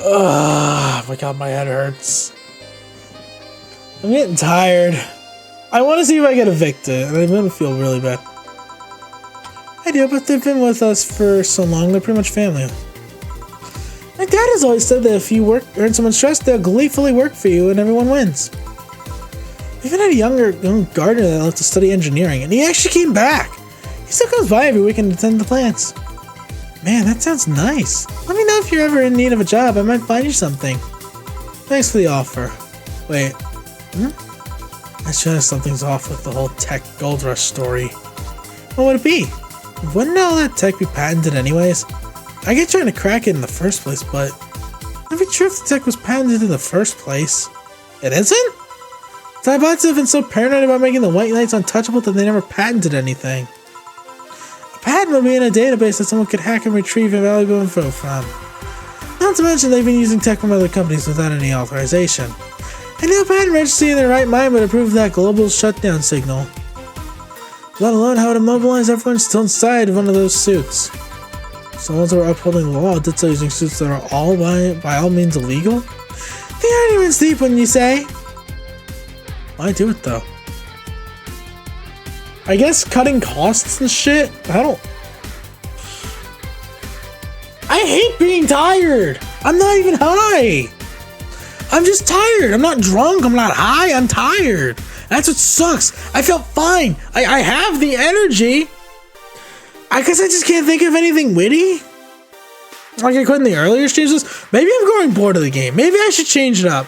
Oh my god, my head hurts. I'm getting tired. I want to see if I get evicted, and I'm gonna feel really bad. I do, but they've been with us for so long, they're pretty much family. My dad has always said that if you earn someone's trust, they'll gleefully work for you and everyone wins. even had a young gardener that left to study engineering, and he actually came back. He still comes by every weekend to tend the plants. Man, that sounds nice. Let me know if you're ever in need of a job. I might find you something. Thanks for the offer. Wait. I sure something's off with the whole tech gold rush story. What would it be? Wouldn't all that tech be patented anyways? I get trying to crack it in the first place, but it'd be true if the tech was patented in the first place. It isn't? The bots have been so paranoid about making the White Knights untouchable that they never patented anything. A patent would be in a database that someone could hack and retrieve valuable info from. Not to mention they've been using tech from other companies without any authorization. And no patent registry in their right mind would approve that global shutdown signal. Let alone how it immobilize everyone still inside one of those suits. So the ones that were upholding the law did so using suits that are all by all means illegal? The argument's deep, wouldn't you say? Why do it though? I guess cutting costs and shit? I hate being tired! I'm not even high! I'm just tired. I'm not drunk. I'm not high. I'm tired. That's what sucks. I felt fine. I have the energy. I guess I just can't think of anything witty. Like I could in the earlier stages. Maybe I'm growing bored of the game. Maybe I should change it up.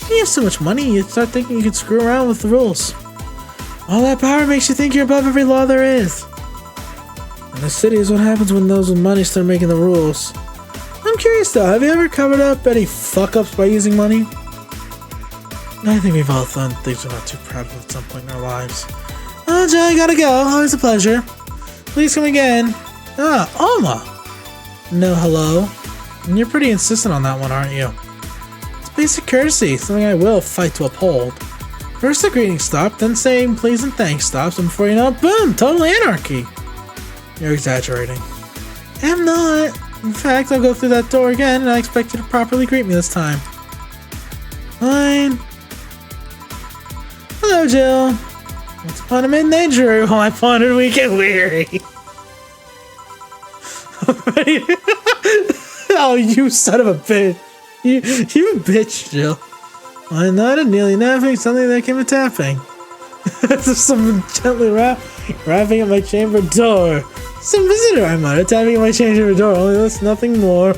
When you have so much money, you start thinking you can screw around with the rules. All that power makes you think you're above every law there is. And the city is what happens when those with money start making the rules. I'm curious though, have you ever covered up any fuck-ups by using money? I think we've all done things we're not too proud of at some point in our lives. Oh, Joe, I gotta go. Always a pleasure. Please come again. Ah, Alma! No, hello. And you're pretty insistent on that one, aren't you? It's basic courtesy, something I will fight to uphold. First the greeting stop, then saying please and thanks stops, and before you know it, boom, total anarchy. You're exaggerating. I'm not. In fact, I'll go through that door again, and I expect you to properly greet me this time. Fine. Hello, Jill. Once upon a midnight dreary while I pondered weak and weary. Oh, you son of a bitch. You a bitch, Jill. I nodded, nearly napping, suddenly there came a tapping. Someone gently rapping at my chamber door. Some visitor, I muttered, tapping at my chamber door, only this, nothing more.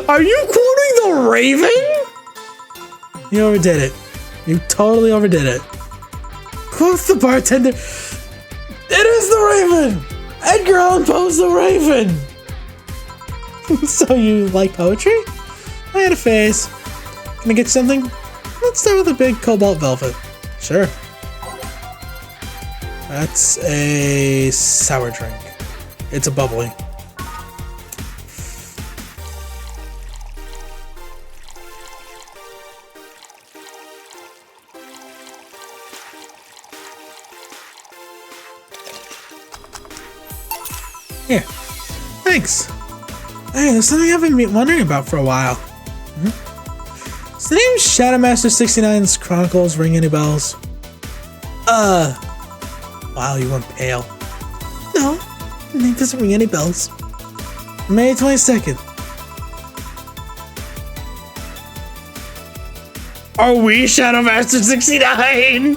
Are you quoting the Raven? You overdid it. You totally overdid it. Quoth the bartender. It is the Raven! Edgar Allan Poe's the Raven! So you like poetry? I had a phase. Can I get you something? Let's start with a big cobalt velvet. Sure. That's a sour drink. It's a bubbly. Here. Thanks. Hey, there's something I've been wondering about for a while. Does the name Shadowmaster 69's Chronicles ring any bells? Wow, you went pale. No, the name doesn't ring any bells. May 22nd. Are we Shadowmaster 69?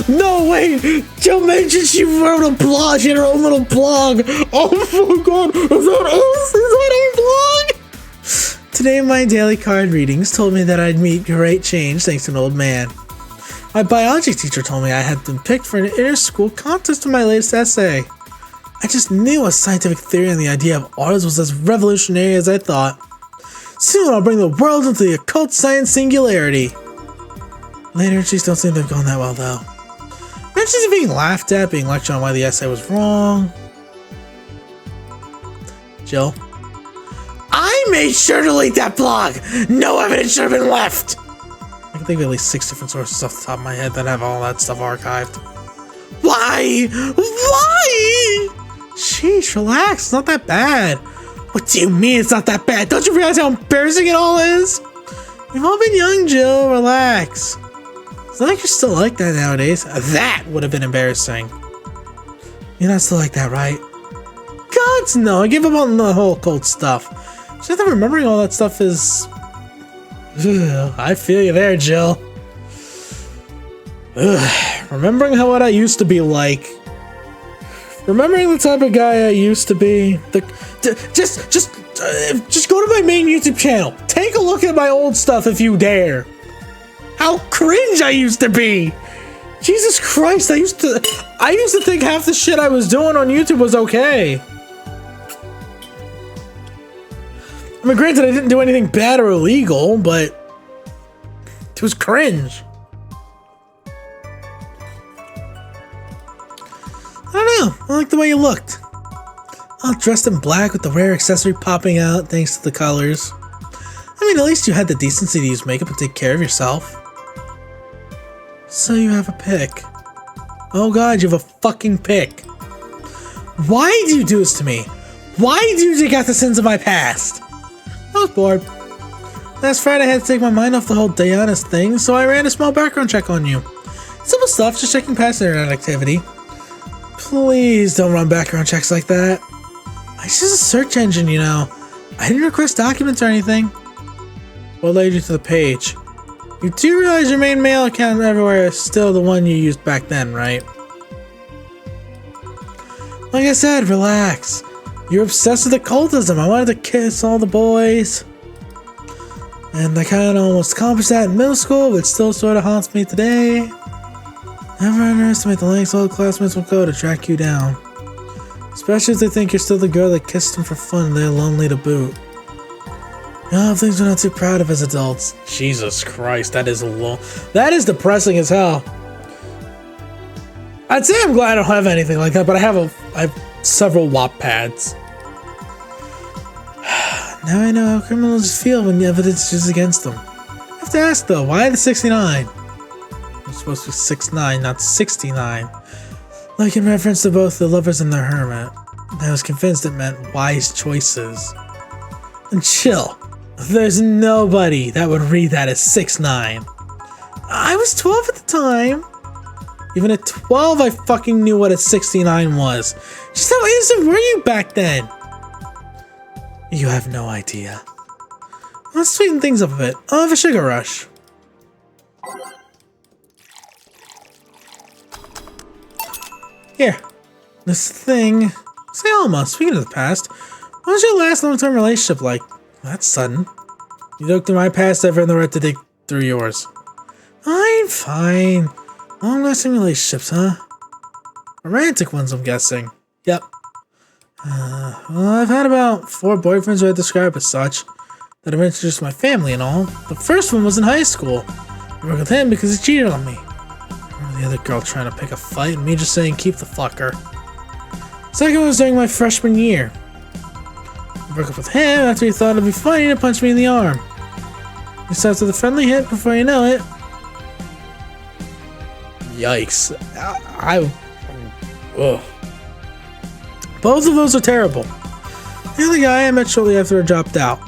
No, wait! Jill mentioned she wrote a blog. She had her own little blog. Oh my god, is that our blog? Today my daily card readings told me that I'd meet great change thanks to an old man. My biology teacher told me I had been picked for an inter-school contest in my latest essay. I just knew a scientific theory and the idea of ours was as revolutionary as I thought. Soon I'll bring the world into the occult science singularity. Later, entries don't seem to have gone that well, though. Mentions of being laughed at, being lectured on why the essay was wrong. Jill. I made sure to link that blog! No evidence should have been left! I can think of at least 6 different sources off the top of my head that have all that stuff archived. Why? Why? Sheesh, relax. It's not that bad. What do you mean it's not that bad? Don't you realize how embarrassing it all is? We've all been young, Jill. Relax. It's not like you're still like that nowadays. That would have been embarrassing. You're not still like that, right? Gods, no. I give up on the whole cult stuff. Just that remembering all that stuff is I feel you there, Jill. Remembering what I used to be like. Remembering the type of guy I used to be. Just go to my main YouTube channel. Take a look at my old stuff if you dare. How cringe I used to be. Jesus Christ, I used to think half the shit I was doing on YouTube was okay. I mean, granted, I didn't do anything bad or illegal, but it was cringe. I don't know. I like the way you looked. All dressed in black with the rare accessory popping out thanks to the colors. I mean, at least you had the decency to use makeup and take care of yourself. So you have a pick. Oh god, you have a fucking pick. Why do you do this to me? Why do you dig out the sins of my past? I was bored. Last Friday I had to take my mind off the whole Diana's thing, so I ran a small background check on you. Simple stuff, just checking past internet activity. Please don't run background checks like that. It's just a search engine, you know. I didn't request documents or anything. What led you to the page? You do realize your main mail account everywhere is still the one you used back then, right? Like I said, relax. You're obsessed with occultism. I wanted to kiss all the boys. And I kind of almost accomplished that in middle school, but it still sort of haunts me today. Never underestimate the lengths all the classmates will go to track you down. Especially if they think you're still the girl that kissed them for fun and they're lonely to boot. You know, things we're not too proud of as adults. Jesus Christ, that is depressing as hell. I'd say I'm glad I don't have anything like that, but I have several WAP pads. Now I know how criminals feel when the evidence is against them. I have to ask though, why the 69? It's supposed to be 6'9", not 69. Like in reference to both the lovers and the hermit. I was convinced it meant wise choices. And chill. There's nobody that would read that as 6'9". I was 12 at the time. Even at 12, I fucking knew what a 69 was. Just how innocent were you back then? You have no idea. Let's sweeten things up a bit. I'll have a sugar rush. Here. This thing. Say Alma, speaking of the past, what was your last long-term relationship like? That's sudden. You looked through my past, I've earned the right to dig through yours. I'm fine. Long-lasting relationships, huh? Romantic ones, I'm guessing. Yep. Well, I've had about 4 boyfriends who I describe as such, that have introduced my family and all. The first one was in high school. I worked with him because he cheated on me. I remember the other girl trying to pick a fight and me just saying keep the fucker. Second one was during my freshman year. I broke up with him after he thought it'd be funny to punch me in the arm. He starts with a friendly hit before you know it. Yikes. Ugh. Both of those are terrible. The other guy I met shortly after I dropped out.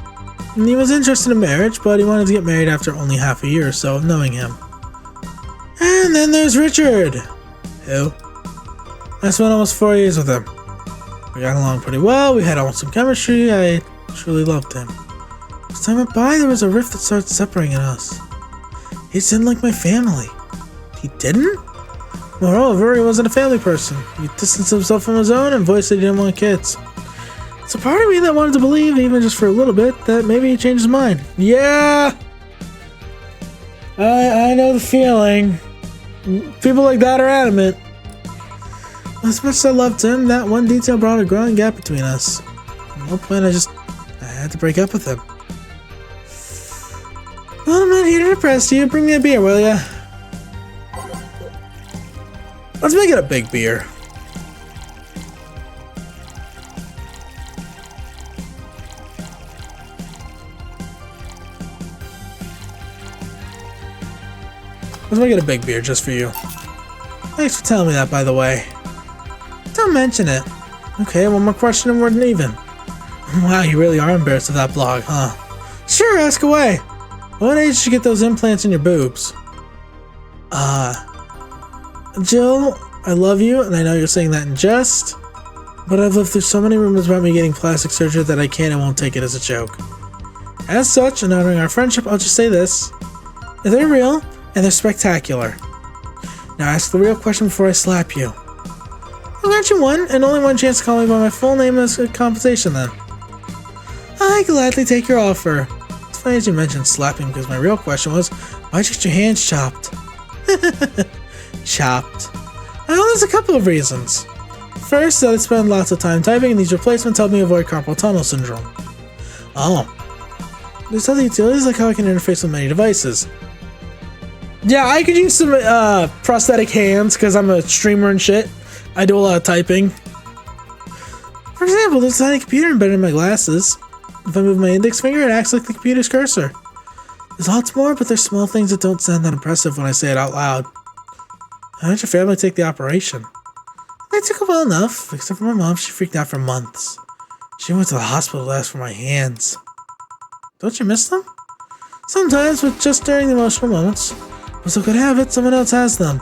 And he was interested in marriage, but he wanted to get married after only half a year or so of knowing him. And then there's Richard. Who? I spent almost 4 years with him. We got along pretty well, we had awesome chemistry, I truly loved him. As time went by, there was a rift that started separating us. He didn't like my family. He didn't? Moreover, he wasn't a family person. He distanced himself from his own and voiced that he didn't want kids. It's a part of me that wanted to believe, even just for a little bit, that maybe he changed his mind. Yeah! I know the feeling. People like that are adamant. As much as I loved him, that one detail brought a growing gap between us. At one point, I had to break up with him. Well, I'm not here to depress you. Bring me a beer, will ya? Let's make it a big beer. Let's make it a big beer just for you. Thanks for telling me that, by the way. Don't mention it. Okay, one more question and we're even. Wow, you really are embarrassed of that blog, huh? Sure, ask away. What age did you get those implants in your boobs? Jill, I love you, and I know you're saying that in jest, but I've lived through so many rumors about me getting plastic surgery that I can and won't take it as a joke. As such, in honoring our friendship, I'll just say this. They're real, and they're spectacular. Now ask the real question before I slap you. I'll grant you one, and only one chance to call me by my full name as a compensation then. I gladly take your offer. It's funny as you mentioned slapping, because my real question was, why'd you get your hands chopped? Chopped. Well, there's a couple of reasons. First, I spend lots of time typing, and these replacements help me avoid carpal tunnel syndrome. Oh. There's other utilities like how I can interface with many devices. Yeah, I could use some prosthetic hands because I'm a streamer and shit. I do a lot of typing. For example, there's a tiny computer embedded in my glasses. If I move my index finger, it acts like the computer's cursor. There's lots more, but there's small things that don't sound that impressive when I say it out loud. How did your family take the operation? They took it well enough, except for my mom. She freaked out for months. She went to the hospital to ask for my hands. Don't you miss them? Sometimes, but just during the emotional moments. But so could have it, someone else has them.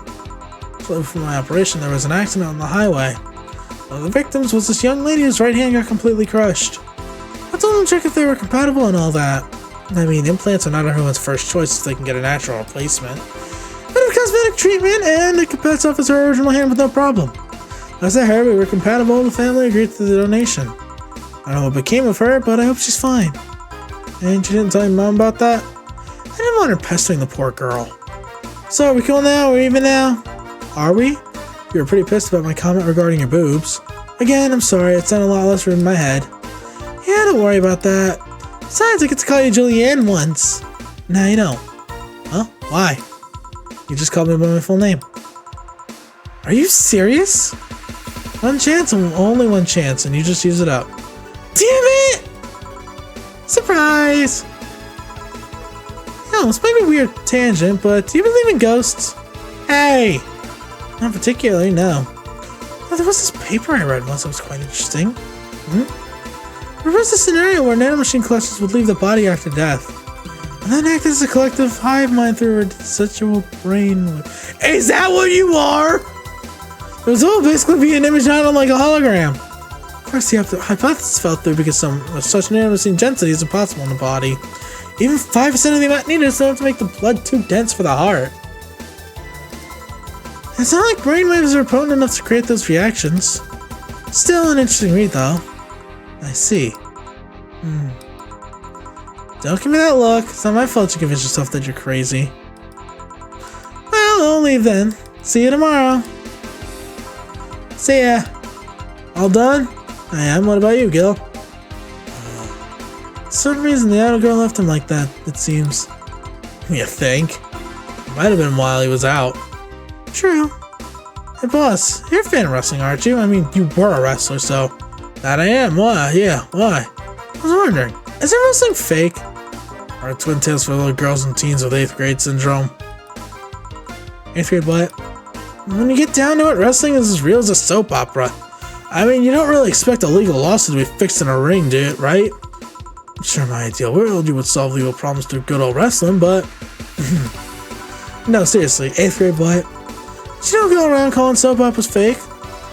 Shortly before my operation, there was an accident on the highway. One of the victims was this young lady whose right hand got completely crushed. I told them to check if they were compatible and all that. I mean, implants are not everyone's first choice if they can get a natural replacement. But a cosmetic treatment, and it could pass off as her original hand with no problem. As I heard, we were compatible and the family agreed to the donation. I don't know what became of her, but I hope she's fine. And you didn't tell your mom about that? I didn't want her pestering the poor girl. So are we cool now? We're even now? Are we? You were pretty pissed about my comment regarding your boobs. Again, I'm sorry, it sounded a lot less rude in my head. Yeah, don't worry about that. Besides, I get to call you Julianne once. Now you don't. Huh? Why? You just called me by my full name. Are you serious? One chance and only one chance, and you just use it up. Damn it! Surprise! This might be a weird tangent, but do you believe in ghosts? Hey! Not particularly, no. Oh, there was this paper I read once that was quite interesting. There was a scenario where nanomachine clusters would leave the body after death, and then act as a collective hive mind through a residual brain. Is that what you are? It was all basically be an image on like a hologram. Of course, the hypothesis fell through because such nanomachine density is impossible in the body. Even 5% of the amount needed is enough to make the blood too dense for the heart. It's not like brainwaves are potent enough to create those reactions. Still an interesting read, though. I see. Don't give me that look. It's not my fault you convince yourself that you're crazy. Well, I'll leave then. See you tomorrow. See ya. All done? I am. What about you, Gil? For some reason, the outer girl left him like that, it seems. You think? It might have been while he was out. True. Hey, boss, you're a fan of wrestling, aren't you? I mean, you were a wrestler, so... That I am. Why? Yeah, why? I was wondering, is it wrestling fake? Or twin tales for little girls and teens with 8th grade syndrome? 8th grade what? When you get down to it, wrestling is as real as a soap opera. I mean, you don't really expect a legal lawsuit to be fixed in a ring, do you, right? Sure, in my ideal world, you would solve legal problems through good old wrestling, but... No, seriously, 8th grade what? You don't go around calling soap operas fake.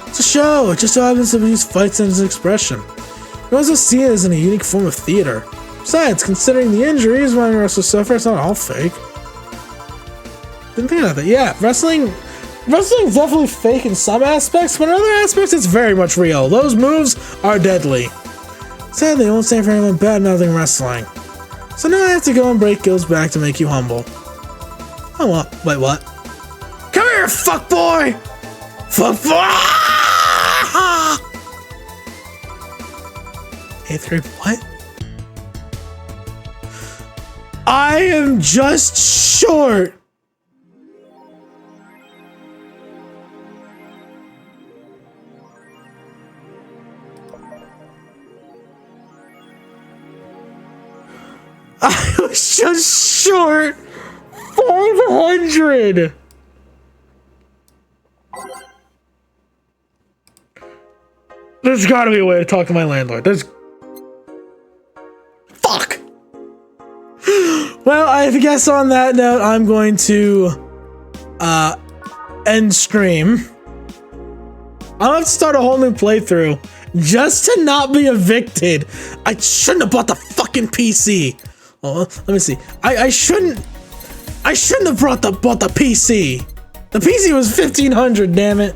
It's a show, it just so happens to use fights as an expression. You also see it as a unique form of theater. Besides, considering the injuries when wrestlers suffer, it's not all fake. Didn't think about that. Yeah, wrestling's definitely fake in some aspects, but in other aspects, it's very much real. Those moves are deadly. Sadly, I won't stand for anyone bad-mouthing wrestling. So now I have to go and break Gil's back to make you humble. Oh, what? Wait, what? Come here, fuckboy! Fuckboy! 8th grade, what? I am just short! I was just short 500! There's gotta be a way to talk to my landlord. Fuck! Well, I guess on that note, I'm going to end stream. I'll have to start a whole new playthrough just to not be evicted. I shouldn't have bought the fucking PC. Oh, let me see. I shouldn't have bought the PC. The PC was $1,500, damn it.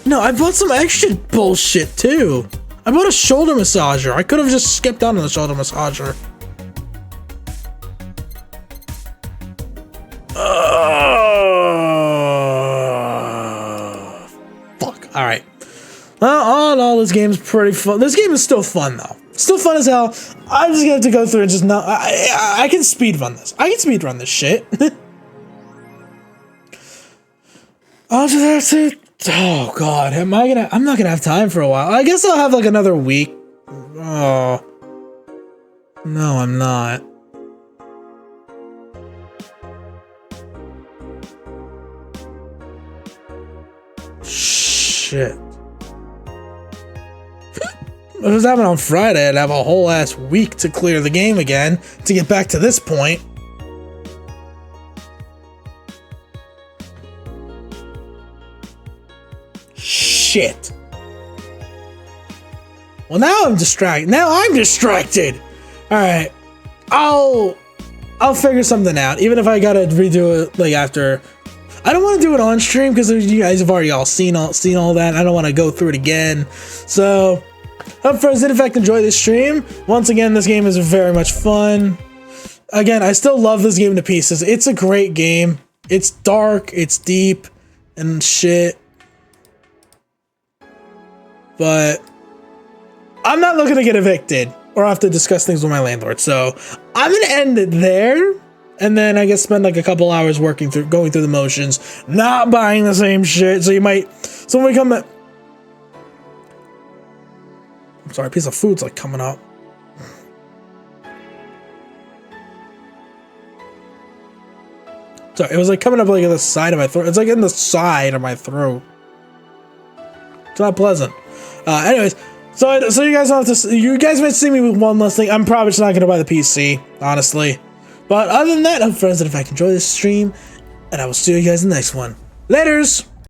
No, I bought some extra bullshit too. I bought a shoulder massager. I could have just skipped out on the shoulder massager. Fuck. All right. Well, all in all, this game's pretty fun. This game is still fun though. Still fun as hell. I'm just gonna have to go through and just not. I can speedrun this. I can speedrun this shit. I'll just have to. Oh god, I'm not gonna have time for a while. I guess I'll have like another week. Oh. No, I'm not. Shit. If it was happening on Friday, I'd have a whole ass week to clear the game again to get back to this point. Shit. Well, now I'm distracted. Alright. I'll figure something out. Even if I gotta redo it like after. I don't want to do it on stream because you guys have already all seen all that. I don't want to go through it again. So, hope friends did in fact enjoy this stream. Once again, this game is very much fun. Again, I still love this game to pieces. It's a great game. It's dark, it's deep, and shit. But I'm not looking to get evicted or have to discuss things with my landlord. So I'm gonna end it there. And then I guess spend like a couple hours going through the motions, not buying the same shit. So when we come back, I'm sorry, a piece of food's like coming up. Sorry, it was like coming up like at the side of my throat. It's like in the side of my throat. It's not pleasant. Anyways, so you guys might see me with one less thing. I'm probably just not gonna buy the PC, honestly. But other than that, I hope friends that in fact enjoy this stream, and I will see you guys in the next one. Laters!